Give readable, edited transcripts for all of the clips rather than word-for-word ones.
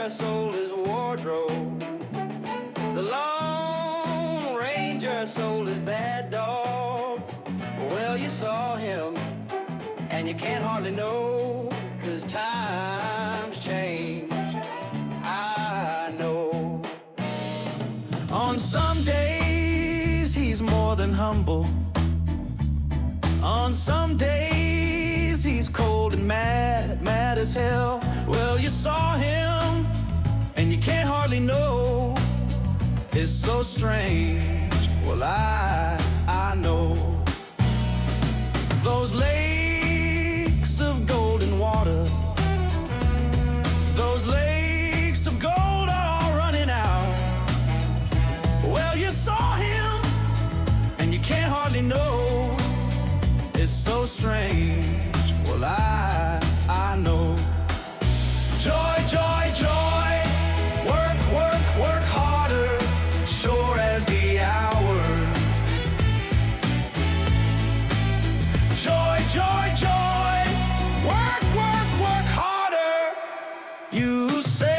Ranger sold his wardrobe. The Lone Ranger sold his bad dog. Well, you saw him, and you can't hardly know, 'cause times change, I know. On some days he's more than humble. On some days he's cold and mad, mad as hell. Well, you saw him, and you can't hardly know. It's so strange. Well, I know. Those lakes of golden water, those lakes of gold are all running out. Well, you saw him, and you can't hardly know. It's so strange. Well, I know. Joy, joy, joy. Work, work, work harder, sure as the hours. Joy, joy, joy. Work, work, work harder, you say.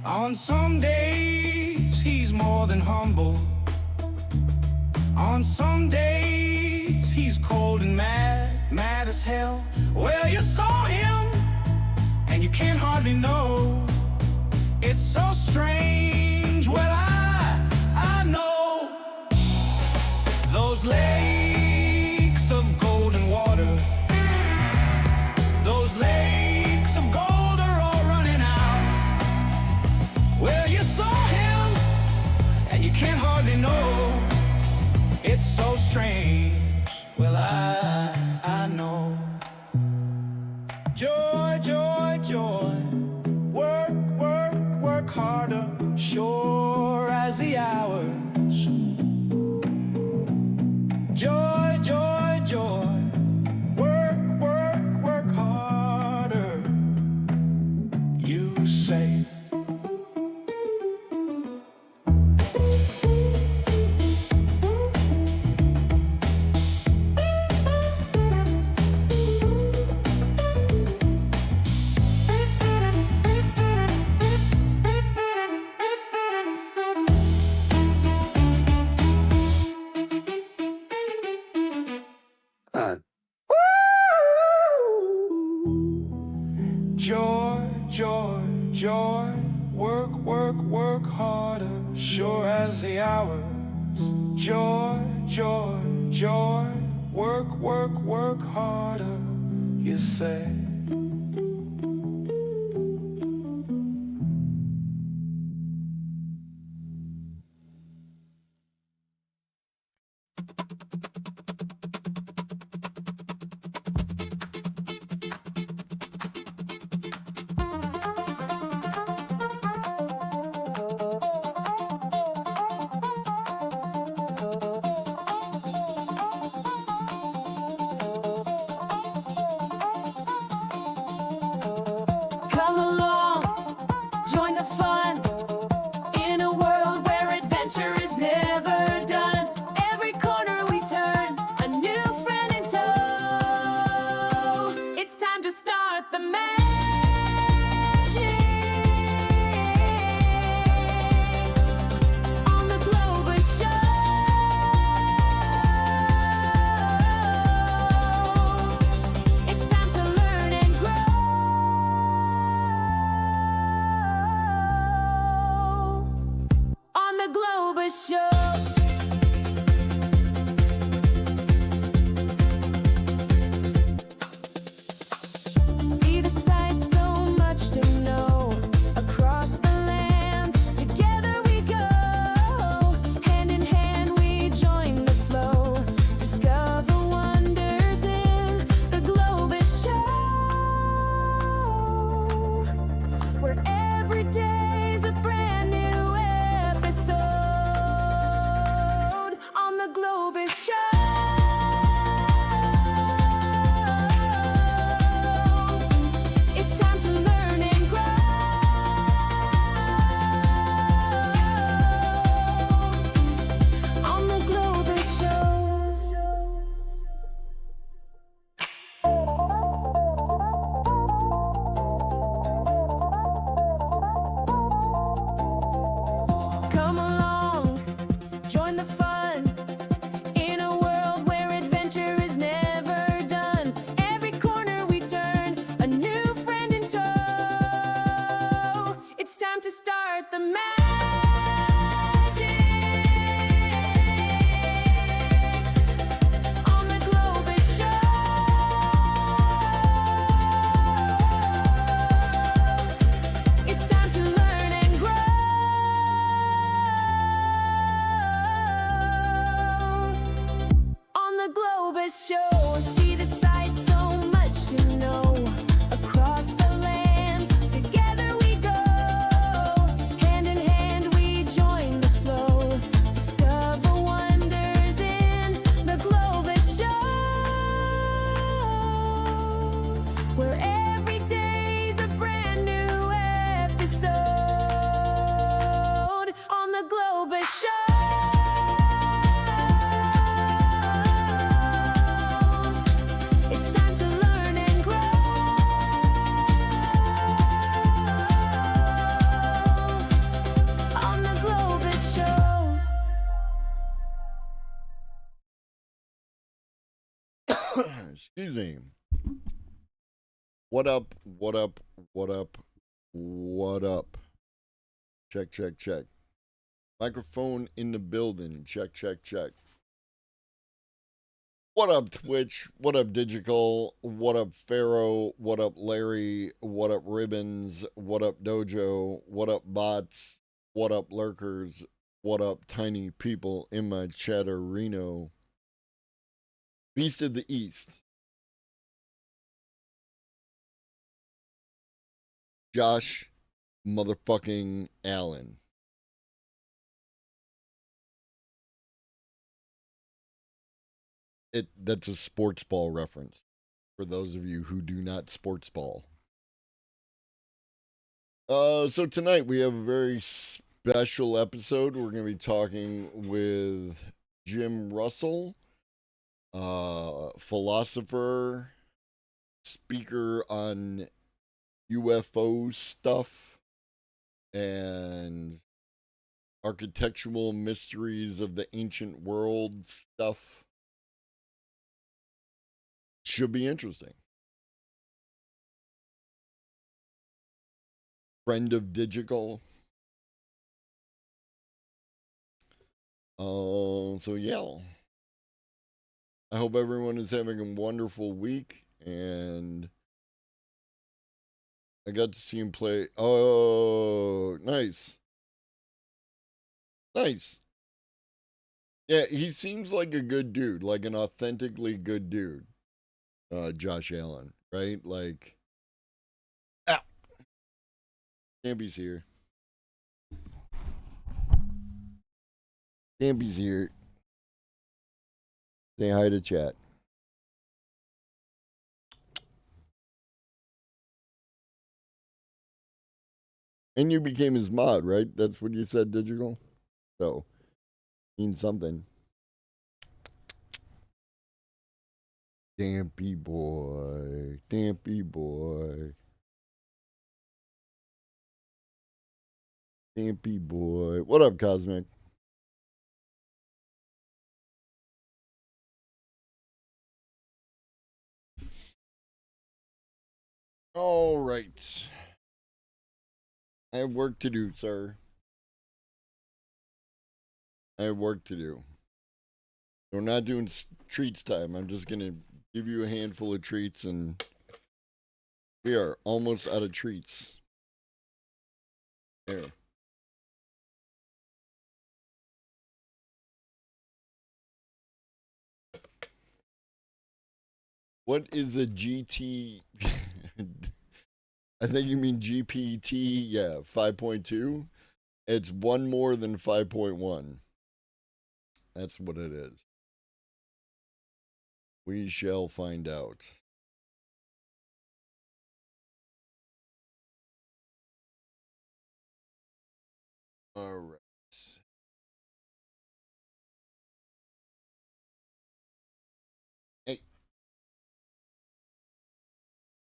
On some days he's more than humble. On some days he's cold and mad, mad as hell. Well, you saw him, and you can't hardly know. It's so strange. Well, I know. Those lakes of golden water, those lakes of gold are all running out. Well, you saw him, and you can't hardly know. It's so strange. Well, I know. Joy, joy, joy. Work, work, work harder, sure as the hours. Joy, joy, joy. Work, work, work harder, you say. Joy, joy, joy. Work, work, work harder, sure as the hours. Joy, joy, joy. Work, work, work harder, you say. Come along, join the fun, in a world where adventure is never done. Every corner we turn, a new friend in tow. It's time to start the magic on the Globus Show. It's time to learn and grow on the Globus Show. See the sights, so much to know. Across the lands, together we go. Hand in hand we join the flow. Discover wonders in the Globus Show, where every day's a brand new episode. Excuse me. What up? What up? What up? What up? Check, check, check. Microphone in the building. Check, check, check. What up, Twitch? What up, Digital? What up, Pharaoh? What up, Larry? What up, Ribbons? What up, Dojo? What up, bots? What up, lurkers? What up, tiny people in my chatterino? Beast of the East. Josh motherfucking Allen. That's a sports ball reference for those of you who do not sports ball. So tonight we have a very special episode. We're going to be talking with Jim Russell, philosopher, speaker on UFO stuff and architectural mysteries of the ancient world stuff. Should be interesting. Friend of Digital. So yeah. I hope everyone is having a wonderful week, and I got to see him play. Oh, nice. Nice. Yeah, he seems like a good dude, like an authentically good dude. Josh Allen, right? Like, Campy's here. Campy's here. Say hi to chat. And you became his mod, right? That's what you said, Digital? So, means something. Dampy boy. Dampy boy. Dampy boy. What up, Cosmic? All right. I have work to do, sir. I have work to do. We're not doing treats time. I'm just going to give you a handful of treats, and we are almost out of treats. There. What is a GT? I think you mean GPT, yeah, 5.2. It's one more than 5.1. That's what it is. We shall find out. All right. Hey.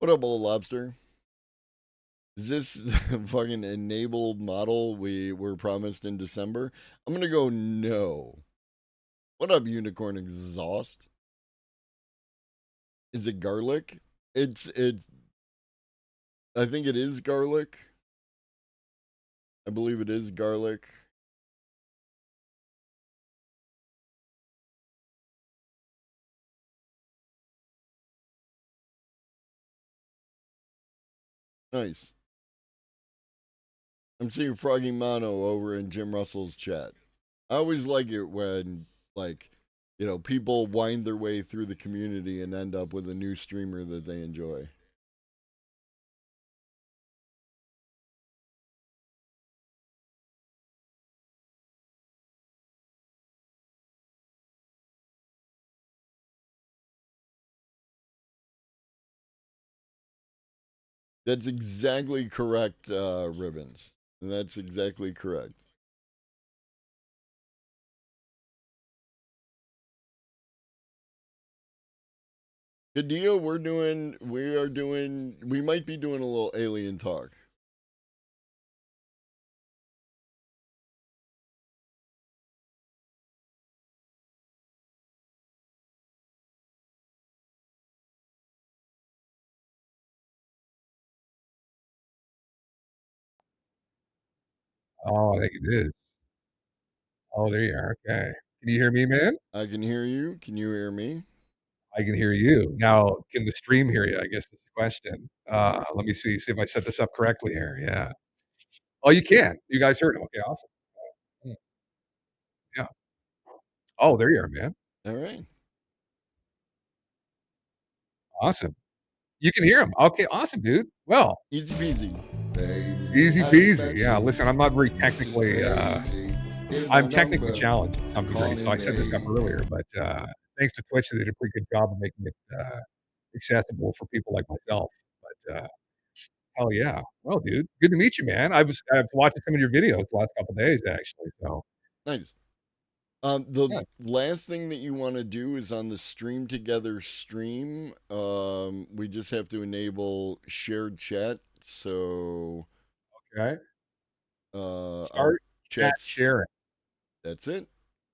What up, old lobster? Is this the fucking enabled model we were promised in December? I'm gonna go no. What up, unicorn exhaust? Is it garlic? It's I think it is garlic. I believe it is garlic. Nice. I'm seeing Froggy Mono over in Jim Russell's chat. I always like it when, like, you know, people wind their way through the community and end up with a new streamer that they enjoy. That's exactly correct, Ribbons. That's exactly correct. Good deal. We might be doing a little alien talk. Oh, I think it is. Oh, there you are, okay. Can you hear me, man? I can hear you. Can you hear me? I can hear you. Now, can the stream hear you, I guess is the question. Let me see if I set this up correctly here, yeah. Oh, you can. You guys heard him, okay, awesome. Mm, yeah. Oh, there you are, man. All right. Awesome. You can hear him. Okay, awesome, dude. Well, Easy peasy. easy peasy. Yeah, listen, I'm not very technically, I'm technically challenged to some degree, so I set this up earlier, but, thanks to Twitch, they did a pretty good job of making it, accessible for people like myself, but, hell yeah. Well, dude, good to meet you, man. I've watched some of your videos the last couple days, actually, so, Nice. The yeah. last thing that you want to do is on the stream together stream. We just have to enable shared chat. So, Okay. our Start chat chats, sharing. that's it.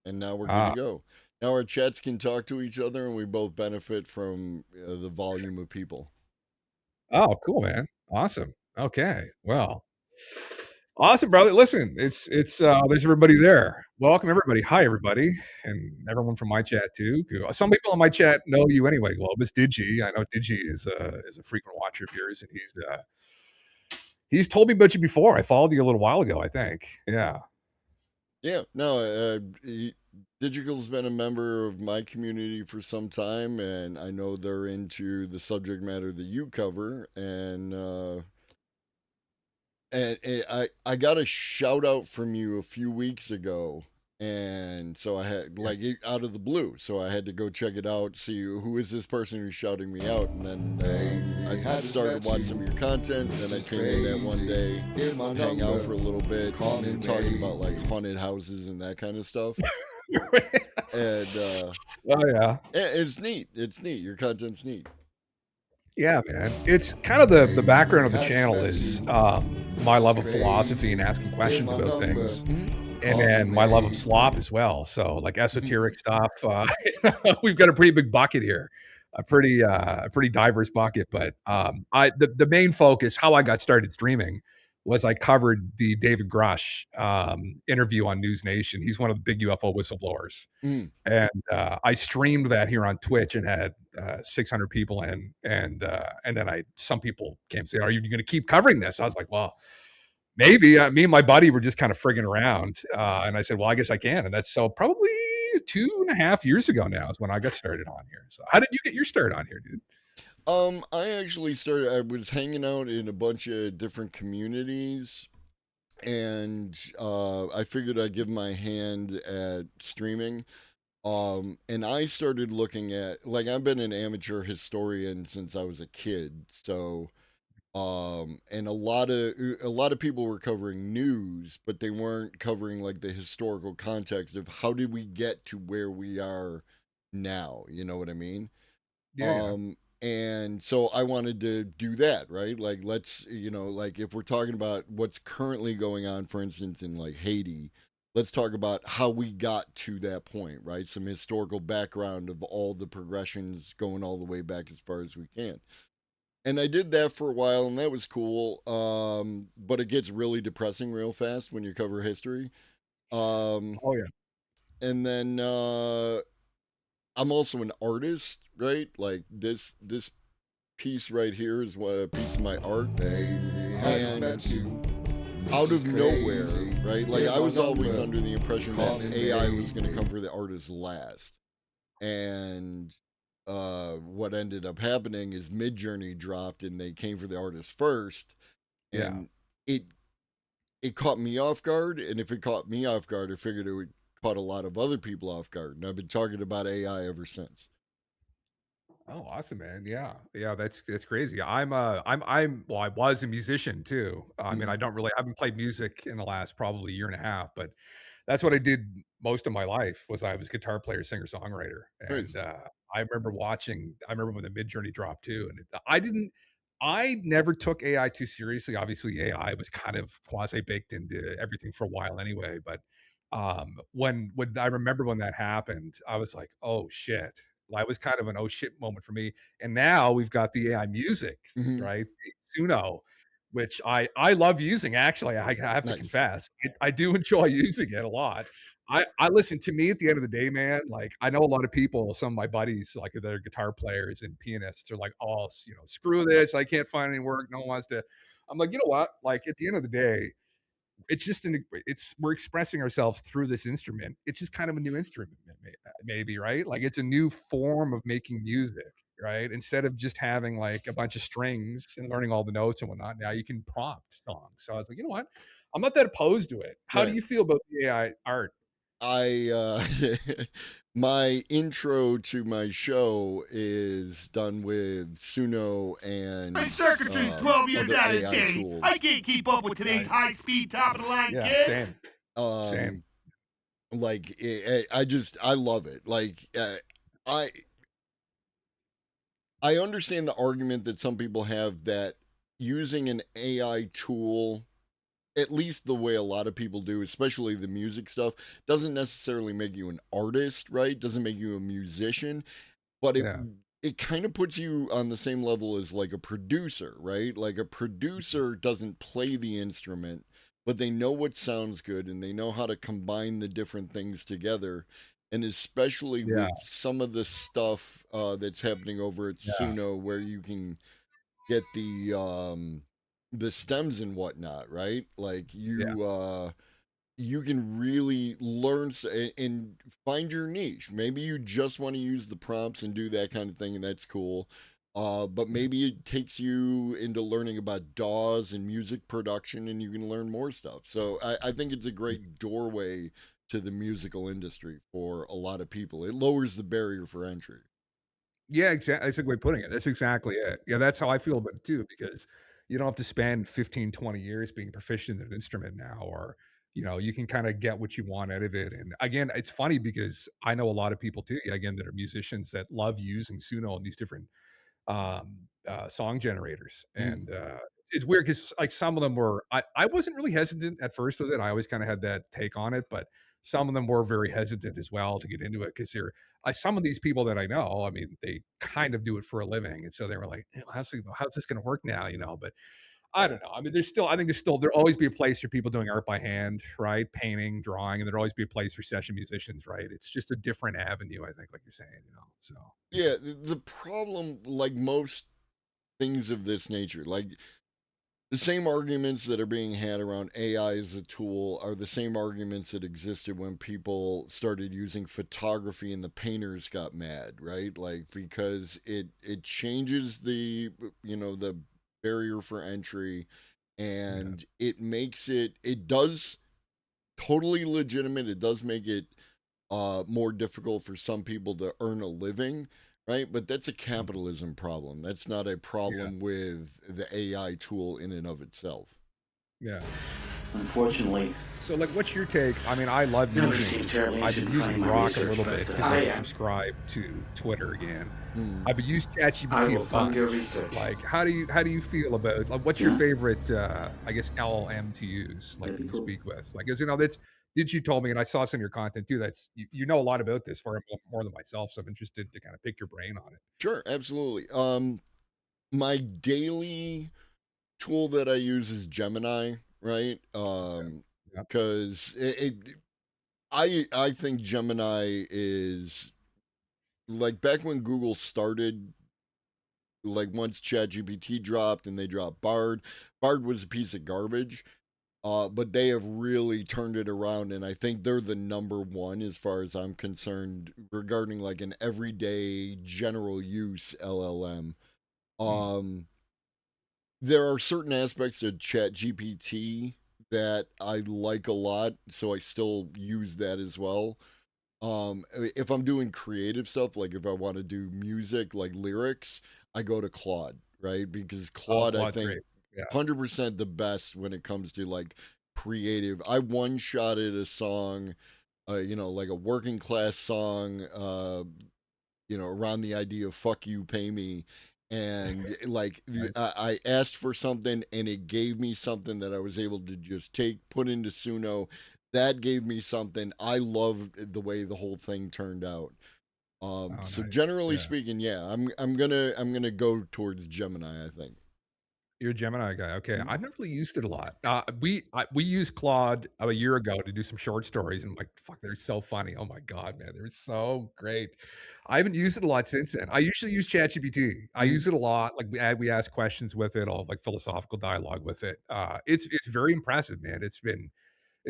And now we're good to Ah. go. Now our chats can talk to each other and we both benefit from the volume of people. Oh, cool, man. Awesome. Okay. Well, awesome, brother. Listen, there's everybody there. Welcome, everybody. Hi, everybody, and everyone from my chat too. Some people in my chat know you anyway, Globus. Digi, I know Digi is a frequent watcher of yours, and he's told me about you before. I followed you a little while ago, I think. Yeah. Yeah, no, Digital's been a member of my community for some time, and I know they're into the subject matter that you cover, and I got a shout out from you a few weeks ago, and so I had out of the blue, so I had to go check it out, see who is this person who's shouting me out, and then I started watching some of your content. Then I came in that one day, hang out for a little bit, and talking about like haunted houses and that kind of stuff, and Oh yeah. it's neat. It's neat. Your content's neat. Yeah, man. It's kind of the background of the channel is my love of philosophy and asking questions about things, and then my love of slop as well. So like esoteric stuff. We've got a pretty big bucket here, a pretty diverse bucket. But the main focus, how I got started streaming, was I covered the David Grush interview on News Nation. He's one of the big UFO whistleblowers. Mm. And I streamed that here on Twitch and had 600 people in, and then some people came and say, "Are you going to keep covering this?" I was like, "Well, maybe." Me and my buddy were just kind of frigging around, and I said, "Well, I guess I can." And that's so probably 2.5 years ago now is when I got started on here. So, how did you get your start on here, dude? I actually started. I was hanging out in a bunch of different communities, and I figured I'd give my hand at streaming. And I started looking at like I've been an amateur historian since I was a kid, so and a lot of people were covering news, but they weren't covering like the historical context of how did we get to where we are now. You know what I mean? Yeah, yeah. And so I wanted to do that, right? Like, let's, like if we're talking about what's currently going on, for instance, in like Haiti, let's talk about how we got to that point, right? Some historical background of all the progressions going all the way back as far as we can. And I did that for a while, and that was cool. But it gets really depressing real fast when you cover history. Um, Oh yeah. and then I'm also an artist, right? Like this piece right here is what a piece of my art, and out of nowhere, right? Like I was always under the impression that AI was going to come for the artist last, and what ended up happening is Midjourney dropped and they came for the artist first, Yeah. and it caught me off guard, and if it caught me off guard, I figured it would caught a lot of other people off guard, and I've been talking about AI ever since. Oh, awesome, man. Yeah. Yeah, that's crazy. Well, I was a musician too. I mean, Mhm. I haven't played music in the last probably year and a half, but that's what I did most of my life was I was a guitar player, singer, songwriter. Nice. And I remember when the Midjourney dropped too. And I never took AI too seriously. Obviously, AI was kind of quasi baked into everything for a while anyway. But when I remember when that happened, I was like, oh shit. That was kind of an oh shit moment for me. And now we've got the AI music, Mhm. right? The Suno. which I love using. Actually, I have to Nice. confess, I do enjoy using it a lot. I listen. To me, at the end of the day, man, like I know a lot of people, some of my buddies, like they're guitar players and pianists, are like, oh, screw this. I can't find any work. No one wants to. I'm like, you know what? Like at the end of the day, it's just it's we're expressing ourselves through this instrument. It's just kind of a new instrument, maybe, right? Like it's a new form of making music, right? Instead of just having like a bunch of strings and learning all the notes and whatnot, now you can prompt songs. So I was like, you know what? I'm not that opposed to it. How do Right. you feel about the AI art? My intro to my show is done with Suno and My circuitry's 12 years other out of AI date. tools. I can't keep up with today's high-speed, top-of-the-line Yeah, kids. same. Like I love it. Like I I understand the argument that some people have that using an AI tool, at least the way a lot of people do, especially the music stuff, doesn't necessarily make you an artist, right? Doesn't make you a musician, but Yeah. it kind of puts you on the same level as like a producer, right? Like a producer doesn't play the instrument, but they know what sounds good and they know how to combine the different things together. And especially Yeah. with some of the stuff that's happening over at Yeah. Suno, where you can get the stems and whatnot, right? Like you can really learn and find your niche. Maybe you just want to use the prompts and do that kind of thing, and that's cool. But maybe it takes you into learning about DAWs and music production, and you can learn more stuff. So I think it's a great doorway to the musical industry for a lot of people. It lowers the barrier for entry. Yeah, exactly. That's a good way of putting it. That's exactly it. Yeah, that's how I feel about it too, because you don't have to spend 15, 20 years being proficient in an instrument now, or, you can kind of get what you want out of it. And again, it's funny because I know a lot of people too, again, that are musicians that love using Suno and these different song generators. Mm. And it's weird because like some of them were, I wasn't really hesitant at first with it. I always kind of had that take on it, but some of them were very hesitant as well to get into it because some of these people that I know, I mean, they kind of do it for a living. And so they were like, how's this going to work now? But I don't know. I mean, I think there'll always be a place for people doing art by hand, right? Painting, drawing, and there'll always be a place for session musicians, right? It's just a different avenue, I think, like you're saying. So Yeah, the problem, like most things of this nature, like the same arguments that are being had around AI as a tool are the same arguments that existed when people started using photography and the painters got mad, right? Like because it changes the barrier for entry, yeah. and it does totally legitimate. It does make it more difficult for some people to earn a living, right? But that's a capitalism problem. That's not a Yeah. problem with the AI tool in and of itself. Yeah. Unfortunately, So, like, what's your take? I mean, I love nobody using. seemed terribly I've been interested in using finding my Grok a research, little but bit because I I am. subscribe to Twitter again. Mm. I've been using I ChatGPT will a fund your bunch. research. Like, how do you feel about? Like, what's your Yeah. favorite? I guess LLM to use, like That'd that be you cool. speak with. Like, as that's. Did you told me, and I saw some of your content too. That's you know a lot about this far more than myself, so I'm interested to kind of pick your brain on it. Sure, absolutely. My daily tool that I use is Gemini, right? Yep. Because I think Gemini is like back when Google started, like once ChatGPT dropped and they dropped Bard. Bard was a piece of garbage. But they have really turned it around, and I think they're the number one as far as I'm concerned regarding like an everyday general use LLM. Mm. Um, there are certain aspects of ChatGPT that I like a lot, so I still use that as well. If I'm doing creative stuff, like if I want to do music, like lyrics, I go to Claude, right? Because Oh, Claude, I Claude's think, great. Yeah. 100% the best when it comes to like creative. I one shotted a song, like a working class song, around the idea of fuck you, pay me. And like Nice. I asked for something and it gave me something that I was able to just put into Suno. That gave me something. I loved the way the whole thing turned out. Oh, So nice. generally Yeah. speaking, yeah, I'm gonna go towards Gemini, I think. You're a Gemini guy. Okay, Mhm. I've never really used it a lot. We used Claude a year ago to do some short stories, and I'm like, fuck, they're so funny. Oh my god, man, they're so great. I haven't used it a lot since then. I usually use ChatGPT. I Mhm. use it a lot. Like we ask questions with it, all like philosophical dialogue with it. It's very impressive, man. It's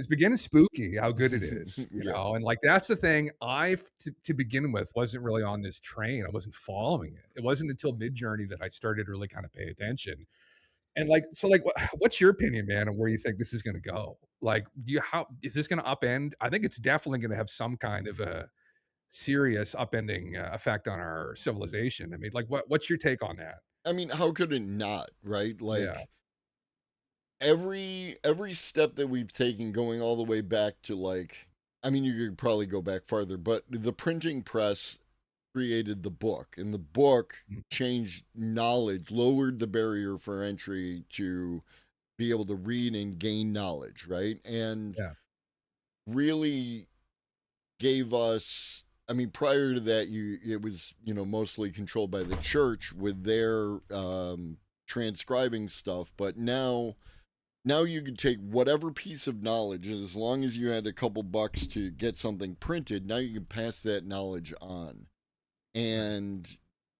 beginning spooky how good it is, you Yeah. know. And like that's the thing. To begin with wasn't really on this train. I wasn't following it. It wasn't until Mid Journey that I started to really kind of pay attention. And like, so like, what's your opinion, man, on where you think this is going to go? Like, how is this going to upend? I think it's definitely going to have some kind of a serious upending effect on our civilization. I mean, like, what's your take on that? I mean, how could it not, right? Yeah, Like every step that we've taken going all the way back to like I mean, you could probably go back farther, but the printing press created the book, and the book mm, changed knowledge, lowered the barrier for entry to be able to read and gain knowledge, right? And yeah, really gave us I mean, prior to that, it was mostly controlled by the church with their transcribing stuff, but now you can take whatever piece of knowledge, and as long as you had a couple bucks to get something printed, now you can pass that knowledge on. right, And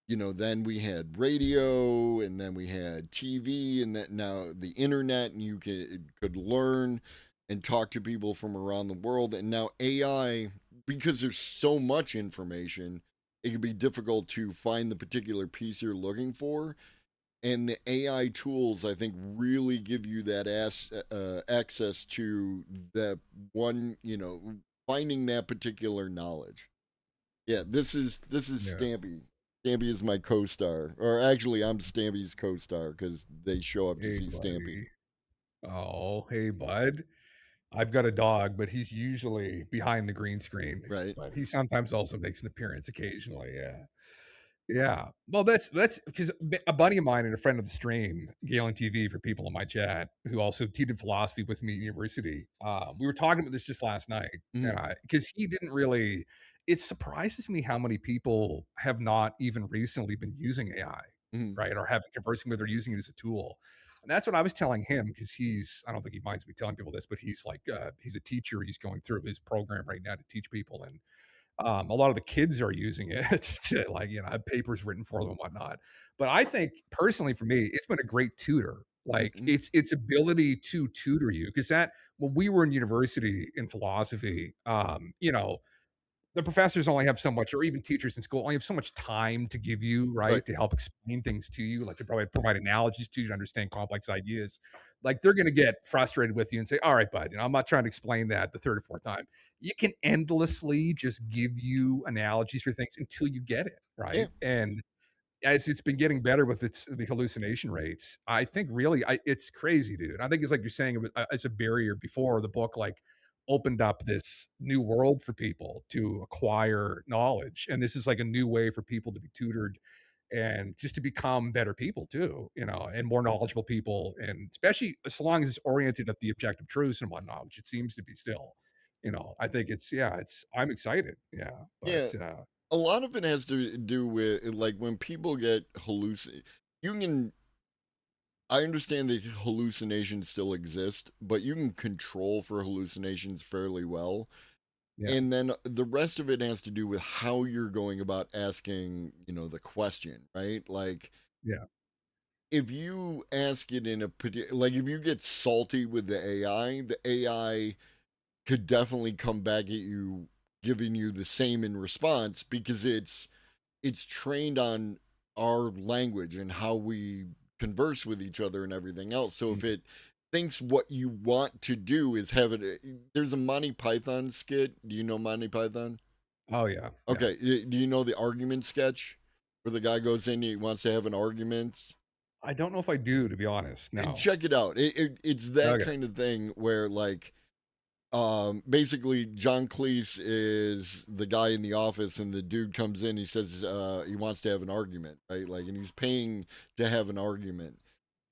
then we had radio, and then we had TV, and that now the internet, and you could learn and talk to people from around the world. And now AI, because there's so much information, it can be difficult to find the particular piece you're looking for. And the AI tools, I think, really give you that access to that one, finding that particular knowledge. Yeah, this is yeah. Stampy. Stampy is my co-star, or actually, I'm Stampy's co-star because they show up to Hey, see Stampy. buddy. Oh, hey, bud. I've got a dog, but he's usually behind the green screen. Right. But he sometimes also makes an appearance occasionally. Yeah. Yeah. Well, that's because a buddy of mine and a friend of the stream, Galen TV for people in my chat, who also teaches philosophy with me at university. We were talking about this just last night, and Mhm. I because he didn't really. It surprises me how many people have not even recently been using AI, Mhm. right, or have conversing with or using it as a tool. And that's what I was telling him because I don't think he minds me telling people this, but he's like, he's a teacher. He's going through his program right now to teach people, and a lot of the kids are using it to like, have papers written for them and whatnot. But I think personally for me, it's been a great tutor. Like Mhm. its ability to tutor you. Because that when we were in university in philosophy, the professors only have so much, or even teachers in school only have so much time to give you, Right. right? To help explain things to you, like to probably provide analogies to you to understand complex ideas. Like they're gonna get frustrated with you and say, all right, bud, I'm not trying to explain that the third or fourth time. You can endlessly just give you analogies for things until you get it, Yeah. right? And as it's been getting better with the hallucination rates, I think really it's crazy, dude. I think it's like you're saying it's a barrier before the book like opened up this new world for people to acquire knowledge, and this is like a new way for people to be tutored and just to become better people too, and more knowledgeable people, and especially as long as it's oriented at the objective truths and whatnot, which it seems to be still. I think it's I'm excited, yeah, Yeah. but A lot of it has to do with like when people get hallucin. You can. I understand that hallucinations still exist, but you can control for hallucinations fairly well. yeah, And then the rest of it has to do with how you're going about asking, the question, right? Like yeah, if you ask it in a particular, like if you get salty with the AI could definitely come back at you giving you the same in response because it's trained on our language and how we converse with each other and everything else. So mm, if it thinks what you want to do is have it, there's a Monty Python skit. Do you know Monty Python? oh yeah, yeah. Okay. Do you know the argument sketch where the guy goes in, he wants to have an argument? I don't know if I do, to be honest. And No. check it out. It's that Okay. kind of thing where like basically John Cleese is the guy in the office, and the dude comes in, he says he wants to have an argument, right? Like, and he's paying to have an argument,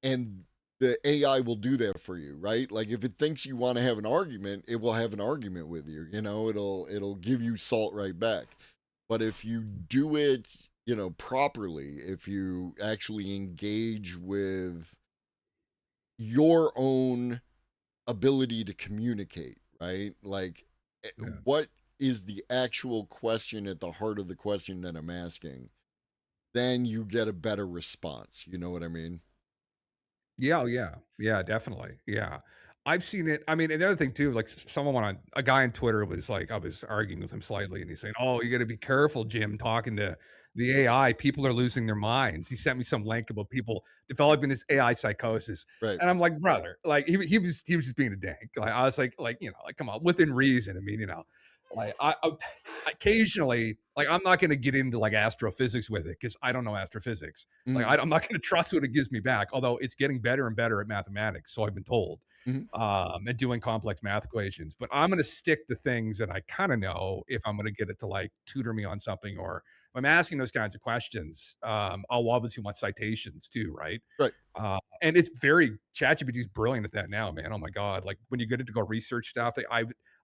and the AI will do that for you, right? Like if it thinks you want to have an argument, it will have an argument with you. It'll give you salt right back. But if you do it, properly, if you actually engage with your own ability to communicate, right? Like, Yeah. what is the actual question at the heart of the question that I'm asking? Then you get a better response. You know what I mean? Yeah, oh, yeah. Yeah, definitely. Yeah. I've seen it. I mean, and the other thing too, like someone on a guy on Twitter was like, I was arguing with him slightly, and he's saying, "Oh, you got to be careful, Jim, talking to the AI. People are losing their minds." He sent me some link about people developing this AI psychosis, Right. and I'm like, brother, like he was just being a dank. Like I was like like come on, within reason. I mean, like I occasionally, like I'm not going to get into like astrophysics with it because I don't know astrophysics. Like Mhm. I'm not going to trust what it gives me back, although it's getting better and better at mathematics, so I've been told, Mhm. and doing complex math equations. But I'm going to stick to things that I kind of know if I'm going to get it to like tutor me on something, or if I'm asking those kinds of questions. I'll obviously want citations too, right? Right. And it's very ChatGPT is brilliant at that now, man. Oh my god! Like when you get it to go research stuff,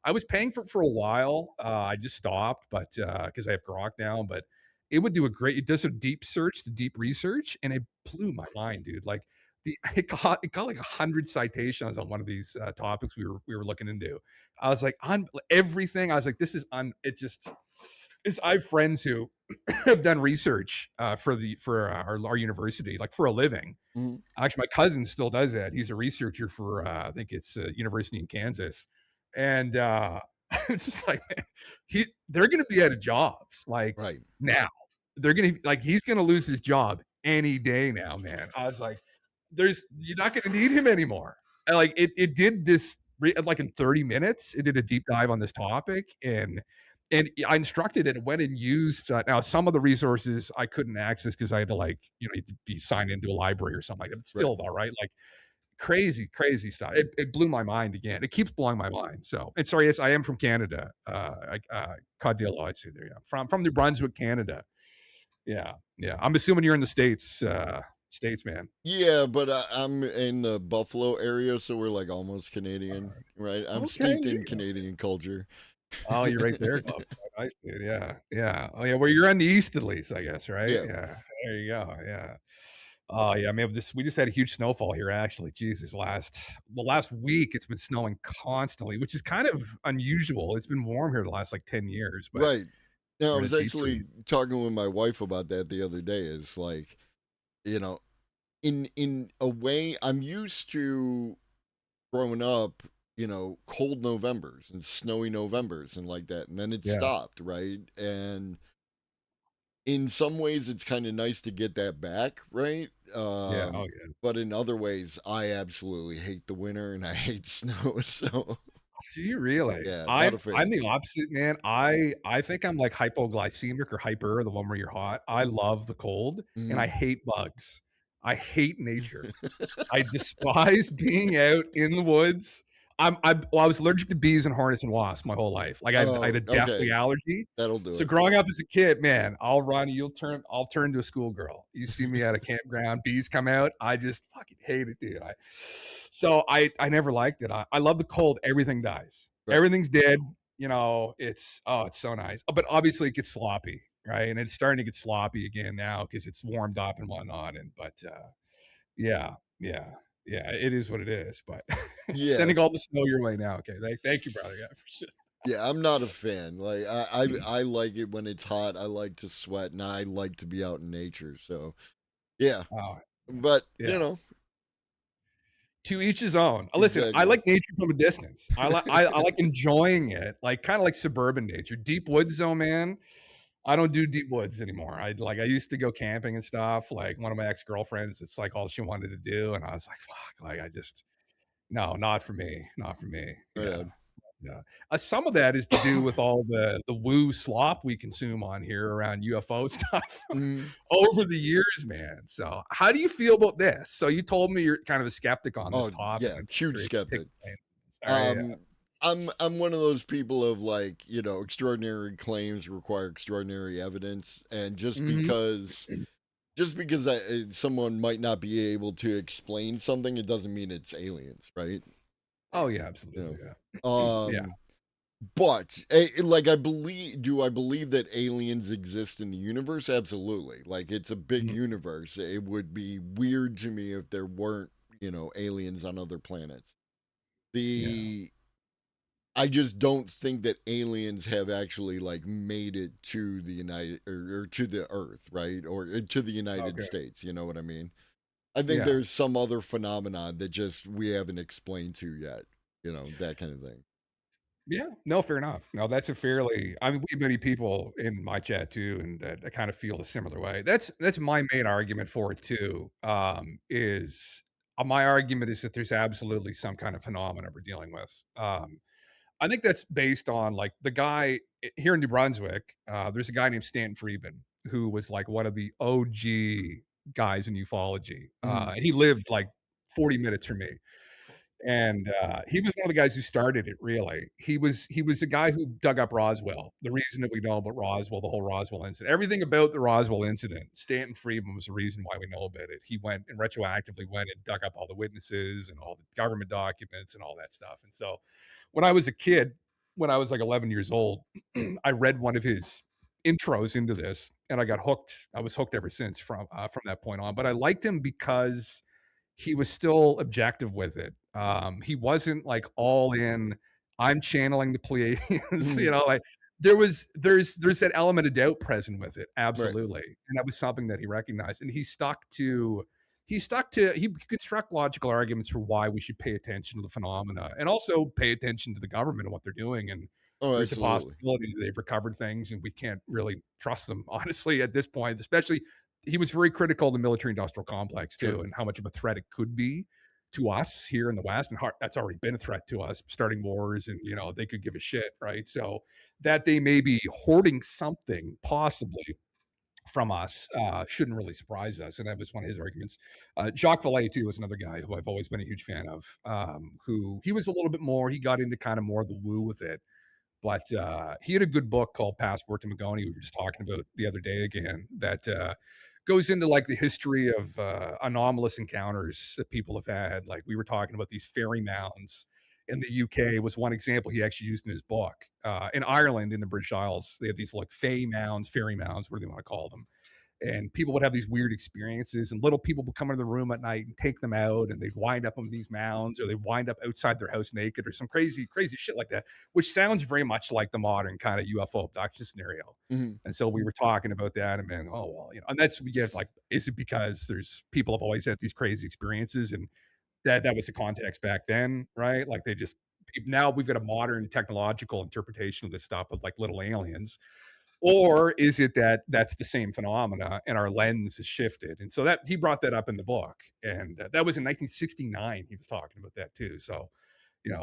I was paying for a while. I just stopped, but because I have Grok now, but it would do a great. It does a deep search, the deep research, and it blew my mind, dude. Like it got like 100 citations on one of these topics we were looking into. I was like on everything. I was like, this is on. It just is. I have friends who have done research for our university, like for a living. Mhm. Actually, my cousin still does that. He's a researcher for I think it's a university in Kansas, and it's just like man, they're going to be out of jobs like Right. now. They're going to like he's going to lose his job any day now, man. I was like, you're not going to need him anymore. And like it did this like in 30 minutes. It did a deep dive on this topic and I instructed it. It went and used now some of the resources I couldn't access because I had to like you had to be signed into a library or something like that. But Right. still, though, right? Like crazy stuff. It blew my mind again. It keeps blowing my mind. So, and sorry, yes, I am from Canada. Codillo, I'd say there. Yeah, from New Brunswick, Canada. Yeah. I'm assuming you're in the states, man. Yeah, but I'm in the Buffalo area, so we're like almost Canadian, right? I'm Okay. steeped in Canadian culture. Oh, you're right there. Oh, nice, dude. Yeah. Oh, yeah. Well, you're on the east at least, I guess, right? Yeah. Yeah. There you go. Yeah. Oh, yeah. I mean, we just had a huge snowfall here. Actually, Jesus, last week it's been snowing constantly, which is kind of unusual. It's been warm here the last like 10 years, but Right. Now, I we're in a was deep actually freeze. talking with my wife about that the other day. It's like, you know, in a way, I'm used to growing up, cold Novembers and snowy Novembers and like that, and then it Yeah. stopped, right? And in some ways, it's kind of nice to get that back, right? Yeah. Oh, yeah. But in other ways, I absolutely hate the winter and I hate snow. So Do you really? yeah, not I'm a I'm fan. the opposite, man. I think I'm like hypoglycemic or hyper, the one where you're hot. I love the cold and I Mhm. hate bugs. I hate nature. I despise being out in the woods. I was allergic to bees and hornets and wasps my whole life. Like I had Oh, a deathly okay. allergy. That'll do So it. growing up as a kid, man, I'll turn into a schoolgirl. You see me at a campground, bees come out. I just fucking hate it, dude. I never liked it. I love the cold. Everything dies. Right. Everything's dead. It's so nice. But obviously it gets sloppy, right? And it's starting to get sloppy again now because it's warmed up and whatnot. Yeah, it is what it is. But Yeah. sending all the snow your way now. Okay, thank you, brother. Yeah, for sure. Yeah, I'm not a fan. Like I like it when it's hot. I like to sweat and I like to be out in nature. So yeah. Oh, But yeah. you know, To each his own. Listen, I exactly. like nature from a distance. I like enjoying it, like kind of like suburban nature. Deep woods, though, man. I don't do deep woods anymore. I used to go camping and stuff. Like one of my ex girlfriends, it's like all she wanted to do, and I was like, fuck. Like I just no, not for me, not for me. Right Yeah. on. Yeah. Some of that is to do with all the woo slop we consume on here around UFO stuff Mhm. over the years, man. So, how do you feel about this? So, you told me you're kind of a skeptic on this Oh topic. yeah, I'm huge curious to pick skeptic. your brain. Sorry, yeah. I'm one of those people of like, extraordinary claims require extraordinary evidence, and Mhm. just because someone might not be able to explain something, it doesn't mean it's aliens, right? Oh yeah, You absolutely. Yeah. know. Yeah. But like I believe that aliens exist in the universe? Absolutely. Like it's a big Mhm. universe. It would be weird to me if there weren't, aliens on other planets. Yeah. I just don't think that aliens have actually like made it to the United or to the Earth, right? Or to the United Okay. States. You know what I mean? I think Yeah. there's some other phenomenon that just we haven't explained to yet. That kind of thing. Yeah. No, fair enough. No, that's a fairly. I mean, we have many people in my chat too, and that kind of feel a similar way. That's my main argument for it too. Is my argument is that there's absolutely some kind of phenomena we're dealing with. I think that's based on like the guy here in New Brunswick. There's a guy named Stanton Friedman who was like one of the OG guys in ufology. Mhm. He lived like 40 minutes from me, and he was one of the guys who started it. Really, he was a guy who dug up Roswell. The reason that we know about Roswell, the whole Roswell incident, everything about the Roswell incident, Stanton Friedman was the reason why we know about it. He went and retroactively went and dug up all the witnesses and all the government documents and all that stuff. And so, when I was a kid, when I was like 11 years old, I read one of his intros into this, and I got hooked. I was hooked ever since from that point on. But I liked him because he was still objective with it. He wasn't like all in. I'm channeling the Pleiadians, Mhm. like there's that element of doubt present with it, Right. absolutely, and that was something that he recognized, and he could construct logical arguments for why we should pay attention to the phenomena, and also pay attention to the government and what they're doing, and Oh, there's a absolutely. possibility that they've recovered things, and we can't really trust them honestly at this point, especially he was very critical of the military industrial complex too, Sure. and how much of a threat it could be to us here in the West. And that's already been a threat to us, starting wars, and they could give a shit, right? So that they may be hoarding something possibly from us shouldn't really surprise us. And that was one of his arguments. Jacques Vallée, too, is another guy who I've always been a huge fan of, who he was a little bit more, he got into kind of more of the woo with it. But he had a good book called Passport to Magoni, we were just talking about the other day again, that goes into like the history of anomalous encounters that people have had. Like we were talking about these fairy mounds in the UK was one example he actually used in his book. In Ireland, in the British Isles, they have these like fey mounds, fairy mounds, what do they want to call them? And people would have these weird experiences, and little people would come into the room at night and take them out, and they'd wind up on these mounds, or they wind up outside their house naked, or some crazy crazy shit like that, which sounds very much like the modern kind of UFO abduction scenario. Mhm. And so we were talking about that, and man, oh well, and that's we get like, is it because there's people have always had these crazy experiences, and that was the context back then, right? Like they just now we've got a modern technological interpretation of this stuff with like little aliens, or is it that that's the same phenomena and our lens has shifted? And so that he brought that up in the book, and that was in 1969. He was talking about that too. So,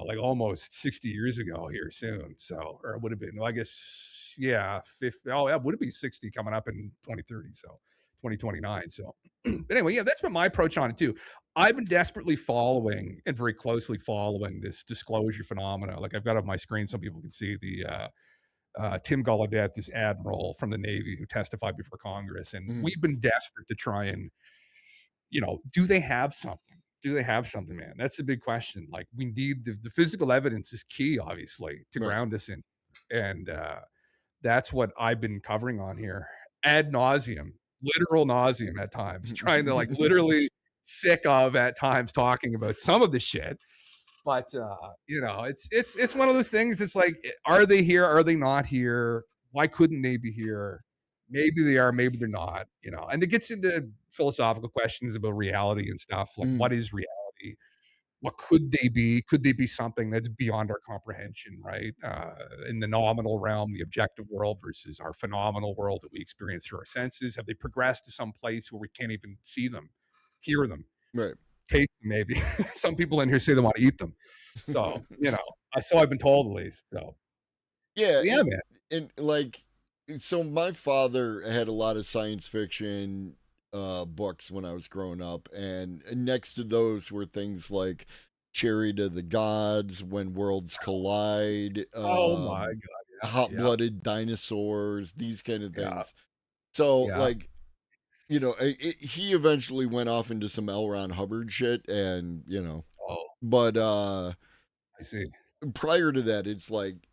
like almost 60 years ago here soon. So, or it would have been, well, I guess, yeah, 50. Oh, that would be 60 coming up in 2030. So, 2029. So, but anyway, yeah, that's been my approach on it too. I've been desperately following and very closely following this disclosure phenomena. Like I've got on my screen, some people can see the Tim Gallaudet, this admiral from the Navy who testified before Congress. And Mhm. we've been desperate to try and, do they have something? Do they have something, man? That's the big question. Like we need the physical evidence is key, obviously, to Right. ground us in. And that's what I've been covering on here ad nauseum, literal nauseum at times, trying to like literally sick of at times talking about some of the shit, but it's one of those things. It's like, are they here? Are they not here? Why couldn't they be here? Maybe they are, maybe they're not. And it gets into philosophical questions about reality and stuff. Like, Mhm. what is reality? What could they be? Could they be something that's beyond our comprehension, right? In the nominal realm, the objective world versus our phenomenal world that we experience through our senses. Have they progressed to some place where we can't even see them, hear them, Right. taste them maybe? Some people in here say they want to eat them. So, so I've been told at least. So, Yeah, yeah, man. and like, so my father had a lot of science fiction books when I was growing up, and next to those were things like Cherry to the Gods, When Worlds Collide, Oh my God. Hot Yeah. Blooded Dinosaurs, these kind of Yeah. things. So Yeah. like, he eventually went off into some L. Ron Hubbard shit, and Oh, but I see. prior to that, it's like,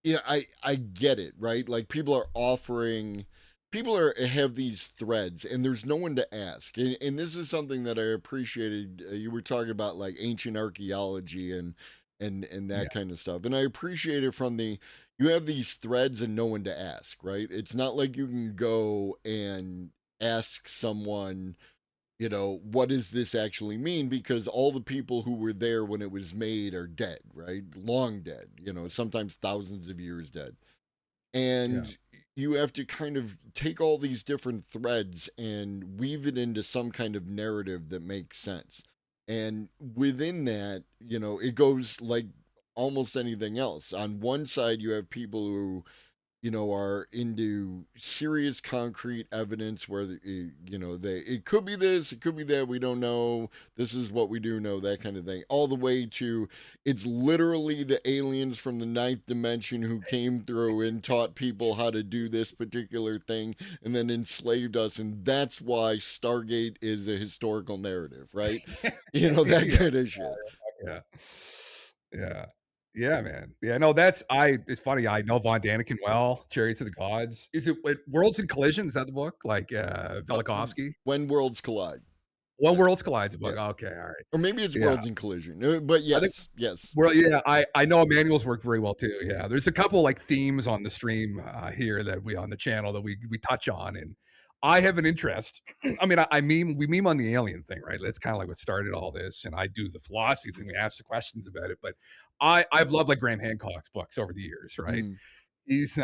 I get it, right? Like people are offering people are have these threads and there's no one to ask, and this is something that I appreciated. You were talking about like ancient archaeology and Yeah. that kind of stuff, and I appreciate it from the you have these threads and no one to ask, right? It's not like you can go and ask someone, what does this actually mean, because all the people who were there when it was made are dead, right? Long dead, sometimes thousands of years dead. Yeah. And you have to kind of take all these different threads and weave it into some kind of narrative that makes sense. And within that, it goes like almost anything else. On one side, you have people who are into serious concrete evidence where, it could be this, it could be that, we don't know, this is what we do know, that kind of thing, all the way to it's literally the aliens from the ninth dimension who came through and taught people how to do this particular thing and then enslaved us, and that's why Stargate is a historical narrative, right? That Yeah. kind of shit. Yeah. Yeah. Yeah, man. Yeah, no, it's funny. I know Von Daniken well, Chariots of the Gods. Is it Worlds in Collision? Is that the book? Like Velikovsky? When Worlds Collide. When Worlds Collide's a book. Yeah. Okay, all right. Or maybe it's Yeah. Worlds in Collision. But I think- yes. Well, yeah, I know Emmanuel's work very well too. Yeah, there's a couple like themes on the stream here that we on the channel that we touch on, and I have an interest. I mean, we meme on the alien thing, right? That's kind of like what started all this, and I do the philosophy thing. We ask the questions about it, but I've loved like Graham Hancock's books over the years, right? Mm. He's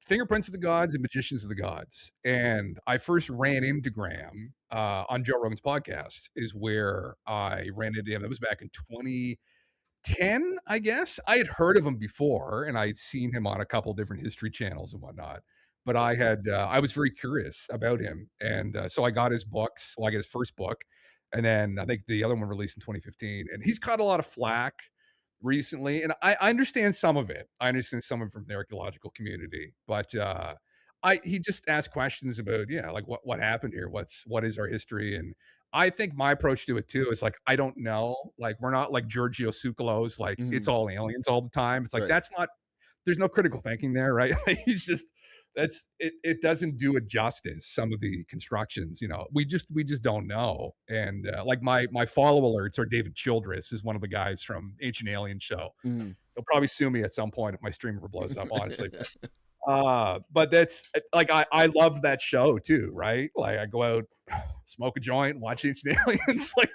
Fingerprints of the Gods and Magicians of the Gods, and I first ran into Graham on Joe Rogan's podcast. Is where I ran into him. That was back in 2010, I guess. I had heard of him before, and I had seen him on a couple different history channels and whatnot. But I was very curious about him, and so I got his books. Well, I got his first book, and then I think the other one released in 2015. And he's caught a lot of flack recently, and I understand some of it. I understand some of it from the archaeological community, but he just asked questions about like what happened here, what is our history, and I think my approach to it too is like I don't know, like we're not like Giorgio Tsoukalos, like it's all aliens all the time. It's like Right. that's not. There's no critical thinking there, right? He's just it doesn't do it justice. Some of the constructions, we just don't know. And like my follow alerts are David Childress is one of the guys from Ancient Alien Show. Mm. He'll probably sue me at some point if my stream ever blows up, honestly. But that's like I love that show too, right? Like I go out, smoke a joint, watch Ancient Aliens. Like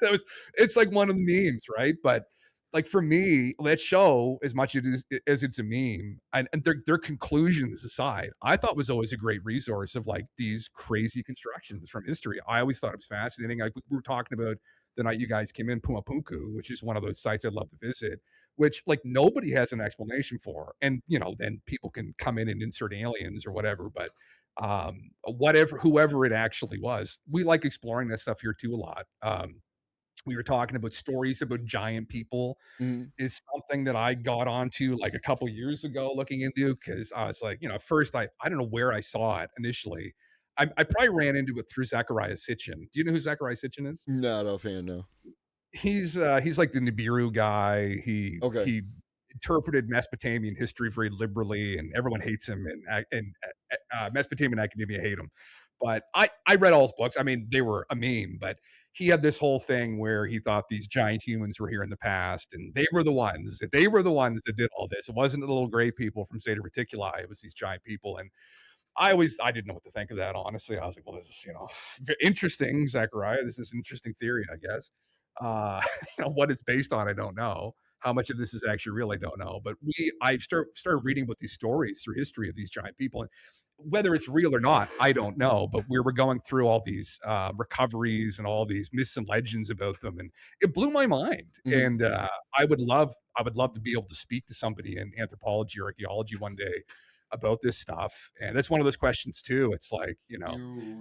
it's like one of the memes, right? But like for me, that show, as much as it's a meme, and their conclusions aside, I thought was always a great resource of like these crazy constructions from history. I always thought it was fascinating. Like we were talking about the night you guys came in, Pumapunku, which is one of those sites I'd love to visit, which like nobody has an explanation for. And then people can come in and insert aliens or whatever, but whoever it actually was, we like exploring that stuff here too a lot. We were talking about stories about giant people is something that I got onto like a couple years ago looking into, because I was like, first I don't know where I saw it initially. I probably ran into it through Zechariah Sitchin. Do you know who Zechariah Sitchin is? Not offhand, no. He's like the Nibiru guy. He interpreted Mesopotamian history very liberally, and everyone hates him, and Mesopotamian academia hate him. But I read all his books. I mean, they were a meme, but he had this whole thing where he thought these giant humans were here in the past, and they were the ones that did all this. It wasn't the little gray people from Zeta Reticuli. It was these giant people. And I didn't know what to think of that, honestly. I was like, well, this is, interesting, Zechariah. This is an interesting theory, I guess. What it's based on, I don't know. How much of this is actually real, I don't know. But I started reading about these stories through history of these giant people. And whether it's real or not, I don't know. But we were going through all these recoveries and all these myths and legends about them, and it blew my mind. And I would love to be able to speak to somebody in anthropology or archaeology one day about this stuff. And that's one of those questions too. It's like,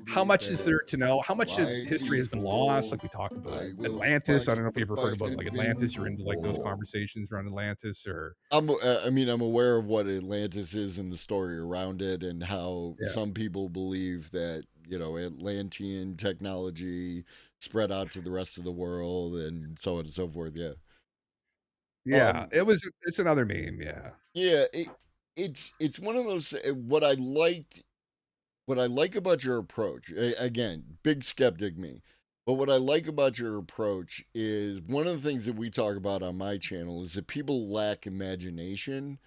how much is there to know? How much of history has been lost? Like we talk about Atlantis. I don't know if you've ever heard about like Atlantis or into like those conversations around Atlantis, or I'm aware of what Atlantis is and the story around it, and how some people believe that, Atlantean technology spread out to the rest of the world and so on and so forth. Yeah. Yeah. It's another meme. Yeah. Yeah. It's one of those, what I what I like about your approach, again, big skeptic me, but what I like about your approach is one of the things that we talk about on my channel is that people lack imagination,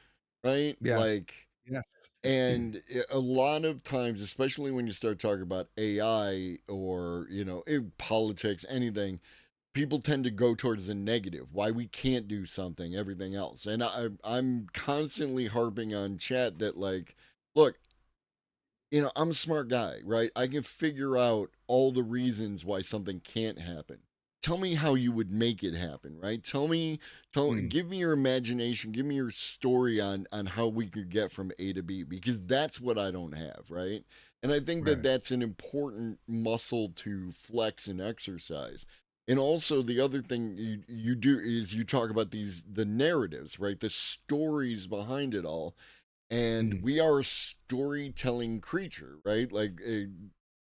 right? Yeah. Like, Yes. and a lot of times, especially when you start talking about AI or, politics, anything, people tend to go towards the negative, why we can't do something, everything else. And I'm constantly harping on chat that, like, look, I'm a smart guy, right? I can figure out all the reasons why something can't happen. Tell me how you would make it happen, right? Give me your imagination, give me your story on how we could get from A to B, because that's what I don't have, right? And I think that Right. that's an important muscle to flex and exercise. And also the other thing you do is you talk about the narratives, right? The stories behind it all, and Mhm. we are a storytelling creature, right? Like,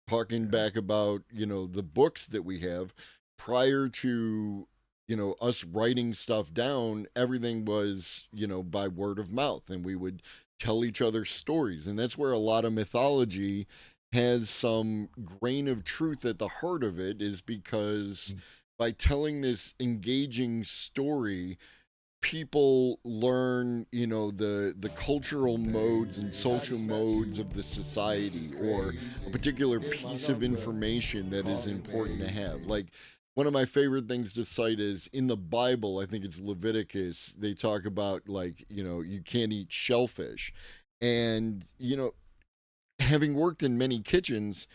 talking back about the books that we have prior to us writing stuff down, everything was by word of mouth, and we would tell each other stories, and that's where a lot of mythology has some grain of truth at the heart of it, is because Mm. by telling this engaging story, people learn the cultural modes and social modes of the society, or a particular piece of information that is important to have. Like, one of my favorite things to cite is in the Bible, I think it's Leviticus, they talk about, like, you can't eat shellfish. And having worked in many kitchens,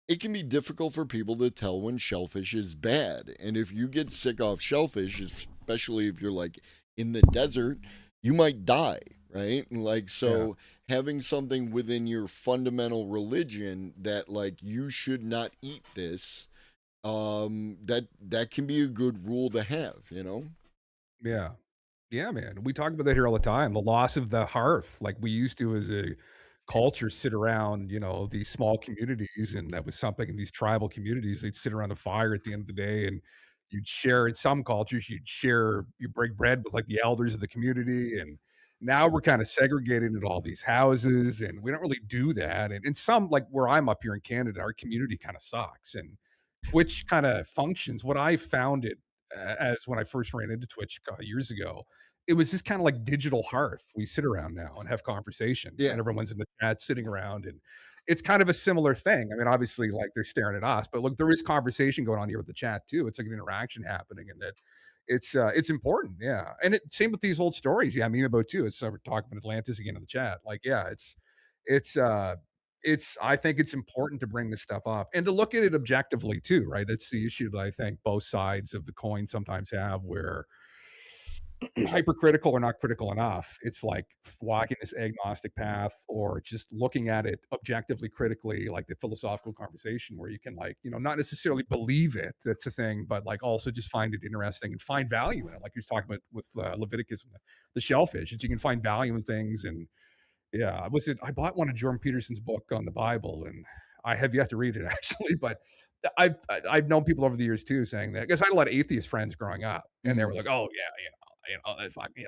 it can be difficult for people to tell when shellfish is bad. And if you get sick off shellfish, especially if you're like in the desert, you might die, right? And like, Yeah. so having something within your fundamental religion that, like, you should not eat this, that can be a good rule to have. Yeah. Yeah, man. We talk about that here all the time. The loss of the hearth. Like we used to as a culture sit around, these small communities, and that was something in these tribal communities. They'd sit around a fire at the end of the day, and you'd share in some cultures, you break bread with like the elders of the community. And now we're kind of segregated into all these houses, and we don't really do that. And in some, like where I'm up here in Canada, our community kind of sucks. And Twitch kind of functions. What I found it as when I first ran into Twitch years ago, it was just kind of like digital hearth. We sit around now and have conversations, Yeah. and everyone's in the chat sitting around, and it's kind of a similar thing. I mean, obviously, like they're staring at us, but look, there is conversation going on here with the chat too. It's like an interaction happening, and that it's important, yeah. And same with these old stories, yeah. I mean about too. It's we're talking about Atlantis again in the chat, like yeah, it's I think it's important to bring this stuff up and to look at it objectively too, right? That's the issue that I think both sides of the coin sometimes have, where hypercritical or not critical enough. It's like walking this agnostic path, or just looking at it objectively, critically, like the philosophical conversation where you can, like, not necessarily believe it. That's the thing, but like also just find it interesting and find value in it. Like you're talking about with Leviticus and the shellfish, that you can find value in things. And yeah, I bought one of Jordan Peterson's book on the Bible, and I have yet to read it actually, but I've known people over the years too saying that, because I had a lot of atheist friends growing up, and they were Mhm. like, "Oh yeah,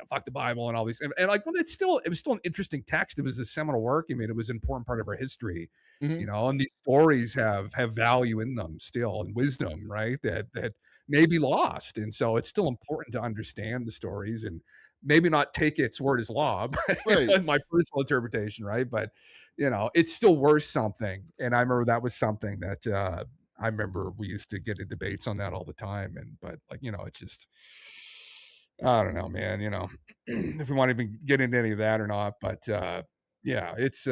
fuck the Bible and all these," and like, well, it was still an interesting text. It was a seminal work. I mean, it was an important part of our history, Mhm. and these stories have value in them still, and wisdom, right? That may be lost, and so it's still important to understand the stories and maybe not take its word as law, but Right. that's my personal interpretation, right? But it's still worth something. And I remember that was something that I remember we used to get in debates on that all the time. And but like, it's just I don't know, man, if we want to even get into any of that or not. But yeah, it's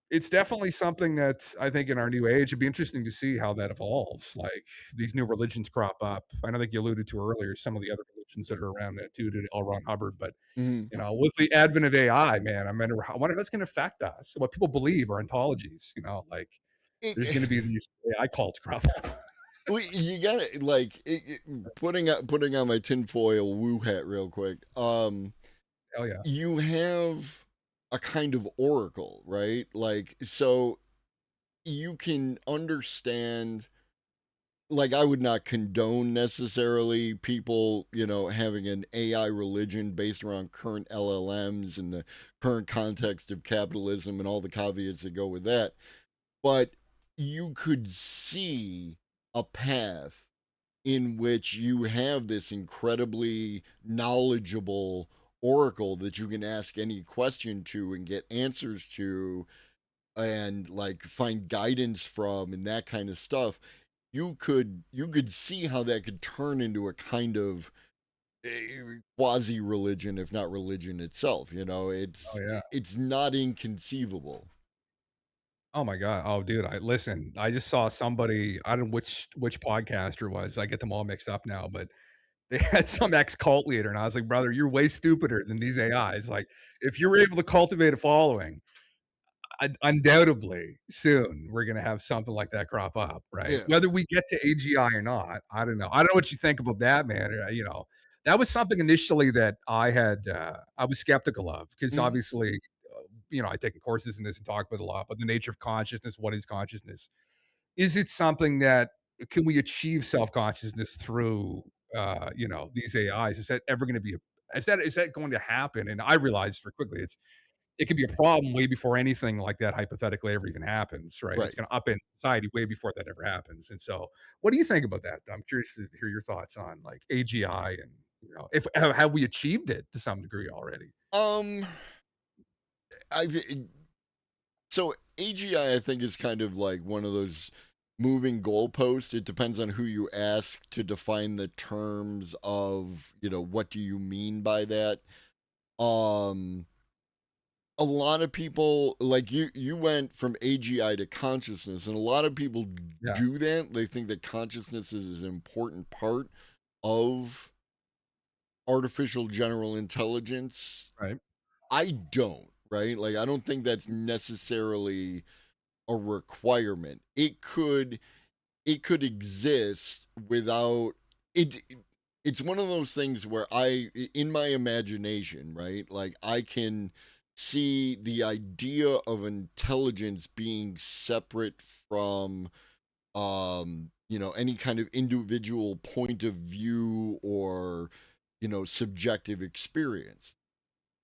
it's definitely something that I think in our new age, it'd be interesting to see how that evolves. Like these new religions crop up. I know, think you alluded to earlier some of the other religions that are around that too, to L. Ron Hubbard. But Mhm. with the advent of AI, man, I wonder how that's going to affect us. What people believe are ontologies. Like there's It, going to be these AI cults crop up. well, you gotta, like, putting on my tinfoil woo hat real quick. Hell yeah. You have a kind of oracle, right? Like, so you can understand like I would not condone necessarily people, having an AI religion based around current LLMs and the current context of capitalism and all the caveats that go with that. But you could see a path in which you have this incredibly knowledgeable oracle that you can ask any question to and get answers to and like find guidance from and that kind of stuff. You could see how that could turn into a kind of quasi religion, if not religion itself. Oh, It's yeah. it's not inconceivable. Oh my god. Oh, dude, I just saw somebody, I don't know which podcaster it was. I get them all mixed up now, but they had some ex-cult leader, and I was like, "Brother, you're way stupider than these AIs." Like, if you're able to cultivate a following, undoubtedly soon we're gonna have something like that crop up, right? Yeah. Whether we get to AGI or not, I don't know. I don't know what you think about that, man. That was something initially that I was skeptical of because Mhm. obviously, I've taken courses in this and talked about it a lot, but the nature of consciousness, what is consciousness? Is it something that can we achieve self-consciousness through, these AIs? Is that ever gonna be is that going to happen? And I realized for quickly it could be a problem way before anything like that hypothetically ever even happens, right? It's Right. gonna upend society way before that ever happens. And so, what do you think about that? I'm curious to hear your thoughts on like AGI and if have we achieved it to some degree already? Um, I so AGI I think is kind of like one of those moving goalposts. It depends on who you ask to define the terms of, what do you mean by that? Um, a lot of people like you went from AGI to consciousness, and a lot of people Yeah. do that. They think that consciousness is an important part of artificial general intelligence. Right. I don't, right? Like I don't think that's necessarily a requirement. It could exist without it. It's one of those things where in my imagination, right? Like I can see the idea of intelligence being separate from any kind of individual point of view or subjective experience.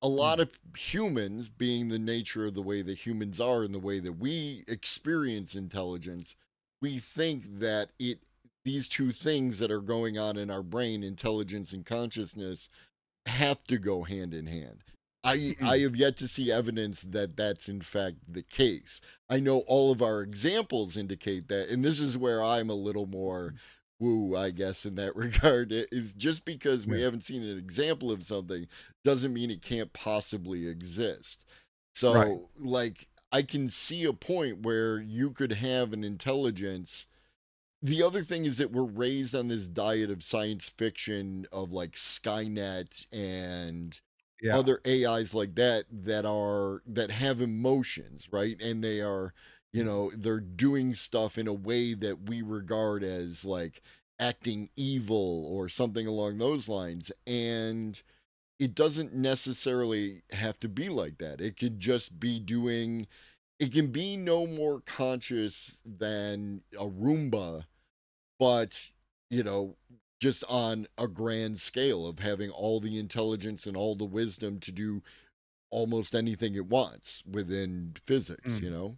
A lot Mm. of humans, being the nature of the way that humans are and the way that we experience intelligence, we think that these two things that are going on in our brain, intelligence and consciousness, have to go hand in hand. I Mm. have yet to see evidence that that's in fact the case. I know all of our examples indicate that, and this is where I'm a little more woo, I guess, in that regard. It is just because we Yeah. haven't seen an example of something doesn't mean it can't possibly exist. Right. So, like, I can see a point where you could have an intelligence. The other thing is that we're raised on this diet of science fiction of like Skynet and Yeah. other AIs like that have emotions, right? And they are, they're doing stuff in a way that we regard as like acting evil or something along those lines. And it doesn't necessarily have to be like that. It could just be doing it can be no more conscious than a Roomba, but you know just on a grand scale of having all the intelligence and all the wisdom to do almost anything it wants within physics, Mm. you know.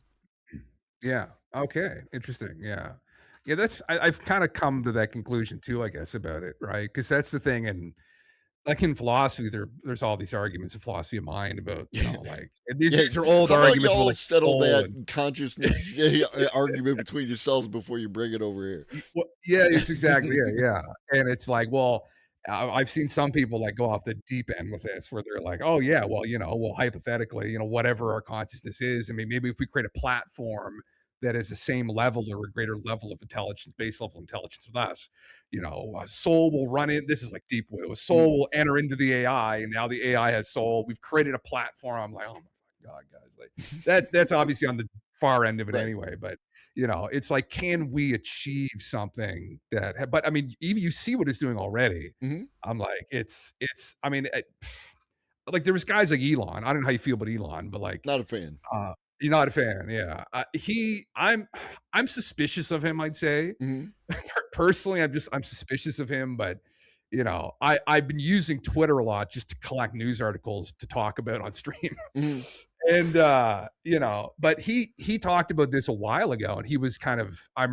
Yeah. Okay. Interesting. Yeah. Yeah. I've kind of come to that conclusion too, I guess, about it, right? Because that's the thing. And like in philosophy, there's all these arguments of philosophy of mind about, like and Yeah, these are old how about arguments about y'all like settle soul that and consciousness argument between yourselves before you bring it over here? well, yeah, it's exactly yeah. And it's like, well, I've seen some people like go off the deep end with this, where they're like, oh yeah, well, well, hypothetically, whatever our consciousness is, I mean, maybe if we create a platform that is the same level or a greater level of intelligence, base level intelligence with us, a soul will run in. This is like deep woo. A Mm, soul will enter into the AI, and now the AI has soul. We've created a platform. I'm like, oh my god, guys, like that's obviously on the far end of it right. anyway, but it's like, can we achieve something but I mean, even you see what it's doing already. Hmm. I'm like, I mean, like there was guys like Elon. I don't know how you feel about Elon, but like, Not a fan. uh, You're not a fan, yeah. I'm suspicious of him, I'd say. Mhm, Personally, I'm suspicious of him, but, I've been using Twitter a lot just to collect news articles to talk about on stream. mhm, And, but he talked about this a while ago, and he was kind of I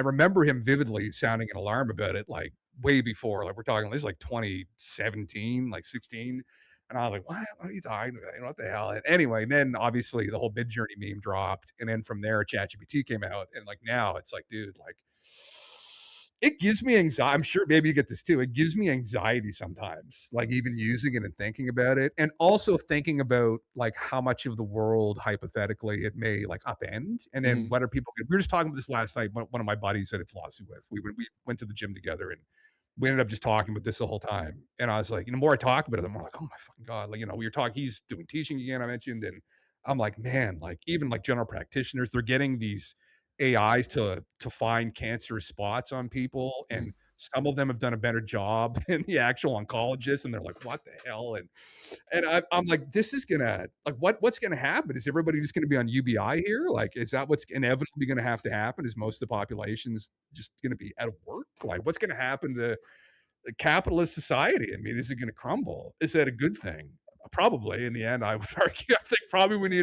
remember him vividly sounding an alarm about it, like, way before, like, we're talking this is, like, 2017, like, 16, and I was like, What are you talking about? What the hell?" And anyway, then obviously the whole Midjourney meme dropped, and then from there, ChatGPT came out, and, like, now it's like, dude, like it gives me anxiety. I'm sure maybe you get this too. It gives me anxiety sometimes, like even using it and thinking about it, and also thinking about like how much of the world hypothetically it may like upend, and then mhm, what are people? We were just talking about this last night. One of my buddies that I philosophy with, we went to the gym together, and we ended up just talking about this the whole time. And I was like, the more I talk about it, the more like, oh my fucking god, like we were talking. He's doing teaching again. I mentioned, and I'm like, man, like even like general practitioners, they're getting these AIs to find cancerous spots on people, mhm. and some of them have done a better job than the actual oncologists, and they're like, "What the hell?" And I'm like, "This is gonna like what's gonna happen? Is everybody just gonna be on UBI here? Like, is that what's inevitably gonna have to happen? Is most of the population's just gonna be out of work? Like, what's gonna happen to the capitalist society? I mean, is it gonna crumble? Is that a good thing? Probably in the end, I would argue. I think probably we need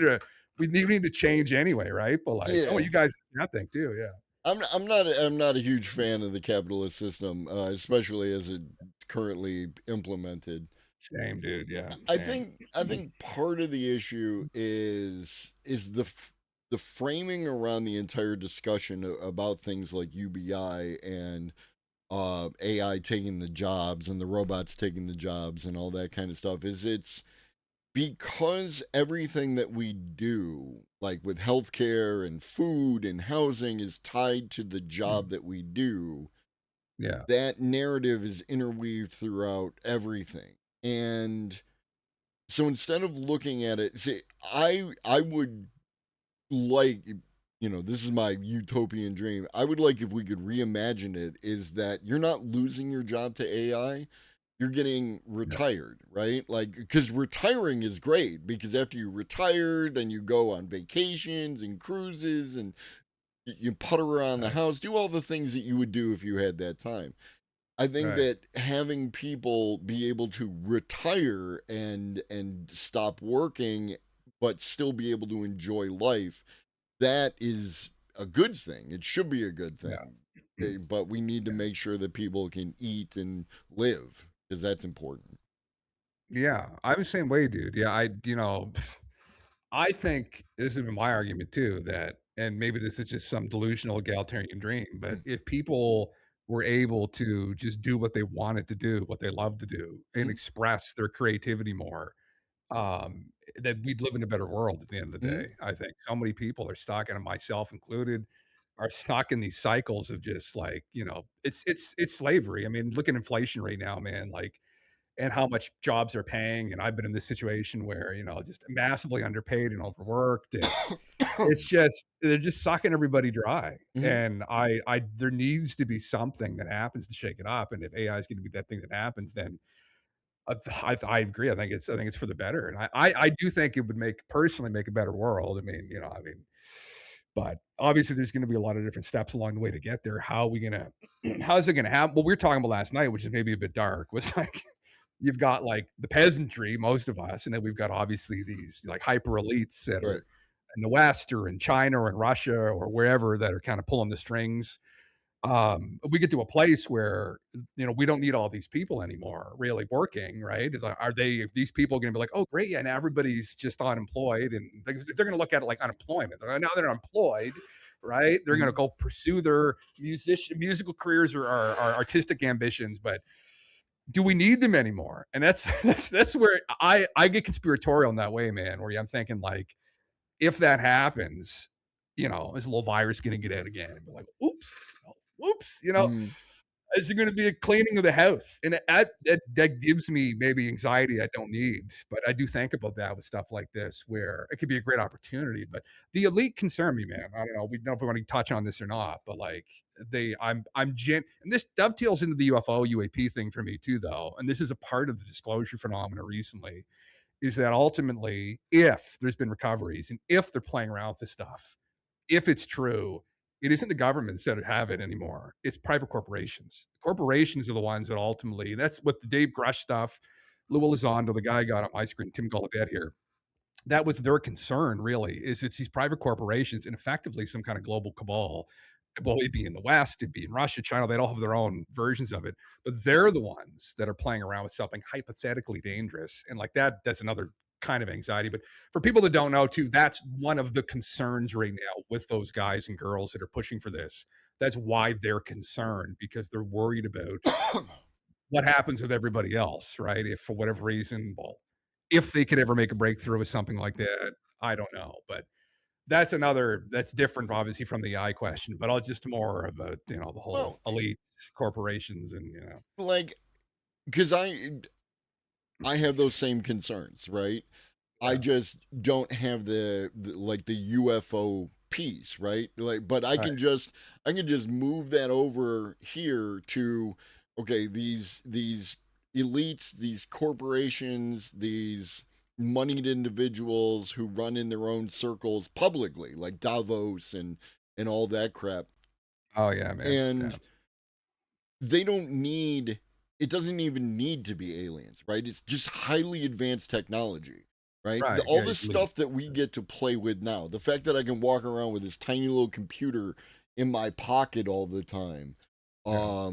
to change anyway, right? But like, oh, Yeah. you guys, I think too, yeah. I'm not a huge fan of the capitalist system, especially as it's currently implemented. Same, dude. Yeah, I same. think I think part of the issue is the framing around the entire discussion about things like UBI and AI taking the jobs and the robots taking the jobs and all that kind of stuff is it's because everything that we do, like with healthcare and food and housing, is tied to the Mm, job that we do. yeah, That narrative is interweaved throughout everything. And so instead of looking at it, see, I would like, this is my utopian dream. I would like if we could reimagine it is that you're not losing your job to AI, you're getting yeah, retired, right? Like, because retiring is great because after you retire, then you go on vacations and cruises and you putter around the right, house, do all the things that you would do if you had that time. I think right. that having people be able to retire and stop working but still be able to enjoy life, that is a good thing. It should be a good Yeah, thing. But we need to yeah, make sure that people can eat and live because that's important. yeah. I'm the same way, dude. Yeah, I think this has been my argument too that, and maybe this is just some delusional egalitarian dream, but if people were able to just do what they wanted to do, what they love to do, and Mhm, express their creativity more, that we'd live in a better world at the end of the mhm, day. I think so many people are stuck, and myself included, are stuck in these cycles of just like, it's slavery. I mean, look at inflation right now, man. Like, and how much jobs are paying. And I've been in this situation where, just massively underpaid and overworked. And it's just they're just sucking everybody dry. mhm, And I there needs to be something that happens to shake it up. And if AI is going to be that thing that happens, then I agree. I think it's for the better, and I do think it would personally make a better world. I mean, but obviously there's going to be a lot of different steps along the way to get there. How are we gonna? How's it gonna happen? What we were talking about last night, which is maybe a bit dark, was like you've got like the peasantry, most of us, and then we've got obviously these like hyper elites that right. are in the West or in China or in Russia or wherever that are kind of pulling the strings. We get to a place where we don't need all these people anymore really working, right? Is like, are these people going to be like, oh great, yeah, now everybody's just unemployed, and they're going to look at it like unemployment. Now they're employed, right? They're going to Mhm, go pursue their musical careers or artistic ambitions, but do we need them anymore? And that's that's where I get conspiratorial in that way, man. Where I'm thinking like, if that happens, is a little virus going to get out again and be like, oops, whoops, mhm. is there going to be a cleaning of the house? And that gives me maybe anxiety I don't need. But I do think about that with stuff like this, where it could be a great opportunity. But the elite concern me, man. I don't know. We don't know if we want to touch on this or not, but like and this dovetails into the UFO UAP thing for me too, though. And this is a part of the disclosure phenomena recently is that ultimately, if there's been recoveries and if they're playing around with this stuff, if it's true, it isn't the governments that have it anymore. It's private corporations. Corporations are the ones that ultimately, that's what the Dave Grush stuff, Lou Elizondo, the guy I got on my screen, Tim Gallaudet here, that was their concern really, is it's these private corporations and effectively some kind of global cabal. Well, it'd be in the West, it'd be in Russia, China, they'd all have their own versions of it, but they're the ones that are playing around with something hypothetically dangerous. And like that's another kind of anxiety. But for people that don't know too, that's one of the concerns right now with those guys and girls that are pushing for this. That's why they're concerned, because they're worried about what happens with everybody else, right? If for whatever reason, well, if they could ever make a breakthrough with something like that, I don't know. But that's different obviously from the eye question, but I'll just more about, the whole Well, elite corporations and, like, because I have those same concerns, right? I yeah, just don't have the UFO piece, right? Like, but right. I can just move that over here to, okay, these elites, these corporations, these moneyed individuals who run in their own circles publicly, like Davos and all that crap. Oh yeah, man. Yeah. And they don't need, it doesn't even need to be aliens, right? It's just highly advanced technology, right? Right. All Yeah, this you believe. stuff that we get to play with now, the fact that I can walk around with this tiny little computer in my pocket all the time. Yeah.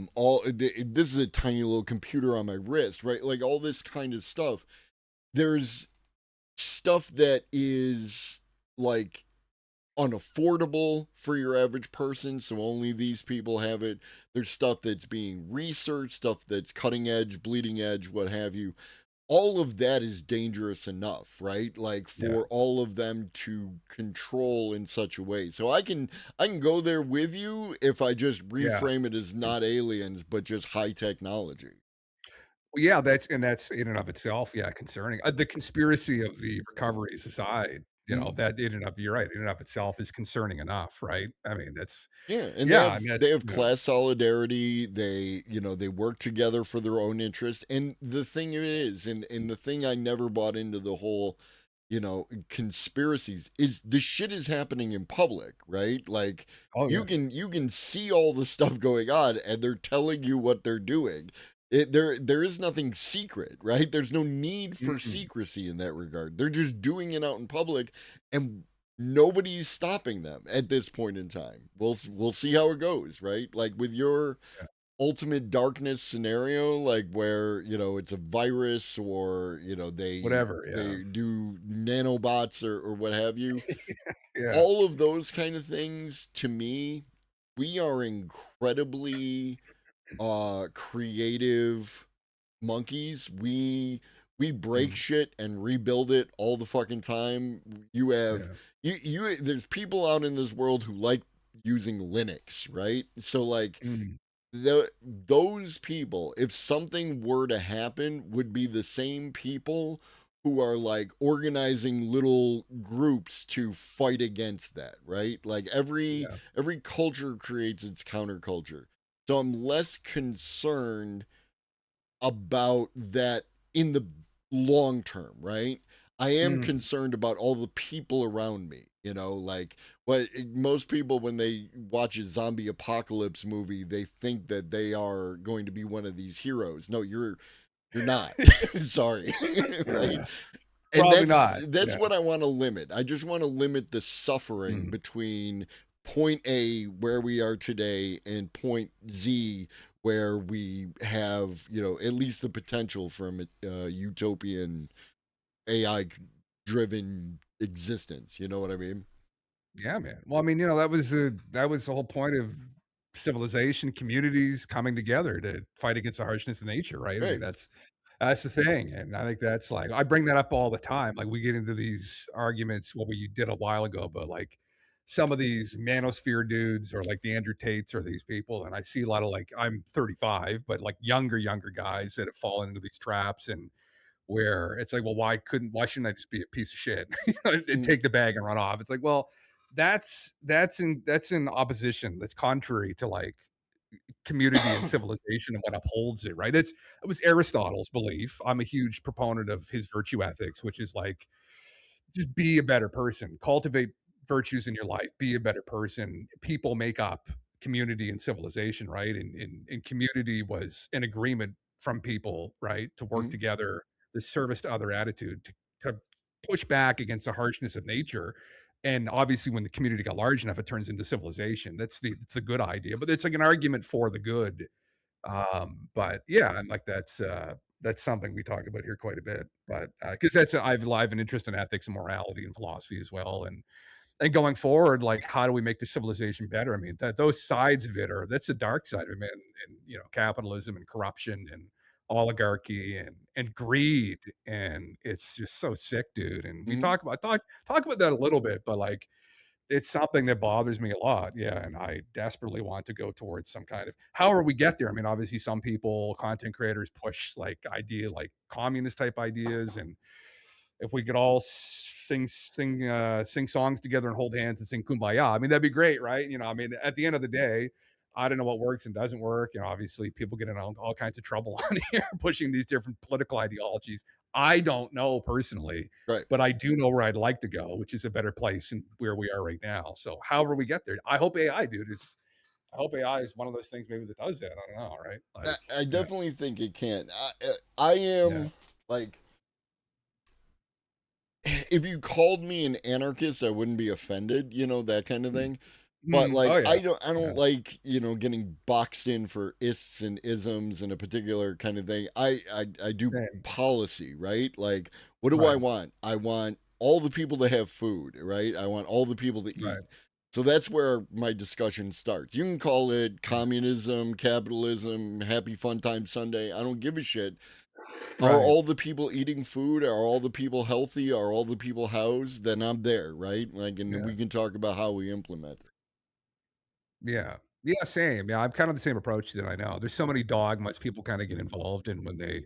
This is a tiny little computer on my wrist, right? Like all this kind of stuff. There's stuff that is like unaffordable for your average person, so only these people have it. There's stuff that's being researched, stuff that's cutting edge, bleeding edge, what have you. All of that is dangerous enough, right? Like Yeah. for all of them to control in such a way. So I can go there with you if I just Yeah. reframe it as not aliens but just high technology. Well, yeah, that's in and of itself, yeah, concerning. The conspiracy of the recoveries aside, Mm. that in and of you're right, in and of itself is concerning enough, right? I mean, that's Yeah, and yeah, and that's, they have class solidarity. They work together for their own interests. And the thing is, and the thing I never bought into the whole, conspiracies is the shit is happening in public, right? Like oh, yeah. you can see all the stuff going on, and they're telling you what they're doing. There is nothing secret, right? There's no need for Mm-mm. secrecy in that regard. They're just doing it out in public, and nobody's stopping them at this point in time. We'll see how it goes, right? Like with your Yeah, ultimate darkness scenario, like where it's a virus or whatever, yeah. they do nanobots or what have you. Yeah. All of those kind of things, to me, we are incredibly creative monkeys. We break Mhm. shit and rebuild it all the fucking time. You have Yeah. there's people out in this world who like using Linux, right? So like Mm. those people, if something were to happen, would be the same people who are like organizing little groups to fight against that, right? Like Yeah. every culture creates its counterculture. So I'm less concerned about that in the long term, right? I am Mm. concerned about all the people around me, like what most people when they watch a zombie apocalypse movie, they think that they are going to be one of these heroes. No, you're not. Sorry. Right? And Probably that's not. that's Yeah. what I want to limit. I just want to limit the suffering Mhm. between point A where we are today and point Z where we have, at least the potential from a utopian AI driven existence. You know what I mean? Yeah, man. Well, I mean, that was the whole point of civilization, communities coming together to fight against the harshness of nature, right? I mean, Right. that's the thing, and I think that's like I bring that up all the time. Like we get into these arguments, what we did a while ago, but like some of these manosphere dudes or like the Andrew Tates or these people, and I see a lot of like I'm 35, but like younger guys that have fallen into these traps and where it's like, well, why shouldn't I just be a piece of shit and Mm, take the bag and run off? It's like, well, that's in opposition. That's contrary to like community and civilization and what upholds it, right? It was Aristotle's belief. I'm a huge proponent of his virtue ethics, which is like just be a better person, cultivate virtues in your life, be a better person. People make up community and civilization, right? And community was an agreement from people, right, to work Mhm. together, the service to other attitude to push back against the harshness of nature. And obviously, when the community got large enough, it turns into civilization. It's a good idea, but it's like an argument for the good. But yeah, and like that's something we talk about here quite a bit. But because I've an interest in ethics and morality and philosophy as well, and going forward, like how do we make the civilization better? I mean, that those sides of it are that's the dark side of it, man. And you know, capitalism and corruption and oligarchy and greed, and it's just so sick, dude. And we Mhm. talk about that a little bit, but like it's something that bothers me a lot, yeah, and I desperately want to go towards some kind of however we get there. I mean, obviously, some people, content creators, push like communist type ideas, and if we could all sing songs together and hold hands and sing "Kumbaya," I mean, that'd be great, right? You know, I mean, at the end of the day, I don't know what works and doesn't work. You know, obviously, people get in all kinds of trouble on here pushing these different political ideologies. I don't know personally, Right. but I do know where I'd like to go, which is a better place than where we are right now. So, however we get there, I hope AI is one of those things maybe that does that. I don't know, right? I, Like, I yeah, definitely think it can. I yeah, am like, if you called me an anarchist, I wouldn't be offended, that kind of mm, thing. But oh like, yeah, I yeah, don't like, getting boxed in for ists and isms and a particular kind of thing. I do same, policy, right? Like, what do I right, want? I want all the people to have food, right? I want all the people to eat. right, So that's where my discussion starts. You can call it communism, capitalism, happy fun time Sunday. I don't give a shit. Are right, all the people eating food? Are all the people healthy? Are all the people housed? Then I'm there, right? Like, and then yeah. we can talk about how we implement it. Yeah. Yeah, same. Yeah, I'm kind of the same approach that I know. There's so many dogmas people kind of get involved in when they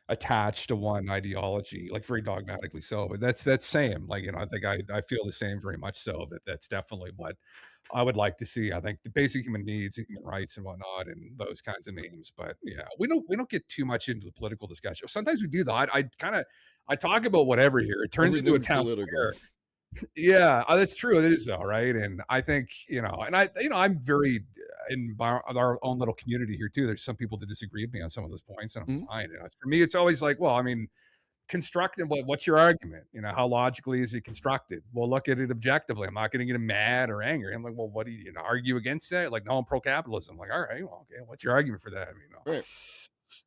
attach to one ideology, like very dogmatically so. But that's same. Like, you know, I think I feel the same very much so that that's definitely what I would like to see. I think the basic human needs and human rights and whatnot and those kinds of names. But yeah, we don't get too much into the political discussion. Sometimes we do though. I kind of I talk about whatever here. It turns into a Everything's town political. square. Yeah, that's true. It is though, right? And I think, and I'm very in our own little community here too. There's some people that disagree with me on some of those points, and I'm Mhm. fine. For me, it's always like, well, I mean, constructed. What's your argument? How logically is it constructed? Well, look at it objectively. I'm not going to get mad or angry. I'm like, well, what do argue against that? Like, no, I'm pro capitalism. Like, all right, well, okay, what's your argument for that? I mean, Right.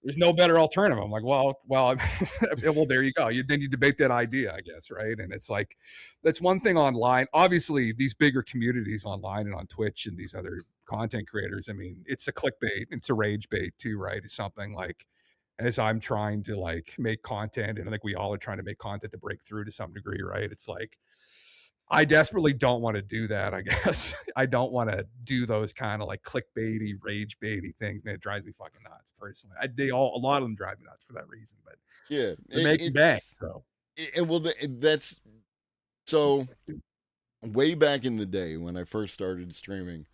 there's no better alternative. I'm like, well, well, there you go. Then you debate that idea, I guess, right? And it's like, that's one thing online. Obviously, these bigger communities online and on Twitch and these other content creators. I mean, it's a clickbait, it's a rage bait too, right? It's something like, as I'm trying to like make content, and I think we all are trying to make content to break through to some degree, right? It's like I desperately don't want to do that, I guess. I don't want to do those kind of like clickbaity, rage baity things. Man, it drives me fucking nuts personally. A lot of them drive me nuts for that reason, but Yeah. they're It, making bank. it's So and well, that's so way back in the day when I first started streaming.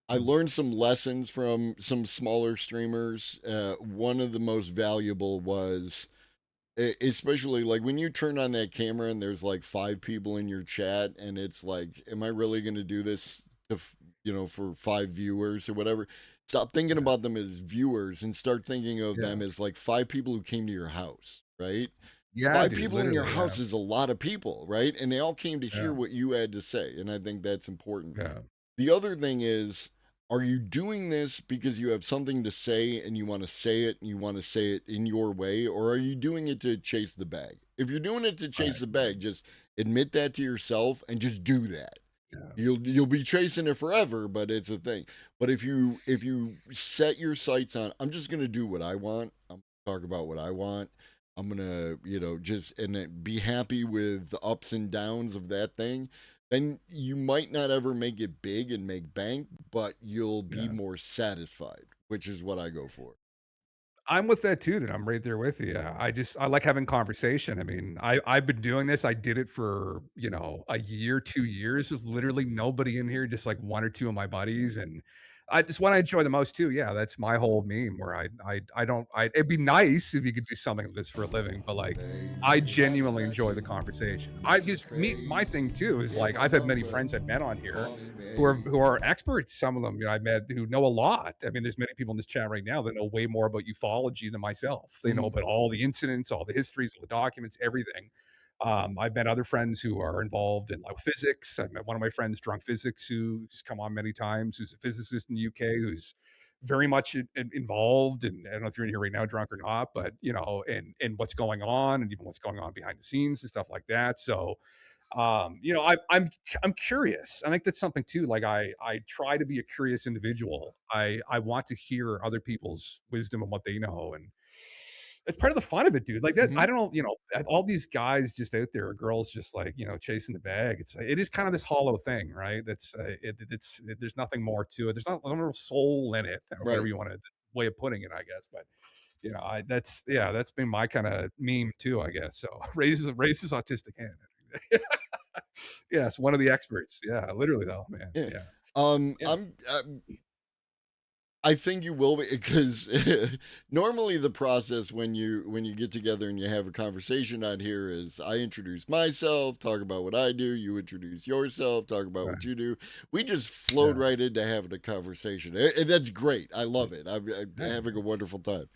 I mm, learned some lessons from some smaller streamers. One of the most valuable was especially like when you turn on that camera and there's like five people in your chat and it's like, am I really going to do this to, for five viewers or whatever? Stop thinking yeah, about them as viewers and start thinking of yeah, them as like five people who came to your house, right? yeah, Five dude, people in your literally, yeah, house is a lot of people, right? And they all came to hear yeah, what you had to say. And I think that's important. yeah, The other thing is, are you doing this because you have something to say and you want to say it and you want to say it in your way, or are you doing it to chase the bag? If you're doing it to chase right, the bag, just admit that to yourself and just do that. yeah, You'll be chasing it forever, but it's a thing. But if you set your sights on, I'm just gonna do what I want. I'm gonna talk about what I want. I'm gonna, just and then be happy with the ups and downs of that thing. Then you might not ever make it big and make bank, but you'll be yeah. more satisfied, which is what I go for. I'm with that too. That I'm right there with you. I like having conversation. I mean, I've been doing this. I did it for a year, 2 years with literally nobody in here, just like one or two of my buddies, and I just what I enjoy the most too. Yeah, that's my whole meme where I don't it'd be nice if you could do something like this for a living, but like I genuinely enjoy the conversation. I just my thing too is like I've had many friends I've met on here who are experts. Some of them, I met who know a lot. I mean, there's many people in this chat right now that know way more about ufology than myself. They know Mhm. about all the incidents, all the histories, all the documents, everything. I've met other friends who are involved in like physics. I've met one of my friends, Drunk Physics, who's come on many times, who's a physicist in the UK, who's very much involved. And I don't know if you're in here right now, drunk or not, but and what's going on, and even what's going on behind the scenes and stuff like that. So, I'm curious. I think that's something too. Like I try to be a curious individual. I want to hear other people's wisdom and what they know, and it's part of the fun of it, dude. Like that, I Mhm. don't know, all these guys just out there, girls just like, chasing the bag. It is kind of this hollow thing, right? There's nothing more to it. There's not a little soul in it, or whatever Right. you want to way of putting it, I guess. But that's been my kind of meme too, I guess. So raises autistic hand. Yes, one of the experts. Yeah, literally though, man. Yeah. Yeah. Yeah. I think you will be because normally the process when you get together and you have a conversation out here is I introduce myself, talk about what I do, you introduce yourself, talk about what Right. you do. We just flowed Yeah. right into having a conversation. And that's great. I love it. I'm Yeah. having a wonderful time.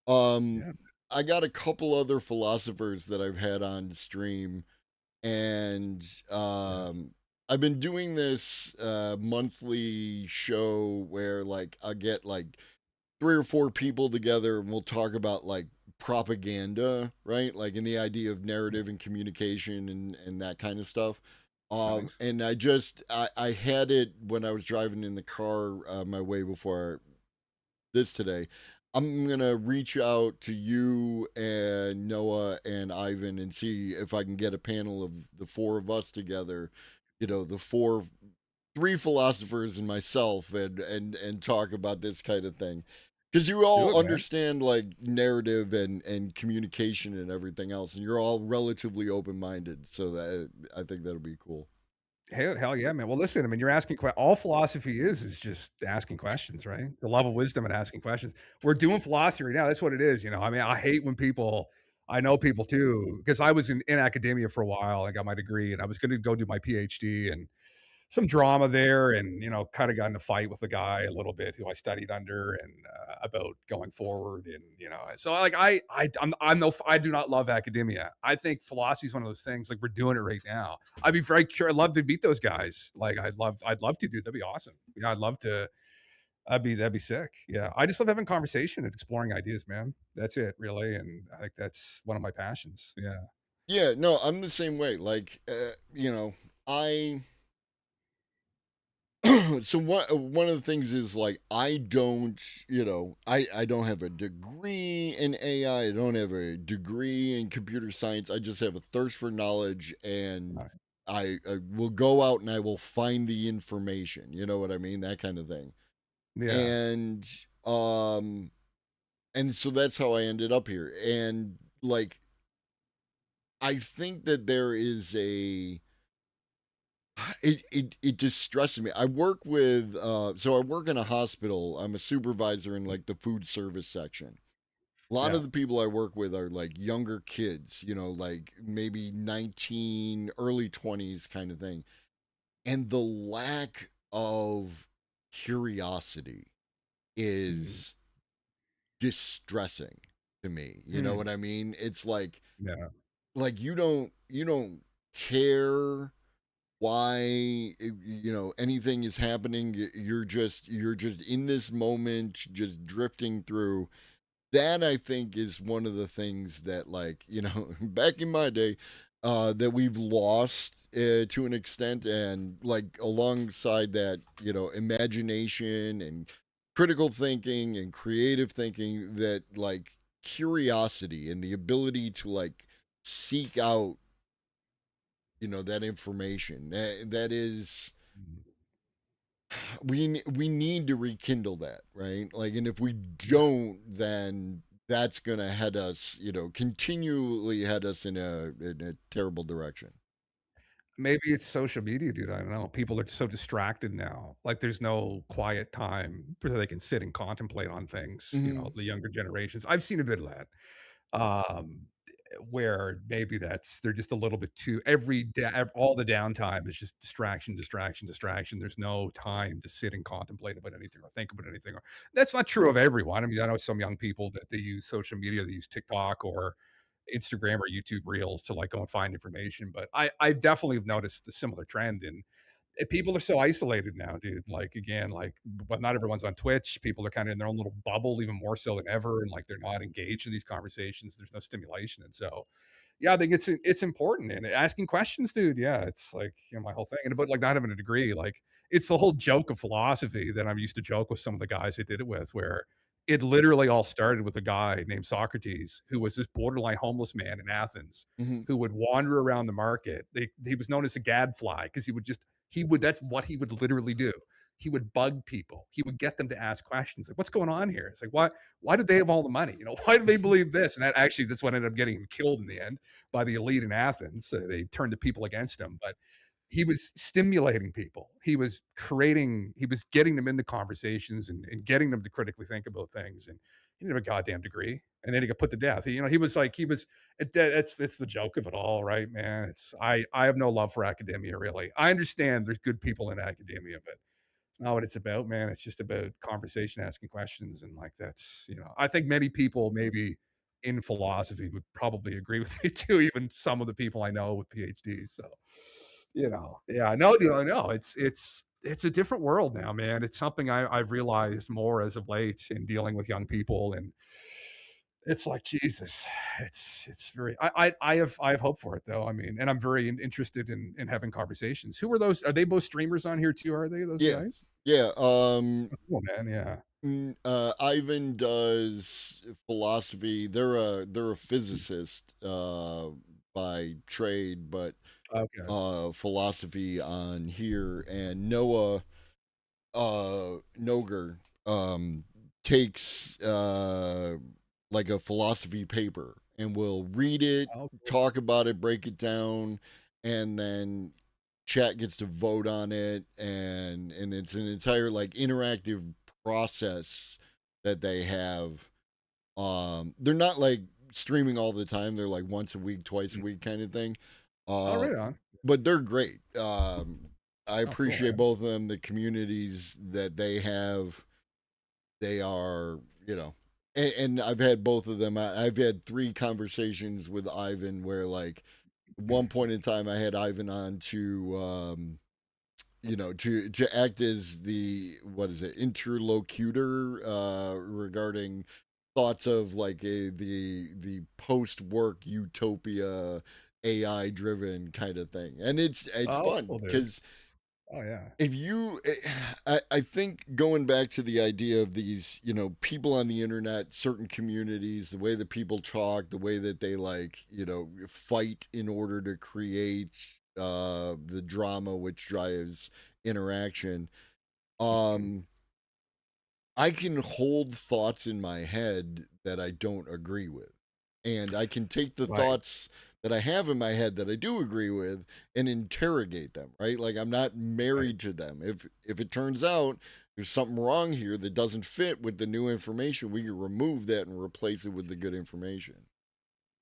Um, Yeah. I got a couple other philosophers that I've had on stream and Yes. I've been doing this monthly show where like I get like three or four people together and we'll talk about like propaganda, right? Like in the idea of narrative and communication and that kind of stuff. Nice. And I had it when I was driving in the car my way before this today. I'm gonna reach out to you and Noah and Ivan and see if I can get a panel of the four of us together. The three philosophers and myself, and talk about this kind of thing. Because you Do all it, man. understand like narrative and communication and everything else, and you're all relatively open minded. So that I think that'll be cool. Hell yeah, man. Well, listen, I mean, you're asking all philosophy is just asking questions, right? The love of wisdom and asking questions. We're doing philosophy right now. That's what it is. I mean, I hate when I know people too, because I was in academia for a while. I got my degree and I was going to go do my PhD, and some drama there, and kind of got in a fight with a guy a little bit who I studied under, and about going forward, and so like I do not love academia. I think philosophy is one of those things, like we're doing it right now. I'd be very curious. I'd love to meet those guys. Like I'd love to do. That'd be awesome. Yeah, I'd love to. That'd be sick. Yeah, I just love having conversation and exploring ideas, man. That's it, really, and I think that's one of my passions. Yeah. Yeah, no, I'm the same way. Like, I so one of the things is like I don't, I don't have a degree in AI. I don't have a degree in computer science. I just have a thirst for knowledge, and All right. I will go out and I will find the information. You know what I mean? That kind of thing. Yeah. And um, and so that's how I ended up here. And like, I think that there is a it just stresses me. I work with so I work in a hospital. I'm a supervisor in like the food service section. A lot Yeah. of the people I work with are like younger kids, like maybe 19, early 20s kind of thing. And the lack of curiosity Mhm. is distressing to me. You know Hmm. what I mean? It's Yeah. like you don't care why anything is happening. You're just in this moment, just drifting through. That I think is one of the things that, like, back in my day, that we've lost to an extent. And like alongside that, imagination and critical thinking and creative thinking, that like curiosity and the ability to like seek out that information, that is, Mhm. we need to rekindle that, right? Like, and if we Yeah. don't, then that's gonna head us, continually head us in a terrible direction. Maybe it's social media, dude, I don't know. People are so distracted now. Like, there's no quiet time where they can sit and contemplate on things, Mhm. the younger generations. I've seen a bit of that, where maybe that's they're just a little bit too all the downtime is just distraction, distraction, distraction. There's no time to sit and contemplate about anything or think about anything. Or that's not true of everyone. I mean, I know some young people that they use social media, they use TikTok or Instagram or YouTube Reels to like go and find information. But I definitely have noticed a similar trend in people are so isolated now, dude. Like again, like but not everyone's on Twitch. People are kind of in their own little bubble, even more so than ever, and like they're not engaged in these conversations. There's no stimulation, and so yeah, I think it's important and asking questions, dude. Yeah, it's like my whole thing. And but like not having a degree, like it's the whole joke of philosophy that I'm used to joke with some of the guys I did it with, where it literally all started with a guy named Socrates who was this borderline homeless man in Athens Mhm. who would wander around the market. He was known as a gadfly because he would that's what he would literally do. He would bug people. He would get them to ask questions like, "What's going on here?" It's like, Why did they have all the money? Why do they believe this?" And that's what ended up getting him killed in the end by the elite in Athens. They turned the people against him, but he was stimulating people. He was getting them into conversations and getting them to critically think about things. And he didn't have a goddamn degree. And then he got put to death. He was it's the joke of it all, right, man? I have no love for academia, really. I understand there's good people in academia, but it's not what it's about, man. It's just about conversation, asking questions, and like I think many people maybe in philosophy would probably agree with me too, even some of the people I know with PhDs. So, yeah, no, no, it's a different world now, man. It's something I've realized more as of late in dealing with young people, and it's like Jesus. It's very. I have hope for it though. I mean, and I'm very interested in having conversations. Who are those? Are they both streamers on here too? Are they those Yeah. guys? Yeah, Cool, man. Yeah. Ivan does philosophy. They're a physicist, by trade, but, Okay. philosophy on here, and Noah, Noger, takes, like a philosophy paper and will read it, Oh, cool. talk about it, break it down, and then chat gets to vote on it, and it's an entire like interactive process that they have. They're not like streaming all the time. They're like once a week, twice a Mm. week kind of thing. Oh, Uh, right on. but they're great. I Oh, cool, appreciate man. both of them. The communities that they have, they are, and I've had both of them. I've had three conversations with Ivan where, like, one point in time, I had Ivan on to, to act as the what is it interlocutor regarding thoughts of like the post work utopia AI driven kind of thing, and it's Oh, fun cool, dude. because Oh, yeah. if you I think going back to the idea of these people on the internet, certain communities, the way that people talk, the way that they like fight in order to create the drama which drives interaction. um I can hold thoughts in my head that I don't agree with. And I can take the Right. thoughts that I have in my head that I do agree with and interrogate them, right? Like I'm not Right. married to them. If it turns out there's something wrong here that doesn't fit with the new information, we can remove that and replace it with the good information.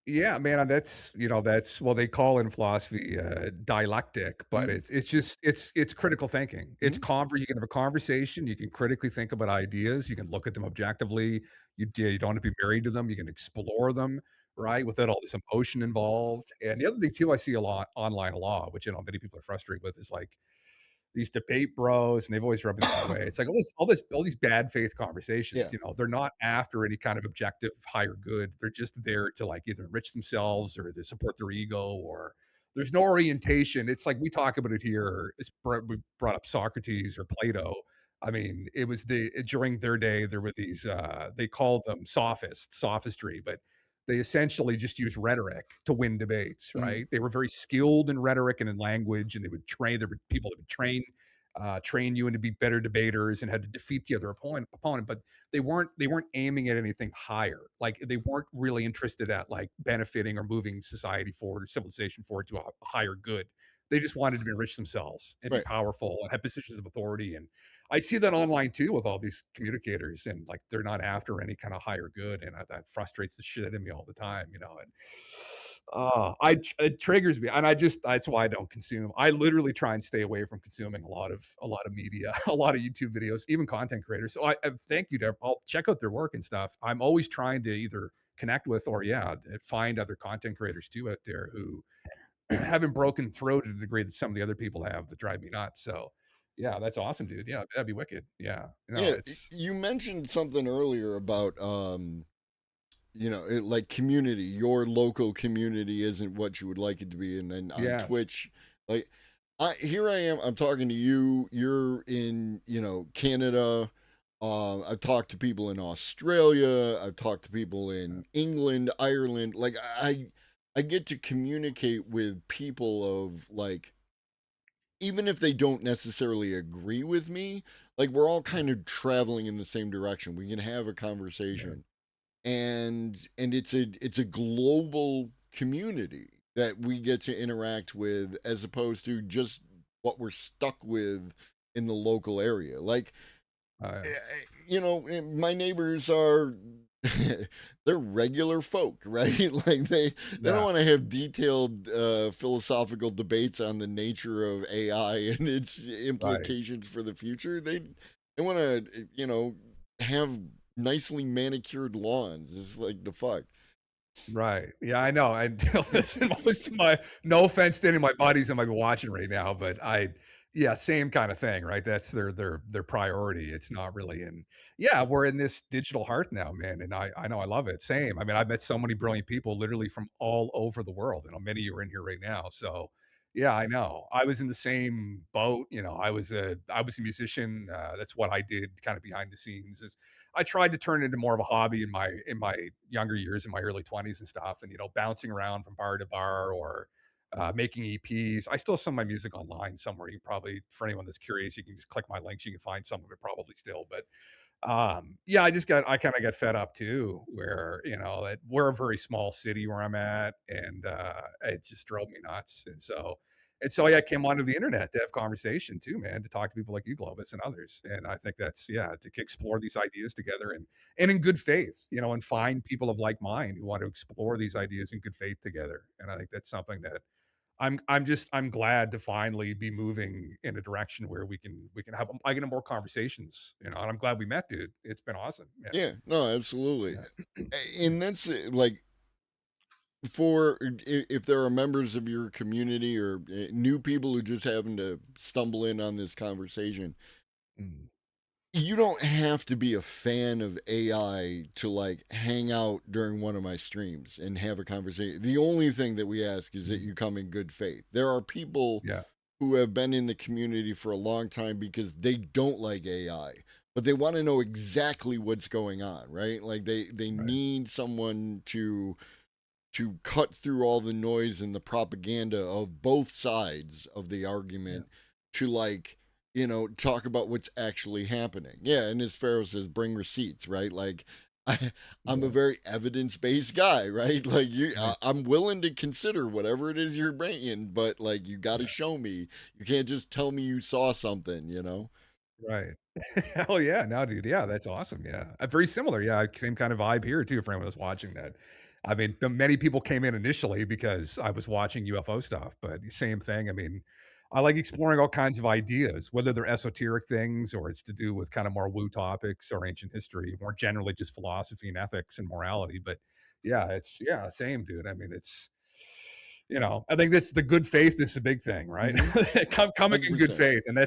Yeah, man, that's well, they call in philosophy, dialectic, but Mm, it's critical thinking. It's mhm, conver You can have a conversation, you can critically think about ideas, you can look at them objectively, you don't have to be married to them, you can explore them, right, without all this emotion involved, and the other thing too I see a lot online a lot, which, many people are frustrated with, is, like, these debate bros, and they've always rubbed me the wrong way. It's like all these bad faith conversations, yeah. they're not after any kind of objective higher good. They're just there to like either enrich themselves or to support their ego, or there's no orientation. It's like we talk about it here. We brought up Socrates or Plato. I mean, it was during their day there were these they called them sophists, sophistry, but they essentially just used rhetoric to win debates, Mhm, right? They were very skilled in rhetoric and in language, and there were people that would train you into be better debaters and had to defeat the other opponent, but they weren't aiming at anything higher. Like they weren't really interested at like benefiting or moving society forward or civilization forward to a higher good. They just wanted to enrich themselves and be Right. powerful and have positions of authority. And I see that online too with all these communicators, and like they're not after any kind of higher good, and that frustrates the shit out of me all the time, you know. And it triggers me, and I just that's why I don't consume. I literally try and stay away from consuming a lot of media, a lot of YouTube videos, even content creators. So I thank you to I'll check out their work and stuff. I'm always trying to either connect with or find other content creators too out there who haven't broken through to the degree that some of the other people have that drive me nuts. So yeah, that's awesome, dude. Yeah, that'd be wicked. Yeah. No, Yeah, it's you mentioned something earlier about like community. Your local community isn't what you would like it to be, and then on yes. Twitch, like here I am. I'm talking to you. You're in Canada. I've talked to people in Australia. I've talked to people in England, Ireland. Like I get to communicate with people of like even if they don't necessarily agree with me, like we're all kind of traveling in the same direction. We can have a Yeah. conversation. And it's a global community that we get to interact with as opposed to just what we're stuck with in the local area. Like Uh, my neighbors are they're regular folk, right? Like they don't yeah. want to have detailed philosophical debates on the nature of AI and its Right. implications for the future. They want to have nicely manicured lawns. It's like the fuck. Right. Yeah, I know. I listen, most of my no offense to any of my buddies that might be watching right now, but yeah, same kind of thing, right? That's their priority. It's not really in yeah, we're in this digital hearth now, man. And I know I love it. Same. I mean, I've met so many brilliant people literally from all over the world. Many of you are in here right now. So yeah, I know. I was in the same boat. I was a musician. That's what I did kind of behind the scenes. I tried to turn it into more of a hobby in my younger years, in my early 20s and stuff, and bouncing around from bar to bar or making EPs. I still have some of my music online somewhere. You can probably, for anyone that's curious, you can just click my links. You can find some of it probably still. But yeah, I kind of got fed up too, where that we're a very small city where I'm at, and it just drove me nuts. And so yeah, I came onto the internet to have conversation too, man, to talk to people like you, Globus, and others. And I think that's yeah, to explore these ideas together and in good faith, and find people of like mind who want to explore these ideas in good faith together. And I think that's something that I'm glad to finally be moving in a direction where we can have I can have more conversations, and I'm glad we met, dude. It's been awesome. Yeah. Yeah, no, absolutely. Yeah. And that's like for if there are members of your community or new people who just happen to stumble in on this conversation, Mm. you don't have to be a fan of AI to like hang out during one of my streams and have a conversation. The only thing that we ask is that Mhm. you come in good faith. There are people Yeah. who have been in the community for a long time because they don't like AI, but they want to know exactly what's going on, right? Like they Right. need someone to cut through all the noise and the propaganda of both sides of the Yeah. argument to like talk about what's actually happening. Yeah, and as Pharaoh says, bring receipts, right? Like I'm a Yeah. very evidence-based guy, right? Like Nice. I'm willing to consider whatever it is you're bringing, but like you got to Yeah. show me. You can't just tell me you saw something. Right. Hell yeah. No, dude. Yeah, that's awesome. Yeah. Very similar. Yeah. Same kind of vibe here too for anyone that's watching that. I mean, many people came in initially because I was watching UFO stuff, but same thing. I mean, I like exploring all kinds of ideas, whether they're esoteric things or it's to do with kind of more woo topics or ancient history, more generally just philosophy and ethics and morality. But yeah, yeah, same, dude. I mean, I think that's the good faith is a big thing, right? Mm-hmm. Coming in good 100%. faith, and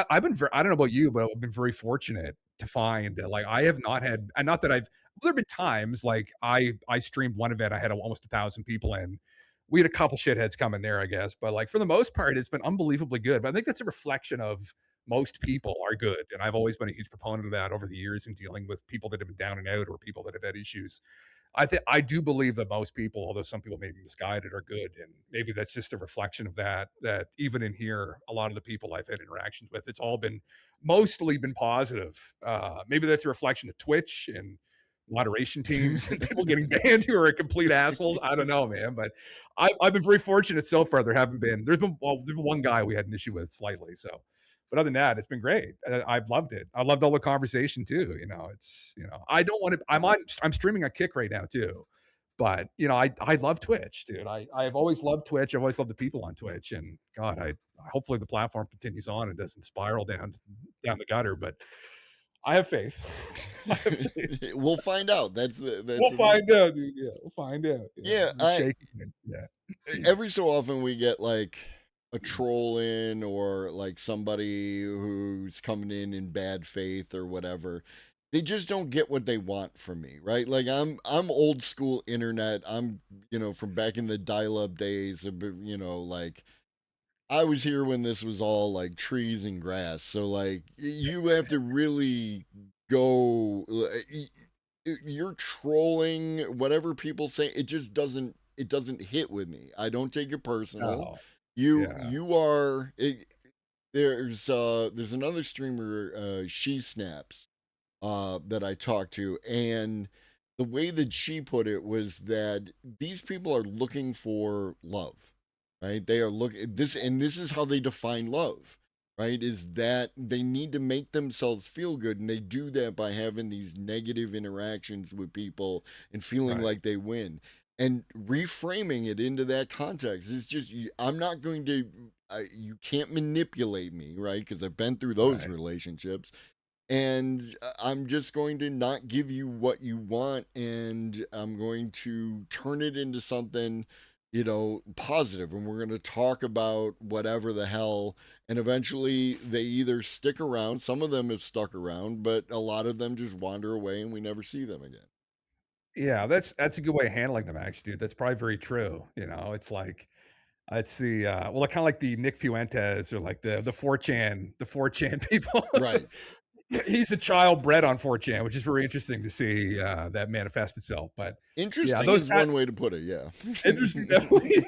I've been I don't know about you, but I've been very fortunate to find that like I have not had, and not that there have been times like I streamed one event I had almost 1,000 people in. We had a couple shitheads come in there, I guess, but like for the most part, it's been unbelievably good. But I think that's a reflection of most people are good, and I've always been a huge proponent of that over the years in dealing with people that have been down and out or people that have had issues. I do believe that most people, although some people may be misguided, are good, and maybe that's just a reflection of that. That even in here, a lot of the people I've had interactions with, it's all been mostly been positive. Maybe that's a reflection of Twitch and moderation teams and people getting banned who are complete assholes. I don't know, man, but I've been very fortunate so far. There's been one guy we had an issue with slightly. So, but other than that, it's been great. I've loved it. I loved all the conversation too. I don't want to. I'm streaming a Kick right now too. But I love Twitch, dude. I've always loved Twitch. I've always loved the people on Twitch, and God, I hopefully the platform continues on and doesn't spiral down the gutter. But I have faith. I have faith. We'll find out. That's We'll find out, dude. Yeah, we'll find out. Yeah, I'm shaking it. Yeah. every so often we get like a troll in or like somebody who's coming in bad faith or whatever. They just don't get what they want from me, right? Like I'm old school internet. I'm from back in the dial-up days. Like I was here when this was all like trees and grass. So like you have to really go. You're trolling whatever people say. It just doesn't. It doesn't hit with me. I don't take it personal. Oh, You yeah. you are. There's another streamer. She snaps. That I talked to, and the way that she put it was that these people are looking for love, right? They are looking this, and this is how they define love, right? Is that they need to make themselves feel good, and they do that by having these negative interactions with people and feeling Right. like they win. And reframing it into that context is just, I'm not going to, you can't manipulate me, right? Because I've been through those Right. relationships and I'm just going to not give you what you want, and I'm going to turn it into something, positive, and we're going to talk about whatever the hell. And eventually, they either stick around. Some of them have stuck around, but a lot of them just wander away, and we never see them again. Yeah, that's a good way of handling them, actually, dude. That's probably very true. It's like it's the well, kind of like the Nick Fuentes or like the 4chan people. Right. He's a child bred on 4chan, which is very interesting to see that manifest itself. But yeah, Interesting those is guys, one way to put it. Yeah. interesting, definitely.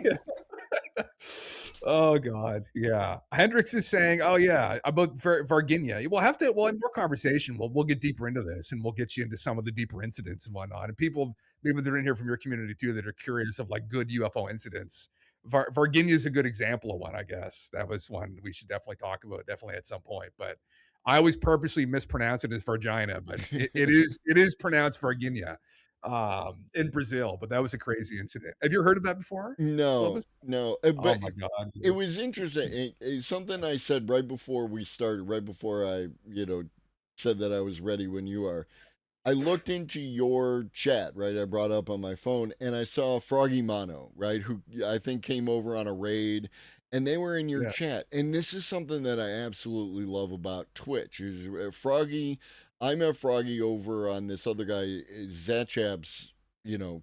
Oh God, yeah. Hendrix is saying, "Oh yeah, about Varginia." We'll have more conversation. We'll get deeper into this, and we'll get you into some of the deeper incidents and whatnot. And people, maybe they're in here from your community too, that are curious of like good UFO incidents. Varginia is a good example of one, I guess. That was one we should definitely talk about, definitely at some point. But I always purposely mispronounce it as Vargina, but it is pronounced Varginia in Brazil. But that was a crazy incident. Have you heard of that before, No, Clovis? no. Oh But my God, it dude. was interesting. It's something I said right before we started, right before I, said that I was ready when you are. I looked into your chat, right? I brought up on my phone and I saw Froggy Mono, right? Who I think came over on a raid, and they were in your Yeah. chat. And this is something that I absolutely love about Twitch is Froggy. I met Froggy over on this other guy, Zatchab's,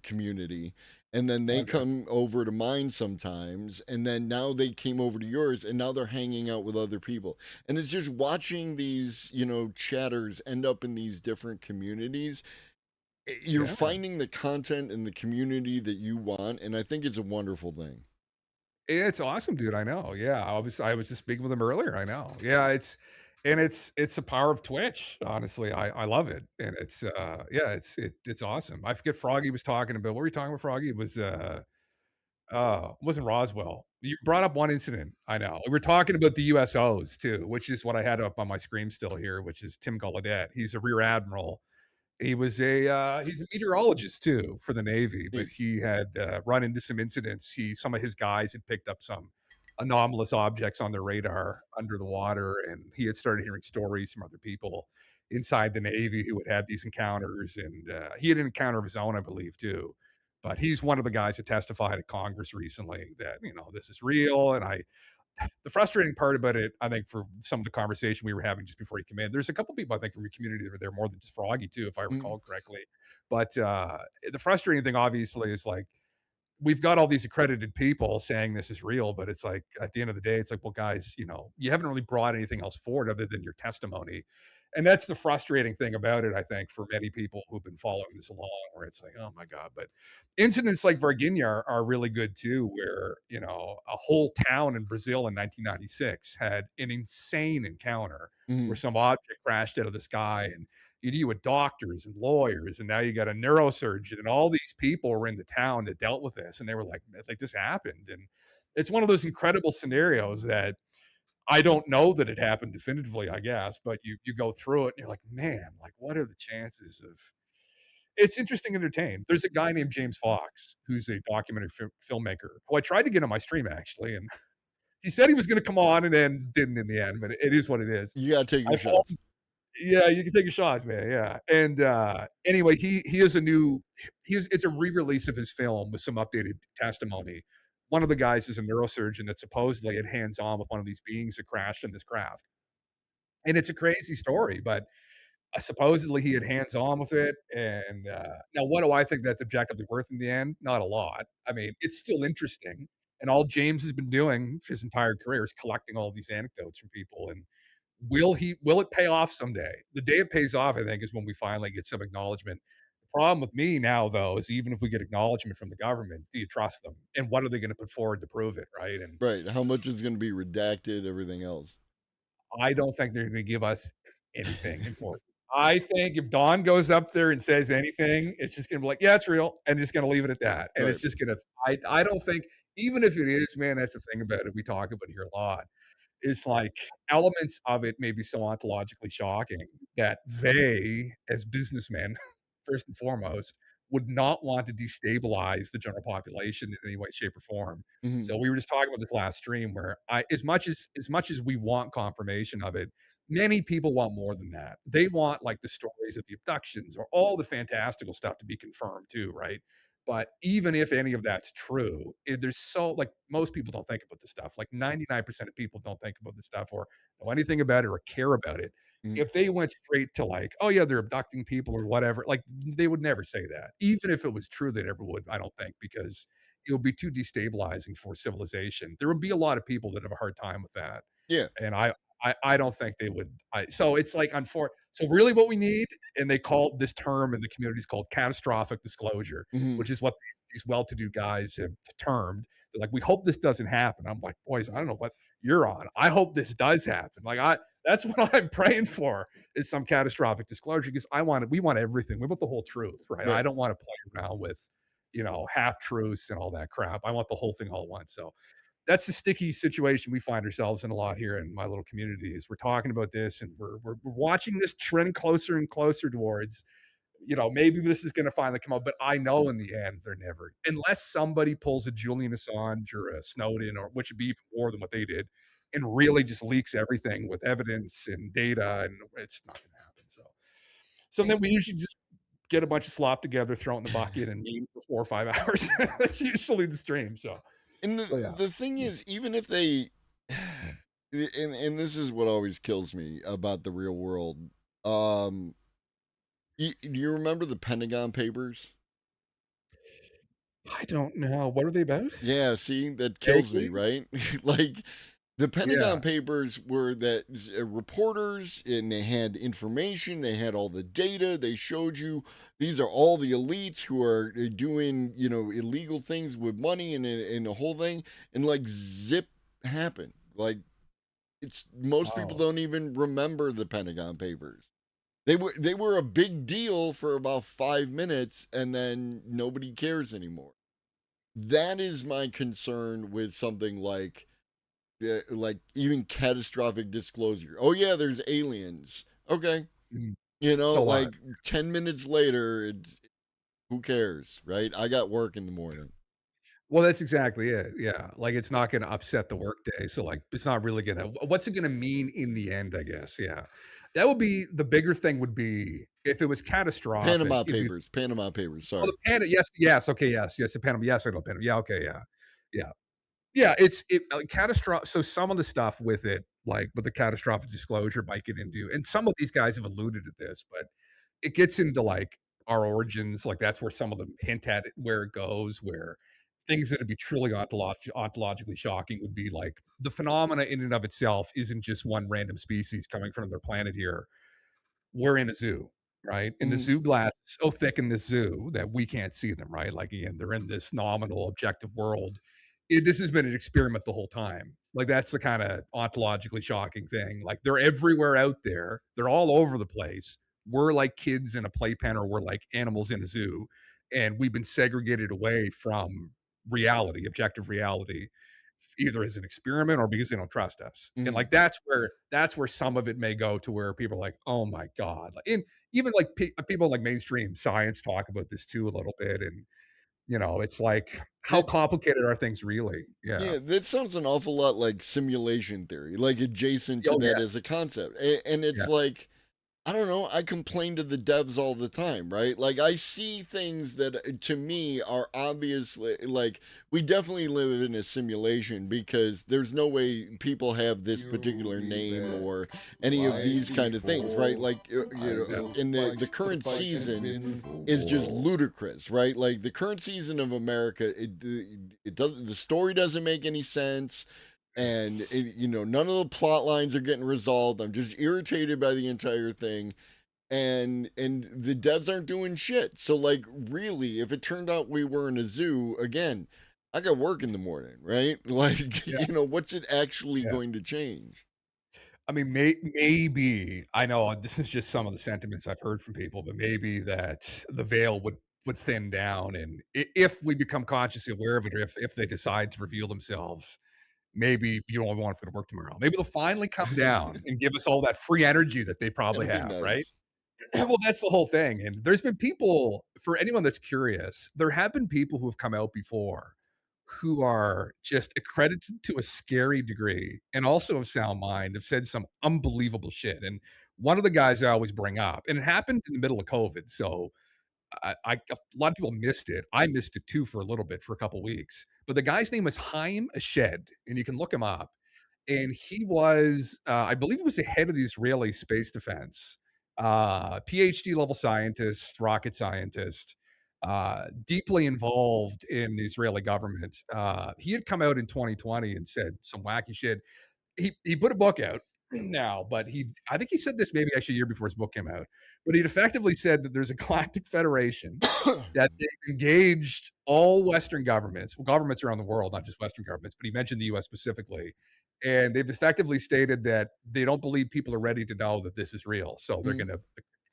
community. And then they Okay. come over to mine sometimes. And then now they came over to yours, and now they're hanging out with other people. And it's just watching these, chatters end up in these different communities. You're Yeah. finding the content and the community that you want, and I think it's a wonderful thing. It's awesome, dude. I know. Yeah. I was just speaking with him earlier. I know. Yeah, it's the power of Twitch. Honestly, I love it. And it's yeah, it's awesome. I forget Froggy was talking about what were you talking about, Froggy? It was it wasn't Roswell. You brought up one incident. I know. We were talking about the USOs too, which is what I had up on my screen still here, which is Tim Gallaudet. He's a rear admiral. He's a meteorologist too for the Navy, but He- he had run into some incidents. Some of his guys had picked up some anomalous objects on their radar under the water, and he had started hearing stories from other people inside the Navy who had these encounters, and he had an encounter of his own, I believe, too. But he's one of the guys that testified at Congress recently that this is real, and the frustrating part about it, I think, for some of the conversation we were having just before you came in, there's a couple people I think from your community that were there more than just Froggy too, if I mm, recall correctly. But the frustrating thing, obviously, is like we've got all these accredited people saying this is real, but it's like at the end of the day, it's like, well, guys, you haven't really brought anything else forward other than your testimony. And that's the frustrating thing about it, I think, for many people who've been following this along, where it's like, oh my God. But incidents like Virginia are really good too, where, a whole town in Brazil in 1996 had an insane encounter where mhm. some object crashed out of the sky. And you deal with doctors and lawyers, and now you got a neurosurgeon, and all these people were in the town that dealt with this, and they were like this happened, and it's one of those incredible scenarios that I don't know that it happened definitively, I guess, but you go through it and you're like, man, like what are the chances of? It's interesting and entertaining. There's a guy named James Fox who's a documentary filmmaker who I tried to get on my stream actually, and he said he was going to come on and then didn't in the end. But it is what it is. You gotta take your I shots. yeah, you can take your shots, man. Yeah, and anyway, he is a new. It's a re-release of his film with some updated testimony. One of the guys is a neurosurgeon that supposedly had hands-on with one of these beings that crashed in this craft, and it's a crazy story. But supposedly he had hands-on with it, and, now what do I think that's objectively worth in the end? Not a lot. I mean, it's still interesting, and all James has been doing his entire career is collecting all these anecdotes from people, and will it pay off someday? The day it pays off, I think, is when we finally get some acknowledgement. The problem with me now, though, is even if we get acknowledgement from the government, do you trust them? And what are they gonna put forward to prove it, right? And Right. How much is gonna be redacted, everything else. I don't think they're gonna give us anything important. I think if Don goes up there and says anything, it's just gonna be like, "Yeah, it's real," and just gonna leave it at that, and Right. it's just gonna I don't think even if it is, man, that's the thing about it, we talk about it here a lot. It's like elements of it may be so ontologically shocking that they, as businessmen, first and foremost, would not want to destabilize the general population in any way, shape, or form. So Mhm. we were just talking about this last stream where as much as we want confirmation of it, many people want more than that. They want like the stories of the abductions or all the fantastical stuff to be confirmed too, right? But even if any of that's true, there's so like most people don't think about this stuff. Like 99% of people don't think about this stuff or know anything about it or care about it. Mhm. If they went straight to like, oh yeah, they're abducting people or whatever, like they would never say that. Even if it was true, they never would, I don't think, because it would be too destabilizing for civilization. There would be a lot of people that have a hard time with that. Yeah. And I don't think they would. So it's like so really what we need, and they call this term in the community is called catastrophic disclosure, Mhm. which is what these well-to-do guys have termed. They're like, we hope this doesn't happen. I'm like, boys, I don't know what you're on. I hope this does happen. Like that's what I'm praying for is some catastrophic disclosure because we want everything. We want the whole truth, right? I Right. don't want to play around with, half truths and all that crap. I want the whole thing all at once. So that's the sticky situation we find ourselves in a lot here in my little community is we're talking about this and we're watching this trend closer and closer towards maybe this is going to finally come out, but I know in the end they're never unless somebody pulls a Julian Assange or a Snowden or which would be even more than what they did and really just leaks everything with evidence and data and it's not going to happen. So then we usually just get a bunch of slop together, throw it in the bucket and meme for 4 or 5 hours. That's usually the stream. And So yeah. the thing is, even if they and this is what always kills me about the real world. Do you remember the Pentagon Papers? I don't know. What are they about? Yeah, see, that kills me, Vaguely? right? Like the Yeah. Pentagon Papers were that reporters and they had information, they had all the data, they showed you these are all the elites who are doing, illegal things with money and the whole thing and like zip happened. Like it's most people Oh. don't even remember the Pentagon Papers. They were a big deal for about 5 minutes and then nobody cares anymore. That is my concern with something like even catastrophic disclosure. Oh yeah, there's aliens. Okay. Mhm. So what? Like 10 minutes later, it's who cares, right? I got work in the morning. Well, that's exactly it. Yeah. Like it's not gonna upset the workday. So like it's not really gonna what's it gonna mean in the end, I guess. Yeah. That would be the bigger thing would be if it was catastrophic, Panama it'd be Papers, Panama Papers, oh, the sorry. Yes, yes, okay, yes, the Panama, yes, I know Panama. Yeah, okay, yeah. Yeah. Yeah, catastrophic. So some of the stuff with it, like with the catastrophic disclosure might get into and some of these guys have alluded to this, but it gets into like our origins, like that's where some of them hint at it, where it goes, where things that would be truly ontologically shocking would be like the phenomena in and of itself isn't just one random species coming from another planet here. We're in a zoo, right? And the Mhm. zoo glass is so thick in the zoo that we can't see them, right? Like again, they're in this nominal objective world. This has been an experiment the whole time. Like that's the kind of ontologically shocking thing. Like they're everywhere out there. They're all over the place we're like kids in a playpen or we're like animals in a zoo, and we've been segregated away from reality, objective reality, either as an experiment or because they don't trust us. And Mhm. like that's where some of it may go to where people are like, "Oh my god." Like, and even like people like mainstream science talk about this too a little bit, and it's like, how That complicated are things really? Yeah. Yeah, that sounds an awful lot like simulation theory, like adjacent to Oh, that yeah. as a concept. And Yeah. it's like, I don't know, I complain to the devs all the time, right? Like, I see things that to me are obviously like, we definitely live in a simulation because there's no way people have this particular name or any of these kind of things, right? Like, in the current season is just ludicrous, right? Like, the current season of America, it doesn't, the story doesn't make any sense, and none of the plot lines are getting resolved. I'm just irritated by the entire thing, and the devs aren't doing shit. So, like, really, if it turned out we were in a zoo again, I got work in the morning, right? Like, Yeah. what's it actually Yeah. going to change? I mean, maybe I know this is just some of the sentiments I've heard from people, but maybe that the veil would thin down, and if we become consciously aware of it, or if they decide to reveal themselves, maybe you don't want to go to work tomorrow. Maybe they'll finally come down and give us all that free energy that they probably That'd be have, right? nice. Well, that's the whole thing, and there's been people, for anyone that's curious, there have been people who have come out before who are just accredited to a scary degree and also of sound mind, have said some unbelievable shit, and one of the guys I always bring up, and it happened in the middle of COVID, so a lot of people missed it. I missed it too for a little bit, for a couple weeks, but the guy's name was Haim Eshed, and you can look him up, and he was, I believe he was the head of the Israeli space defense, PhD level scientist, rocket scientist, deeply involved in the Israeli government. He had come out in 2020 and said some wacky shit. He put a book out now, but I think he said this maybe actually a year before his book came out, but he'd effectively said that there's a galactic federation that they've engaged all Western governments, well, governments around the world, not just Western governments, but he mentioned the US specifically. And they've effectively stated that they don't believe people are ready to know that this is real. So they're Mm, going to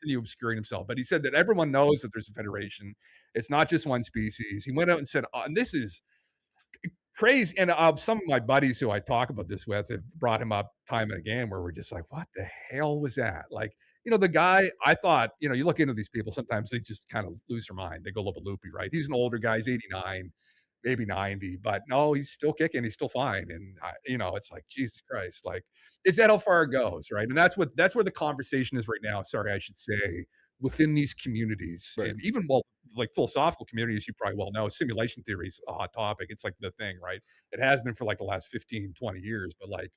continue obscuring himself. But he said that everyone knows that there's a federation. It's not just one species. He went out and said, and this is crazy. And some of my buddies who I talk about this with have brought him up time and again, where we're just like, what the hell was that? Like, the guy, I thought, you look into these people, sometimes they just kind of lose their mind. They go a little bit loopy, right? He's an older guy, he's 89, maybe 90, but no, he's still kicking, he's still fine. And, it's like, Jesus Christ, like, is that how far it goes, right? And that's where the conversation is right now. Sorry, I should say, within these communities, right. and even, well, like philosophical communities, you probably well know, simulation theory is a hot topic. It's like the thing, right? It has been for like the last 15, 20 years, but like,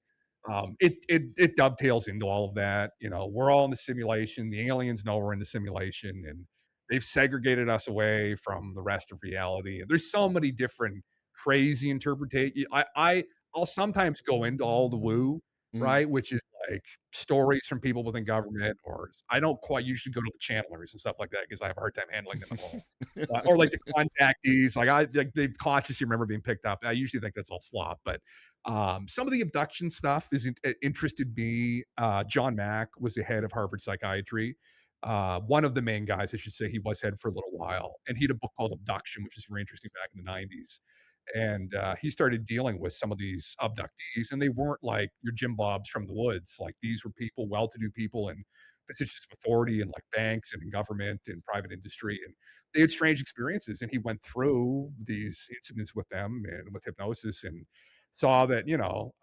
it dovetails into all of that. We're all in the simulation. The aliens know we're in the simulation, and they've segregated us away from the rest of reality. And there's so many different crazy interpretations. I'll sometimes go into all the woo, Mm. right? Which is like stories from people within government, or I don't quite usually go to the channelers and stuff like that because I have a hard time handling them at all. Or like the contactees, like they consciously remember being picked up. I usually think that's all slop, but some of the abduction stuff is interested me. John Mack was the head of Harvard Psychiatry. One of the main guys, I should say, he was head for a little while, and he had a book called Abduction, which is very interesting back in the '90s. And he started dealing with some of these abductees, and they weren't like your Jim Bobs from the woods. Like, these were people, well-to-do people in positions of authority in like banks and in government and private industry, and they had strange experiences. And he went through these incidents with them and with hypnosis, and saw that,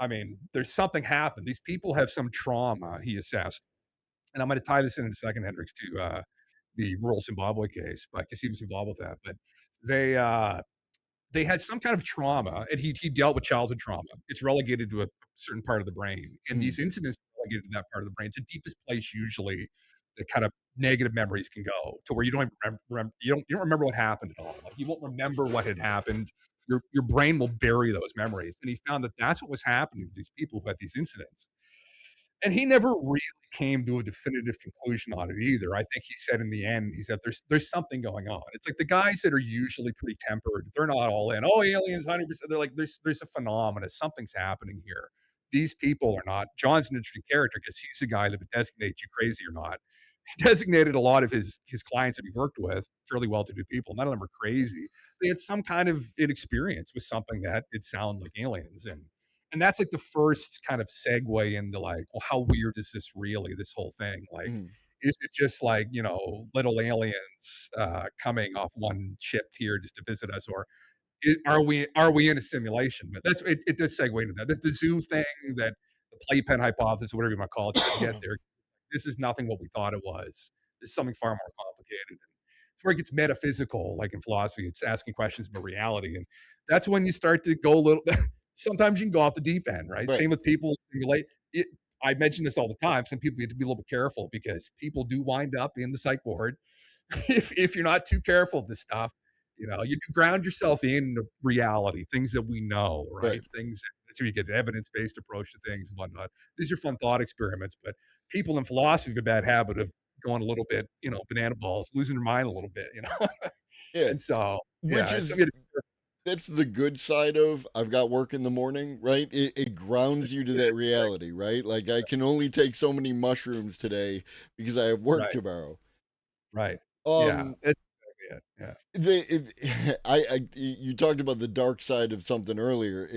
I mean, there's something happened. These people have some trauma, he assessed. And I'm going to tie this in a second, Hendricks, to the rural Zimbabwe case, but because he was involved with that. But they they had some kind of trauma, and he dealt with childhood trauma. It's relegated to a certain part of the brain, and Mm. these incidents are relegated to that part of the brain. It's the deepest place usually that kind of negative memories can go, to where you don't even you don't remember what happened at all. Like, you won't remember what had happened. Your brain will bury those memories, and he found that that's what was happening to these people who had these incidents. And he never really came to a definitive conclusion on it either. I think he said in the end, he said, "There's something going on." It's like the guys that are usually pretty tempered, they're not all in, "Oh, aliens, 100%." They're like, "There's a phenomena, something's happening here." These people are not. John's an interesting character because he's the guy that would designate you crazy or not. designated a lot of his clients that he worked with, fairly well-to-do people. None of them were crazy. They had some kind of an experience with something that it sounded like aliens, and that's like the first kind of segue into like, well, how weird is this really? This whole thing, like, Mhm. is it just like little aliens coming off one ship here just to visit us, or are we in a simulation? But that's it does segue into that. The zoo thing, that the playpen hypothesis, whatever you want to call it, does get there. This is nothing what we thought it was. This is something far more complicated. And it's where it gets metaphysical, like in philosophy. It's asking questions about reality, and that's when you start to go a little. Sometimes you can go off the deep end, right? Right. Same with people relate. I mention this all the time. Some people need to be a little bit careful because people do wind up in the psych ward if you're not too careful with this stuff. You do ground yourself in reality, things that we know, right? Right. That's where you get an evidence-based approach to things and whatnot. These are fun thought experiments, but people in philosophy have a bad habit of going a little bit, banana balls, losing their mind a little bit. Yeah. And so, Which yeah, is that's the good side of I've got work in the morning, right? It grounds you to that reality, right? Like I can only take so many mushrooms today because I have work right, tomorrow. right. Yeah, Um, it's exactly it. Yeah, you talked about the dark side of something earlier.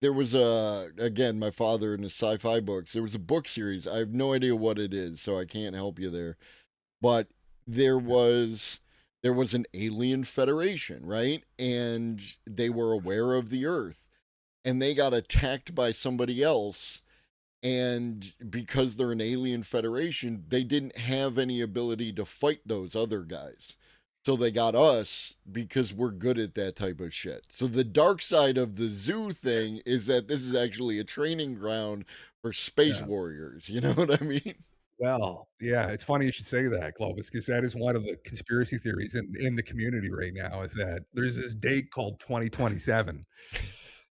There was again, my father in his sci-fi books. There was a book series. I have no idea what it is, so I can't help you there. But there was there was an alien federation, right? And they were aware of the Earth, and they got attacked by somebody else. And because they're an alien federation, they didn't have any ability to fight those other guys. So they got us because we're good at that type of shit. So the dark side of the zoo thing is that this is actually a training ground for space yeah. warriors. You know what I mean? Well, yeah, it's funny you should say that, Clovis, because that is one of the conspiracy theories in the community right now. Is that there's this date called 2027,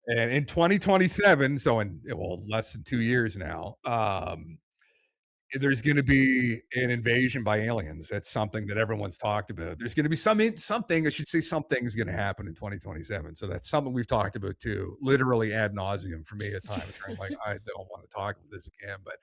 and in 2027, so in less than 2 years now, there's going to be an invasion by aliens. That's something that everyone's talked about. There's going to be something. I should say something's going to happen in 2027. So that's something we've talked about too, literally ad nauseum for me at times. Where I'm like, I don't want to talk about this again, but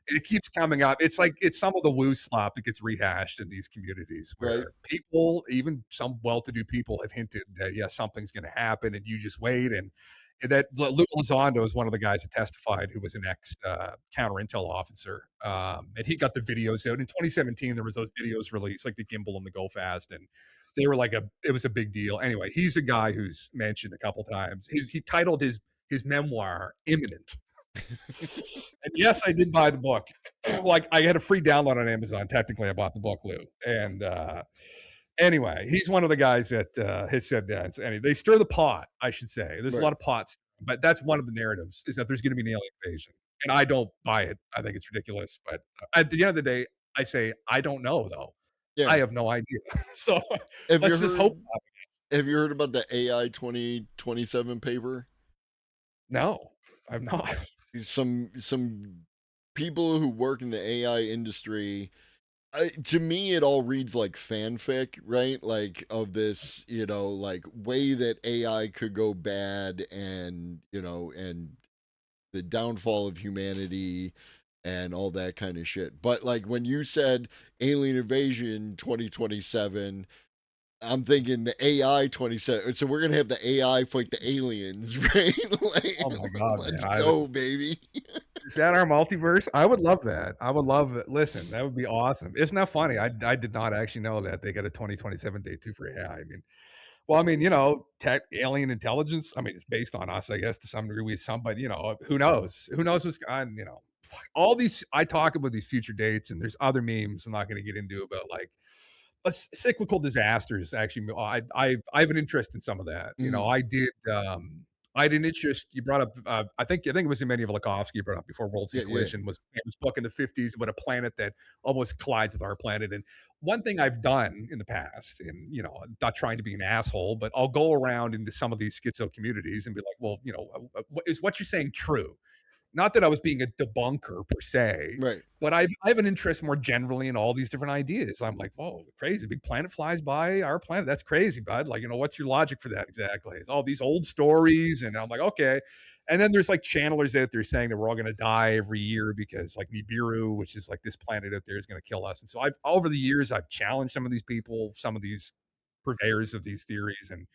it keeps coming up. It's like it's some of the woo slop that gets rehashed in these communities Right. where people, even some well-to-do people, have hinted that yes, something's going to happen, and you just wait. And that Lou Elizondo is one of the guys that testified, who was an ex counter intel officer, and he got the videos out in 2017. There was those videos released, like the gimbal and the go fast, and they were like it was a big deal. Anyway, he's a guy who's mentioned a couple times. He titled his memoir "Imminent." And yes, I did buy the book. Like I had a free download on Amazon. Technically, I bought the book, Lou. And anyway, he's one of the guys that has said that. And they stir the pot, I should say. There's a Right. lot of pots, but that's one of the narratives is that there's going to be an alien invasion. And I don't buy it. I think it's ridiculous. But at the end of the day, I say I don't know though. I Yeah. have no idea. So Have you let's just hope. heard have you heard about the AI 2027 paper? No, I'm not. Some people who work in the AI industry, to me it all reads like fanfic, right? Like of this, like way that AI could go bad, and and the downfall of humanity and all that kind of shit. But like when you said alien invasion 2027, I'm thinking the AI 27. So we're gonna have the AI fight the aliens, right? Like, Oh my god, let's man! go, baby. Is that our multiverse? I would love that. I would love it. Listen, that would be awesome. Isn't that funny? I did not actually know that they got a 2027 date too for AI. Tech, alien intelligence. I mean, it's based on us, I guess, to some degree. With somebody, who knows? Who knows what's all these. I talk about these future dates, and there's other memes I'm not going to get into about like cyclical disasters. Actually, I have an interest in some of that. Mhm. I had an interest. You brought up, I think it was Emmanuel Velikovsky you brought up before. World Sea Yeah, yeah. Collision was a famous book in the 50s about a planet that almost collides with our planet. And one thing I've done in the past, and I'm not trying to be an asshole, but I'll go around into some of these schizo communities and be like, well, is what you're saying true? not that I was being a debunker per se, Right. but I have an interest more generally in all these different ideas. I'm like, whoa, crazy! Big planet flies by our planet. That's crazy, bud. Like, what's your logic for that exactly? It's all these old stories, and I'm like, okay. And then there's like channelers out there saying that we're all going to die every year because like Nibiru, which is like this planet out there, is going to kill us. And so I've over the years I've challenged some of these people, some of these purveyors of these theories, and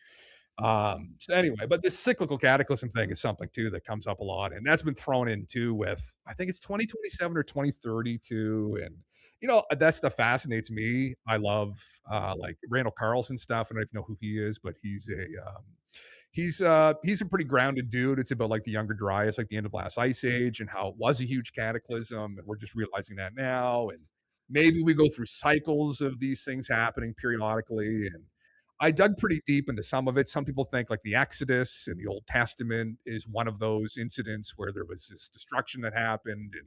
so anyway, but this cyclical cataclysm thing is something too that comes up a lot, and that's been thrown in too with I think it's 2027 or 2032, and that stuff fascinates me. I love like Randall Carlson stuff. I don't even know who he is, but he's a pretty grounded dude. It's about like the Younger Dryas, like the end of last ice age, and how it was a huge cataclysm, and we're just realizing that now, and maybe we go through cycles of these things happening periodically, and I dug pretty deep into some of it. Some people think like the Exodus in the Old Testament is one of those incidents where there was this destruction that happened and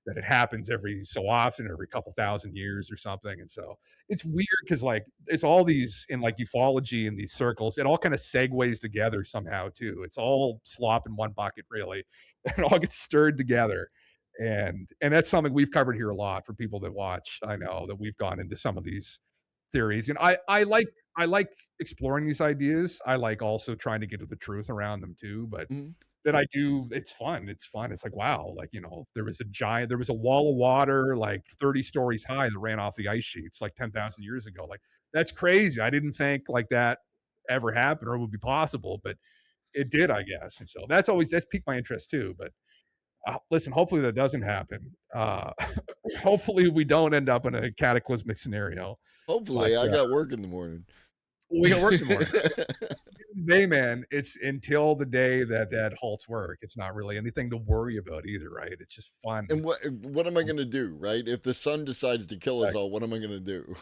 that it happens every so often, every couple thousand years or something. And so it's weird because like it's all these in like ufology in these circles, it all kind of segues together somehow too. It's all slop in one bucket, really. It all gets stirred together. And that's something we've covered here a lot for people that watch. I know that we've gone into some of these theories. And I like exploring these ideas. I like also trying to get to the truth around them too. But Mhm. that I do, it's fun. It's fun. It's like, wow, like, there was a wall of water like 30 stories high that ran off the ice sheets like 10,000 years ago. Like, that's crazy. I didn't think like that ever happened or would be possible, but it did, I guess. And so that's piqued my interest too. But listen, hopefully that doesn't happen. Hopefully we don't end up in a cataclysmic scenario. Hopefully, But I got work in the morning. we got work tomorrow. Day, man, it's until the day that halts work. It's not really anything to worry about either, right? It's just fun. And what am I gonna do, right? If the sun decides to kill us all, what am I gonna do?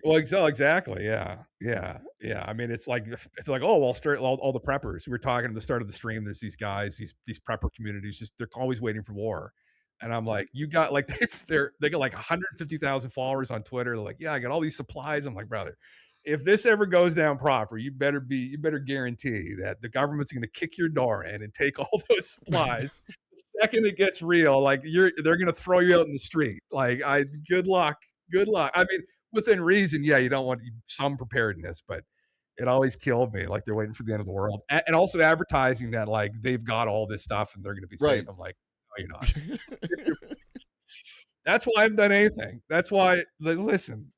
Well, exactly. Yeah, yeah, yeah. I mean, it's like oh, all the preppers. We were talking at the start of the stream. There's these guys, these prepper communities. Just they're always waiting for war, and I'm like, you got like they got like 150,000 followers on Twitter. They're like, yeah, I got all these supplies. I'm like, brother, if this ever goes down proper, you better guarantee that the government's going to kick your door in and take all those supplies. The second it gets real, like they're going to throw you out in the street. Like, good luck, good luck. I mean, within reason, yeah, you don't want some preparedness, but it always killed me. Like they're waiting for the end of the world, and also advertising that like they've got all this stuff and they're going to be safe. Right. I'm like, no, you're not. That's why I haven't done anything. That's why, listen,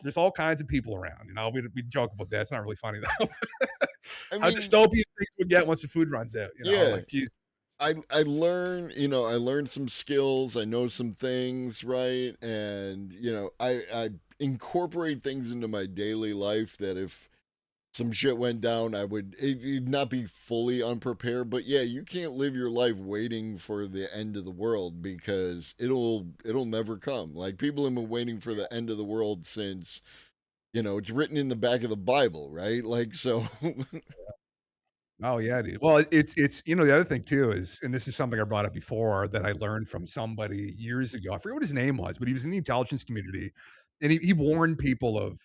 there's all kinds of people around. We joke about that. It's not really funny though. I How mean, dystopian things would get once the food runs out. Yeah. Like, geez. I learned some skills, I know some things, right? And I incorporate things into my daily life that if some shit went down, it'd not be fully unprepared. But yeah, you can't live your life waiting for the end of the world because it'll never come. Like people have been waiting for the end of the world since it's written in the back of the Bible, right? Like so. Oh yeah, dude. Well, it's the other thing too is, and this is something I brought up before that I learned from somebody years ago. I forget what his name was, but he was in the intelligence community, and he warned people of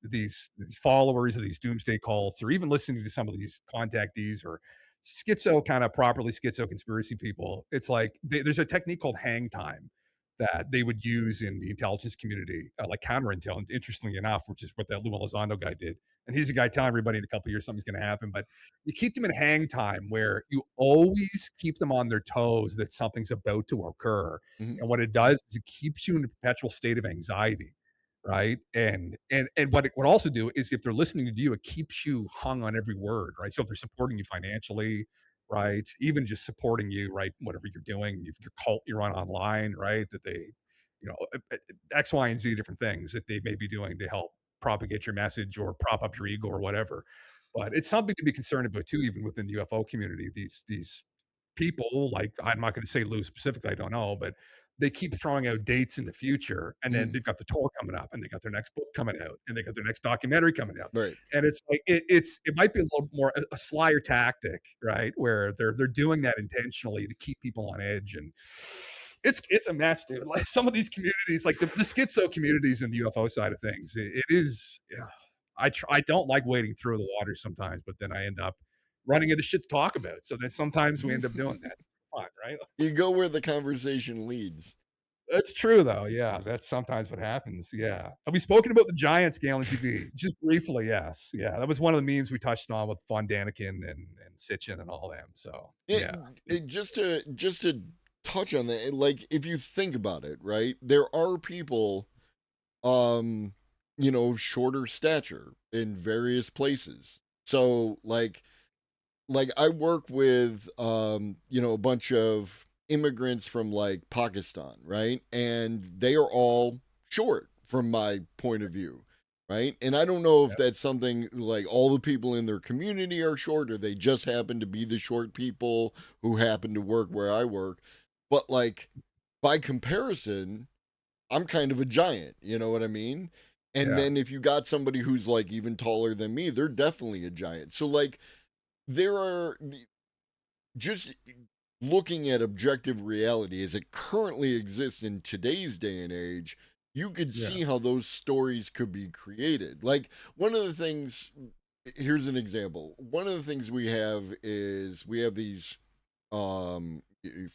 these followers of these doomsday cults, or even listening to some of these contactees or properly schizo conspiracy people. It's like there's a technique called hang time that they would use in the intelligence community, like counterintel. Interestingly enough, which is what that Lou Elizondo guy did. And he's a guy telling everybody in a couple of years something's going to happen. But you keep them in hang time where you always keep them on their toes that something's about to occur. Mhm. And what it does is it keeps you in a perpetual state of anxiety, right? And what it would also do is if they're listening to you, it keeps you hung on every word, right? So if they're supporting you financially, right? Even just supporting you, right? Whatever you're doing, if your cult you're on online, right? That they, X, Y, and Z different things that they may be doing to help propagate your message or prop up your ego or whatever. But it's something to be concerned about too, even within the UFO community. These people, like I'm not going to say Lou specifically, I don't know, but they keep throwing out dates in the future, and then Mhm. they've got the tour coming up, and they got their next book coming out, and they got their next documentary coming out, Right. and it's like it might be a little more a slyer tactic, right? Where they're doing that intentionally to keep people on edge, and it's a mess, dude. Like some of these communities, like the schizo communities in the UFO side of things, it is. Yeah, I don't like wading through the water sometimes, but then I end up running into shit to talk about. So then sometimes we end up doing that. Fun, right? You go where the conversation leads. That's true, though. Yeah, that's sometimes what happens. Yeah. Have we spoken about the Giants, Galen TV? Just briefly, yes. Yeah, that was one of the memes we touched on with Von Daniken and Sitchin and all them. So yeah, Just to touch on that, like if you think about it, right? There are people, of shorter stature in various places. So like I work with a bunch of immigrants from like Pakistan, right? And they are all short from my point of view, right? And I don't know if that's something like all the people in their community are short or they just happen to be the short people who happen to work where I work. But like by comparison, I'm kind of a giant, you know what I mean? And Yeah. then if you got somebody who's like even taller than me, they're definitely a giant. So like there are just looking at objective reality as it currently exists in today's day and age, you could Yeah. see how those stories could be created. Like one of the things, here's an example. One of the things we have is we have these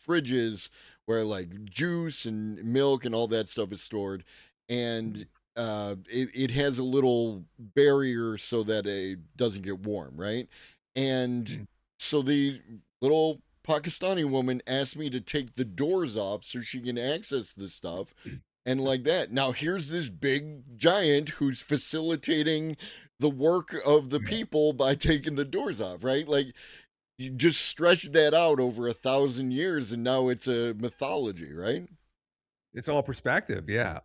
fridges where like juice and milk and all that stuff is stored, and it has a little barrier so that it doesn't get warm, right? And Mm. so the little Pakistani woman asked me to take the doors off so she can access this stuff and like that. Now here's this big giant who's facilitating the work of the people by taking the doors off, right? Like you just stretch that out over 1,000 years and now it's a mythology, right? It's all perspective. Yeah.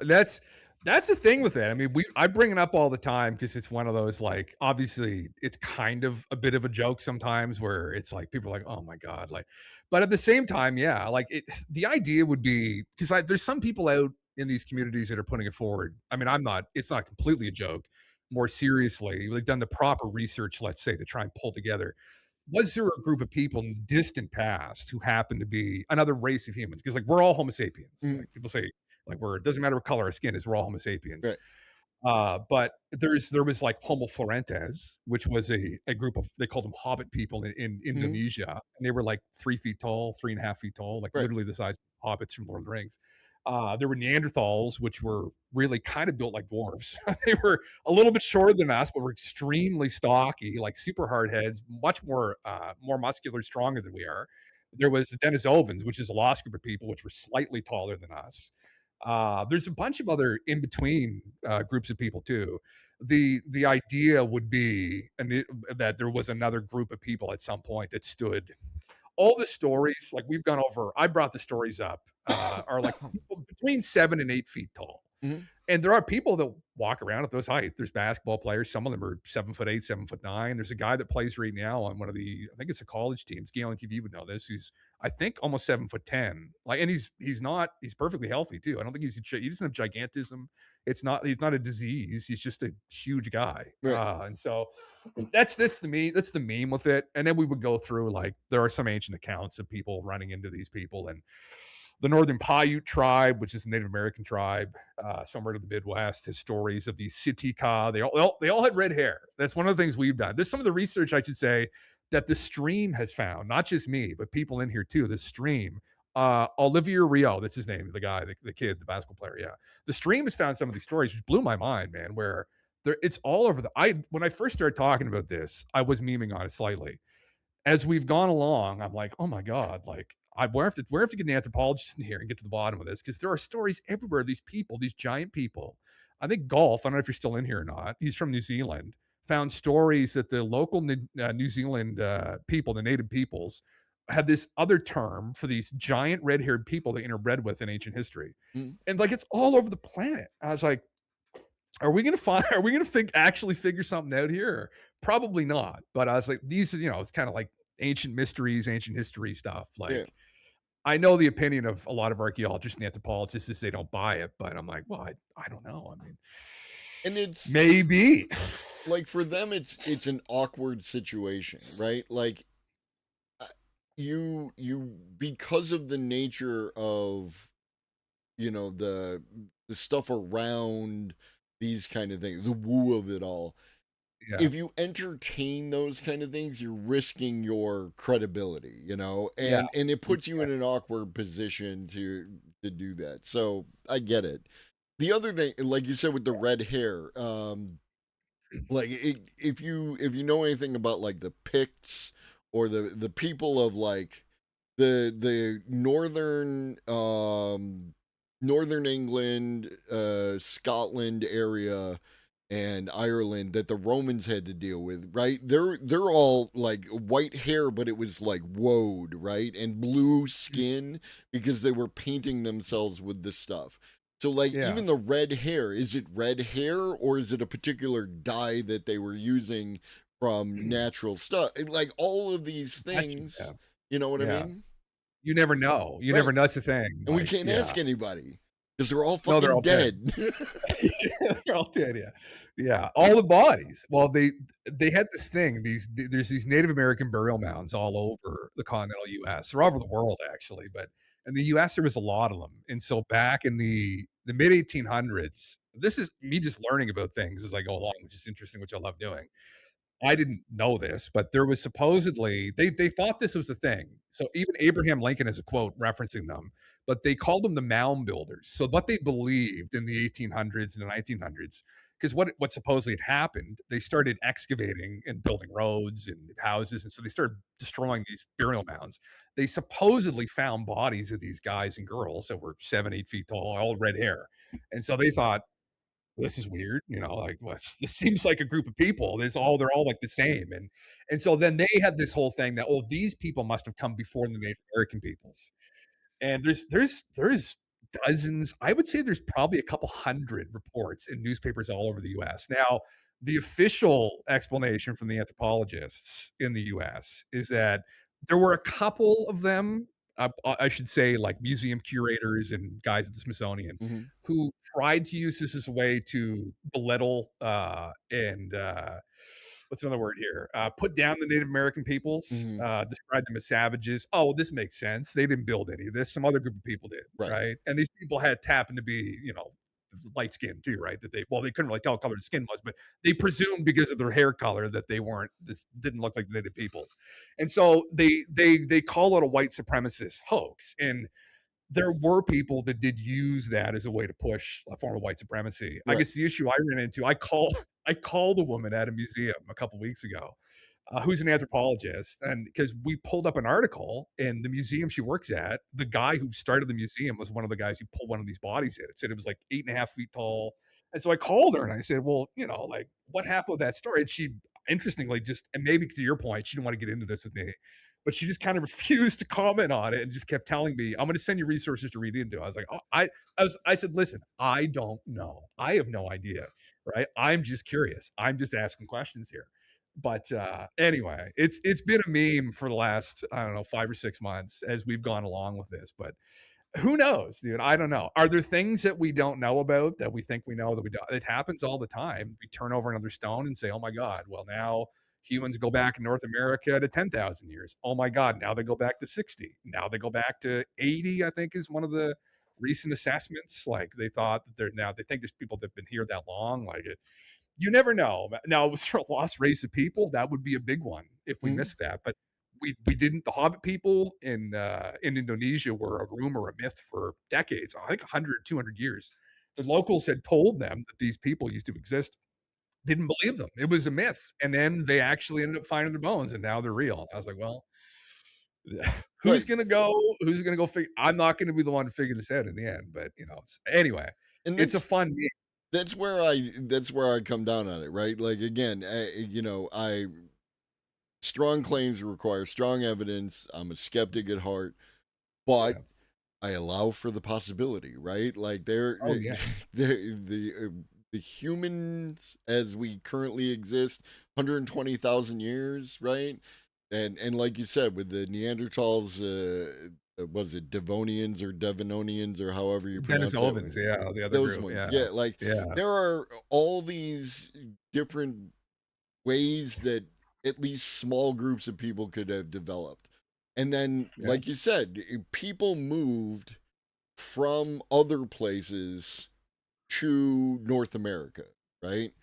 That's the thing with it. I mean, I bring it up all the time because it's one of those like obviously it's kind of a bit of a joke sometimes where it's like people are like, oh my God. Like, but at the same time, yeah, like the idea would be because there's some people out in these communities that are putting it forward. I mean, it's not completely a joke. More seriously, they've done the proper research, let's say, to try and pull together. Was there a group of people in the distant past who happened to be another race of humans? Because like we're all Homo sapiens. Mm, Like people say, like it doesn't matter what color our skin is, we're all Homo sapiens. right. But there was like Homo florentes, which was a group of they called them Hobbit people in Indonesia, and they were like 3 feet tall, 3.5 feet tall, like Right. literally the size of hobbits from Lord of the Rings. There were Neanderthals, which were really kind of built like dwarves. They were a little bit shorter than us, but were extremely stocky, like super hard heads, much more muscular, stronger than we are. There was the Denisovans, which is a lost group of people, which were slightly taller than us. There's a bunch of other in between groups of people too. The idea would be that there was another group of people at some point that stood. All the stories, like we've gone over, I brought the stories up, are like people between 7 and 8 feet tall. Mhm. And there are people that walk around at those heights. There's basketball players. Some of them are 7'8", 7'9". There's a guy that plays right now on one of I think it's a college teams. Galen TV would know this. Who's I think almost 7'10". Like, and he's perfectly healthy too. I don't think he doesn't have gigantism. He's not a disease. He's just a huge guy. Right. And so that's the meme with it. And then we would go through like there are some ancient accounts of people running into these people and the Northern Paiute tribe, which is a Native American tribe, somewhere to the Midwest, has stories of these Sitika. They all had red hair. That's one of the things we've done. There's some of the research I should say that the stream has found, not just me, but people in here too. The stream, Olivier Rio, that's his name, the guy, the kid, the basketball player. Yeah, the stream has found some of these stories, which blew my mind, man. Where it's all over when I first started talking about this, I was memeing on it slightly. As we've gone along, I'm like, oh my God, like we have to get an anthropologist in here and get to the bottom of this because there are stories everywhere. These people, these giant people. I think Golf, I don't know if you're still in here or not. He's from New Zealand. Found stories that the local New Zealand people, the native peoples, had this other term for these giant red-haired people they interbred with in ancient history, and like it's all over the planet. I was like, are we gonna actually figure something out here? Probably not. But I was like, it's kind of like ancient mysteries, ancient history stuff. Like, Yeah. I know the opinion of a lot of archaeologists and anthropologists is they don't buy it, but I'm like, well, I don't know. I mean, And it's maybe. like for them it's an awkward situation, right? Like you because of the nature of the stuff around these kind of things, the woo of it all, Yeah. if you entertain those kind of things, you're risking your credibility, you know, Yeah. and it puts you in an awkward position to do that. So I get it. The other thing, like you said with the red hair, like if you know anything about like the Picts or the people of like the northern England, Scotland area and Ireland that the Romans had to deal with, right? They're all like white hair, but it was like woad, right? And blue skin because they were painting themselves with this stuff. So like Yeah. even the red hair, is it red hair or is it a particular dye that they were using from natural stuff? Like all of these Question, things, yeah. you know what I Yeah. mean? You never know. You never Right. know. That's the thing. And we Like, can't yeah. ask anybody because they're all No, they're fucking all dead. dead. They're all dead. Yeah. Yeah. All the bodies. Well, they had this thing. There's these Native American burial mounds all over the continental U.S. They're all over the world actually, but in the U.S. there was a lot of them. And so back in the mid 1800s, this is me just learning about things as I go along, which is interesting, which I love doing. I didn't know this, but there was supposedly they thought this was a thing. So even Abraham Lincoln has a quote referencing them, but they called them the mound builders. So what they believed in the 1800s and the 1900s, because what supposedly had happened, they started excavating and building roads and houses, and so they started destroying these burial mounds. They supposedly found bodies of these guys and girls that were 7, 8 feet tall, all red hair, and so they thought this is weird, like this seems like a group of people. They're all like the same. And so then they had this whole thing that, oh, these people must have come before the Native American peoples. And there's dozens, I would say there's probably a couple hundred reports in newspapers all over the US. Now, the official explanation from the anthropologists in the US is that there were a couple of them, I should say, like museum curators and guys at the Smithsonian, Mhm. who tried to use this as a way to belittle and what's another word here? Put down the Native American peoples, Mhm. describe them as savages. Oh, this makes sense. They didn't build any of this. Some other group of people did, Right. right? And these people happened to be, light skinned too, right? That they couldn't really tell what color the skin was, but they presumed because of their hair color that they weren't, this didn't look like the native peoples. And so they call it a white supremacist hoax. And there were people that did use that as a way to push a form of white supremacy. I Right. guess the issue I ran into, I called a woman at a museum a couple weeks ago, who's an anthropologist, and because we pulled up an article in the museum she works at, the guy who started the museum was one of the guys who pulled one of these bodies in. It said it was like 8.5 feet tall, and so I called her and I said, "Well, like what happened with that story?" And she, interestingly, just and maybe to your point, she didn't want to get into this with me, but she just kind of refused to comment on it and just kept telling me, "I'm going to send you resources to read into." I was like, "Oh, I said, listen, I don't know. I have no idea, right? I'm just curious. I'm just asking questions here." But anyway, it's been a meme for the last, I don't know, 5 or 6 months as we've gone along with this. But who knows, dude? I don't know. Are there things that we don't know about that we think we know that we don't? It happens all the time. We turn over another stone and say, "Oh my God, well now humans go back in North America to 10,000 years. Oh my God, now they go back to 60. Now they go back to 80." I think is one of the recent assessments. Like they thought that they think there's people that've been here that long. Like it, you never know. Now, was there a lost race of people? That would be a big one if we Mhm. missed that. But we didn't. The Hobbit people in Indonesia were a rumor, a myth for decades. I think 100, 200 years. The locals had told them that these people used to exist. Didn't believe them. It was a myth, and then they actually ended up finding their bones, and now they're real. And I was like, well, who's Right. gonna go? Who's gonna go? I'm not gonna be the one to figure this out in the end. But anyway, And it's a fun game. that's where I come down on it, right? Like again, I strong claims require strong evidence. I'm a skeptic at heart, but Yeah. I allow for the possibility, right? Like they're Oh yeah. the humans as we currently exist, 120,000 years, right? And like you said, with the Neanderthals, was it Devonians or Devononians or however you pronounce that? Denisovans, yeah, the other Those group, ones, yeah, yeah. Like yeah, there are all these different ways that at least small groups of people could have developed. And then, yeah, like you said, people moved from other places to North America, right?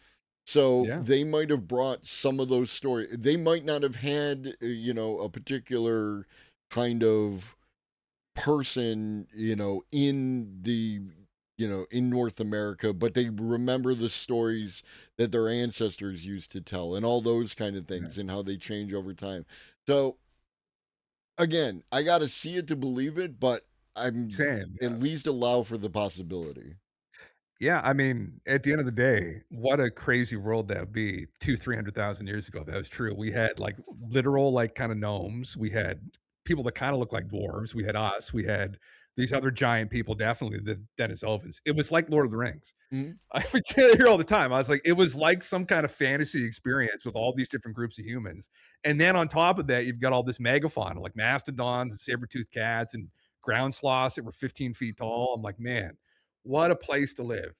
So Yeah. they might have brought some of those stories. They might not have had, a particular kind of person, in North America, but they remember the stories that their ancestors used to tell and all those kind of Yeah. things and how they change over time. So again, I got to see it to believe it, but I'm Same. at Yeah. least allow for the possibility. Yeah, I mean, at the end of the day, what a crazy world that would be 300,000 years ago. That was true. We had like literal, like kind of gnomes. We had people that kind of look like dwarves. We had us. We had these other giant people, definitely the Denisovans. It was like Lord of the Rings. Mhm. I would say it here all the time. I was like, it was like some kind of fantasy experience with all these different groups of humans. And then on top of that, you've got all this megafauna, like mastodons and saber-toothed cats and ground sloths that were 15 feet tall. I'm like, man, what a place to live.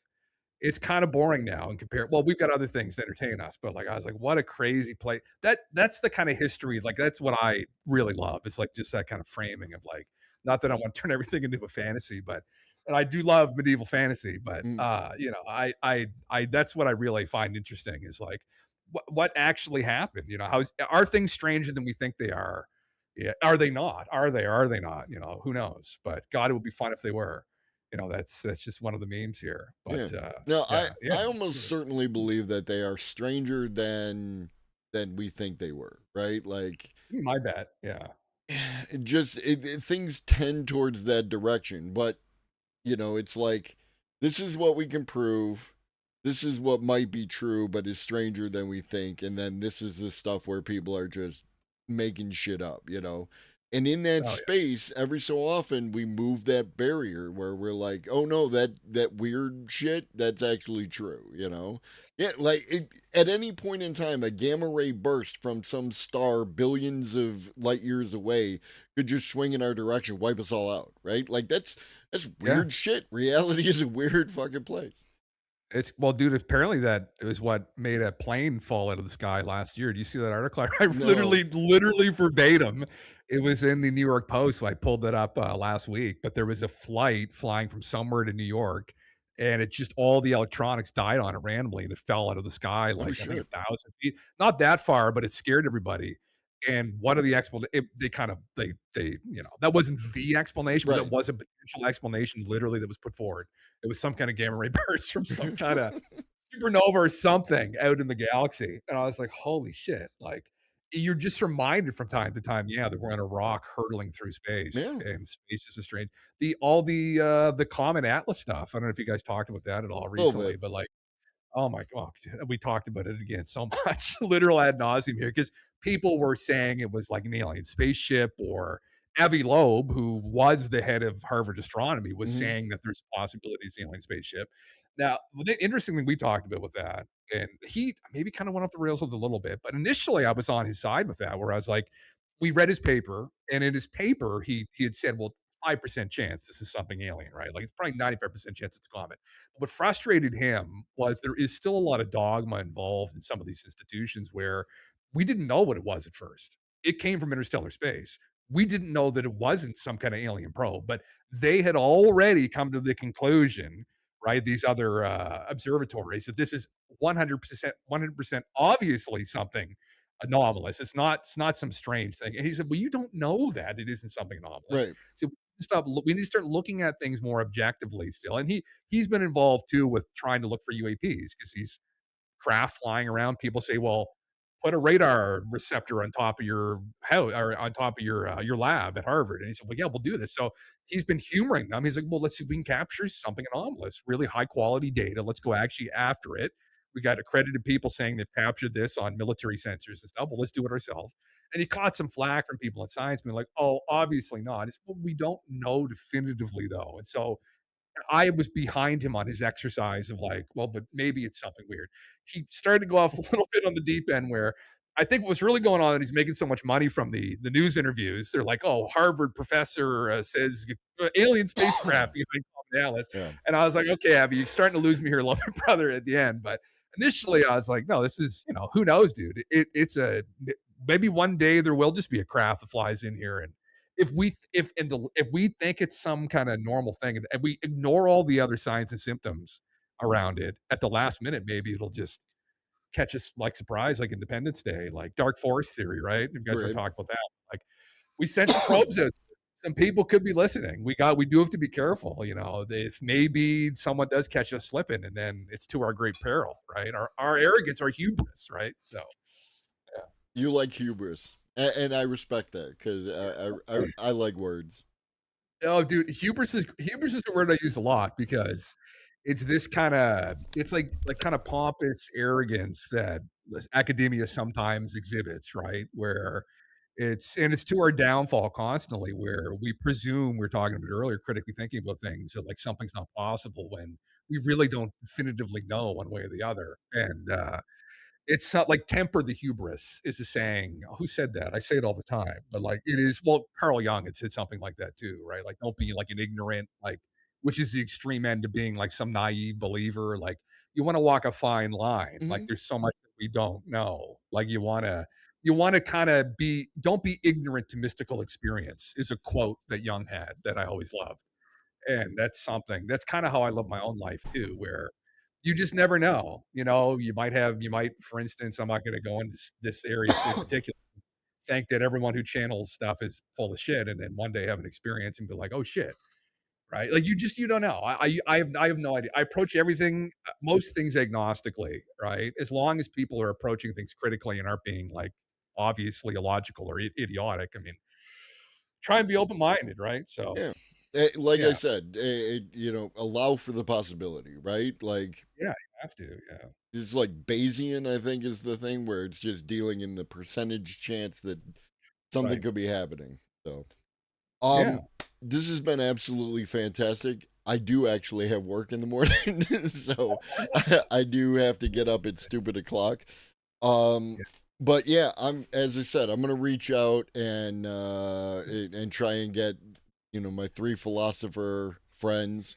It's kind of boring now and compare. Well, we've got other things to entertain us, but like I was like, what a crazy place. That's the kind of history, like that's what I really love. It's like just that kind of framing of like, not that I want to turn everything into a fantasy, but and I do love medieval fantasy, but Mm. I that's what I really find interesting is like what actually happened. How are things stranger than we think they are? Yeah, are they not? Are they? Are they not? Who knows? But God, it would be fun if they were. That's just one of the memes here. Yeah. But No, yeah, yeah, I almost certainly believe that they are stranger than we think they were, right? Like my bet. Yeah, things tend towards that direction, but it's like this is what we can prove. This is what might be true, but is stranger than we think. And then this is the stuff where people are just making shit up. And in that oh space, every so often we move that barrier where we're like, oh no, that weird shit, that's actually true. Yeah, like at any point in time, a gamma ray burst from some star billions of light years away could just swing in our direction, wipe us all out, right? Like that's yeah. weird shit. Reality is a weird fucking place. It's well, dude. Apparently, that is what made a plane fall out of the sky last year. Do you see that article? I No. literally verbatim. It was in the New York Post. So I pulled it up last week. But there was a flight flying from somewhere to New York, and it just all the electronics died on it randomly, and it fell out of the sky Oh like I think shit. 1,000 feet. Not that far, but it scared everybody. And one of the they kind of they that wasn't the explanation, but Right. that was a potential explanation literally that was put forward. It was some kind of gamma ray burst from some kind of supernova or something out in the galaxy. And I was like, holy shit. Like, you're just reminded from time to time, yeah, that we're on a rock hurtling through space, Yeah. and space is a strange. The Comet Atlas stuff. I don't know if you guys talked about that at all A little recently, bit. but like, oh my god, we talked about it again so much, literal ad nauseum here, because people were saying it was like an alien spaceship, or Avi Loeb, who was the head of Harvard astronomy, was Hmm. saying that there's a possibility it's an alien spaceship. Now, the interesting thing we talked about with that, and he maybe kind of went off the rails with it a little bit, but initially I was on his side with that, where I was like, we read his paper, and in his paper he had said, well, 5% chance this is something alien, right? Like it's probably 95% chance it's a comet. What frustrated him was there is still a lot of dogma involved in some of these institutions where we didn't know what it was at first. It came from interstellar space. We didn't know that it wasn't some kind of alien probe, but they had already come to the conclusion, right? These other observatories, that this is 100% obviously something anomalous. It's not some strange thing. And he said, well, you don't know that it isn't something anomalous. Right. So we need to start looking at things more objectively still. And he's been involved too with trying to look for UAPs, because he's craft flying around. People say, well, put a radar receptor on top of your house, or on top of your lab at Harvard. And he said, well, yeah, we'll do this. So he's been humoring them. He's like, well, let's see if we can capture something anomalous, really high quality data. Let's go actually after it. We got accredited people saying they've captured this on military sensors and stuff. Well, let's do it ourselves. And he caught some flack from people in science being like, oh, obviously not. It's, well, we don't know definitively though. And so I was behind him on his exercise of like, well, but maybe it's something weird. He started to go off a little bit on the deep end, where I think what's really going on, and he's making so much money from the news interviews. They're like, oh, Harvard professor says alien spacecraft behind Comet Atlas. Yeah. And I was like, okay, Abby, you're starting to lose me here, love your brother at the end. But initially I was like, no, this is, who knows, dude. It's maybe one day there will just be a craft that flies in here, and if we think it's some kind of normal thing, and we ignore all the other signs and symptoms around it at the last minute, maybe it'll just catch us like surprise, like Independence Day, like Dark Forest theory, right? You guys were Right. talking about that. Like we sent some probes out. Some people could be listening. We do have to be careful, you know. If maybe someone does catch us slipping, and then it's to our great peril, right? Our arrogance, our hubris, right? So You like hubris, and I respect that because I like words. oh, dude, hubris is a word I use a lot because it's this kind of it's like kind of pompous arrogance that academia sometimes exhibits, right? Where it's to our downfall constantly, where we presume we're talking about earlier, critically thinking about things, that like something's not possible when we really don't definitively know one way or the other. And it's not like temper the hubris is a saying. Who said that? I say it all the time, but like it is, well, Carl Jung had said something like that too, right? Like don't be like an ignorant, like, which is the extreme end of being like some naive believer. Like you want to walk a fine line. Like Mhm. there's so much that we don't know. Like you want to kind of don't be ignorant to mystical experience is a quote that Jung had that I always loved. And that's something that's kind of how I live my own life too, where you just never know. You know, you might, for instance, I'm not going to go into this area in particular, think that everyone who channels stuff is full of shit, and then one day have an experience and be like, oh shit, right? Like you don't know. I have no idea. I approach everything, most things agnostically, right? As long as people are approaching things critically and aren't being like obviously illogical or idiotic. I mean, try and be open minded, right? So Yeah. Like I yeah, said, allow for the possibility, right? Like yeah, you have to, yeah. it's like Bayesian, I think, is the thing where it's just dealing in the percentage chance that something Right. could be happening. So, Yeah. this has been absolutely fantastic. I do actually have work in the morning, so I do have to get up at stupid o'clock. Um, Yeah. but yeah, as I said, I'm gonna reach out and try and get my three philosopher friends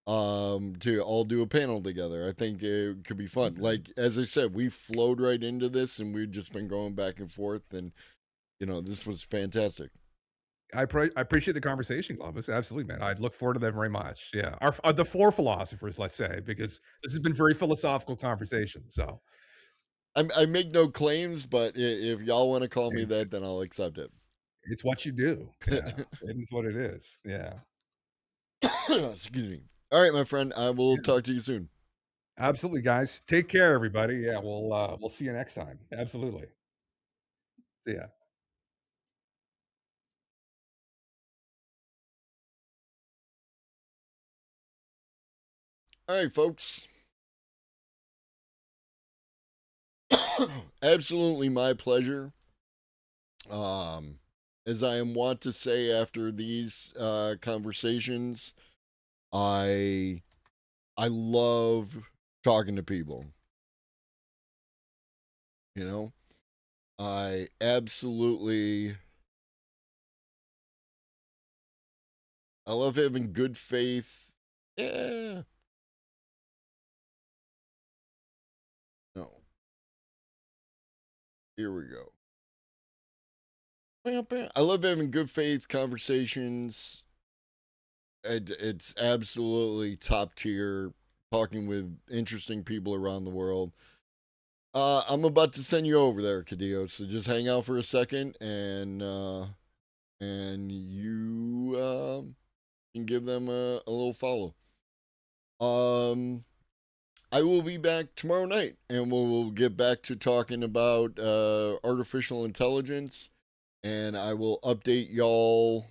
to all do a panel together. I think it could be fun. Like as I said, we flowed right into this and we've just been going back and forth, and this was fantastic. I appreciate the conversation, Columbus. Absolutely, man. I look forward to that very much. Yeah. The four philosophers, let's say, because this has been very philosophical conversation. So I make no claims, but if y'all want to call me hey, that, then I'll accept it. it's what you do. Yeah. It is what it is. Yeah. Excuse me. All right, my friend. I will Yeah. talk to you soon. Absolutely, guys. Take care, everybody. Yeah, we'll see you next time. Absolutely. See ya. All right, folks. Absolutely my pleasure. As I am wont to say after these conversations, I love talking to people. You know, I absolutely I love having good faith. Yeah. No. Here we go. I love having good faith conversations. It's absolutely top tier talking with interesting people around the world. I'm about to send you over there, Cadillo. So just hang out for a second, and you can give them a little follow. I will be back tomorrow night, and we'll get back to talking about artificial intelligence, and I will update y'all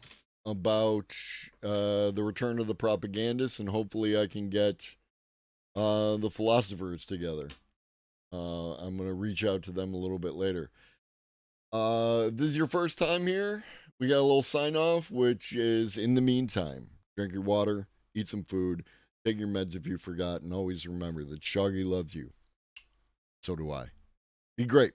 about the return of the propagandists, and hopefully I can get the philosophers together. I'm going to reach out to them a little bit later. If this is your first time here, we got a little sign off, which is in the meantime, drink your water, eat some food, take your meds if you forgot, and always remember that Shoggy loves you. So do I. Be great.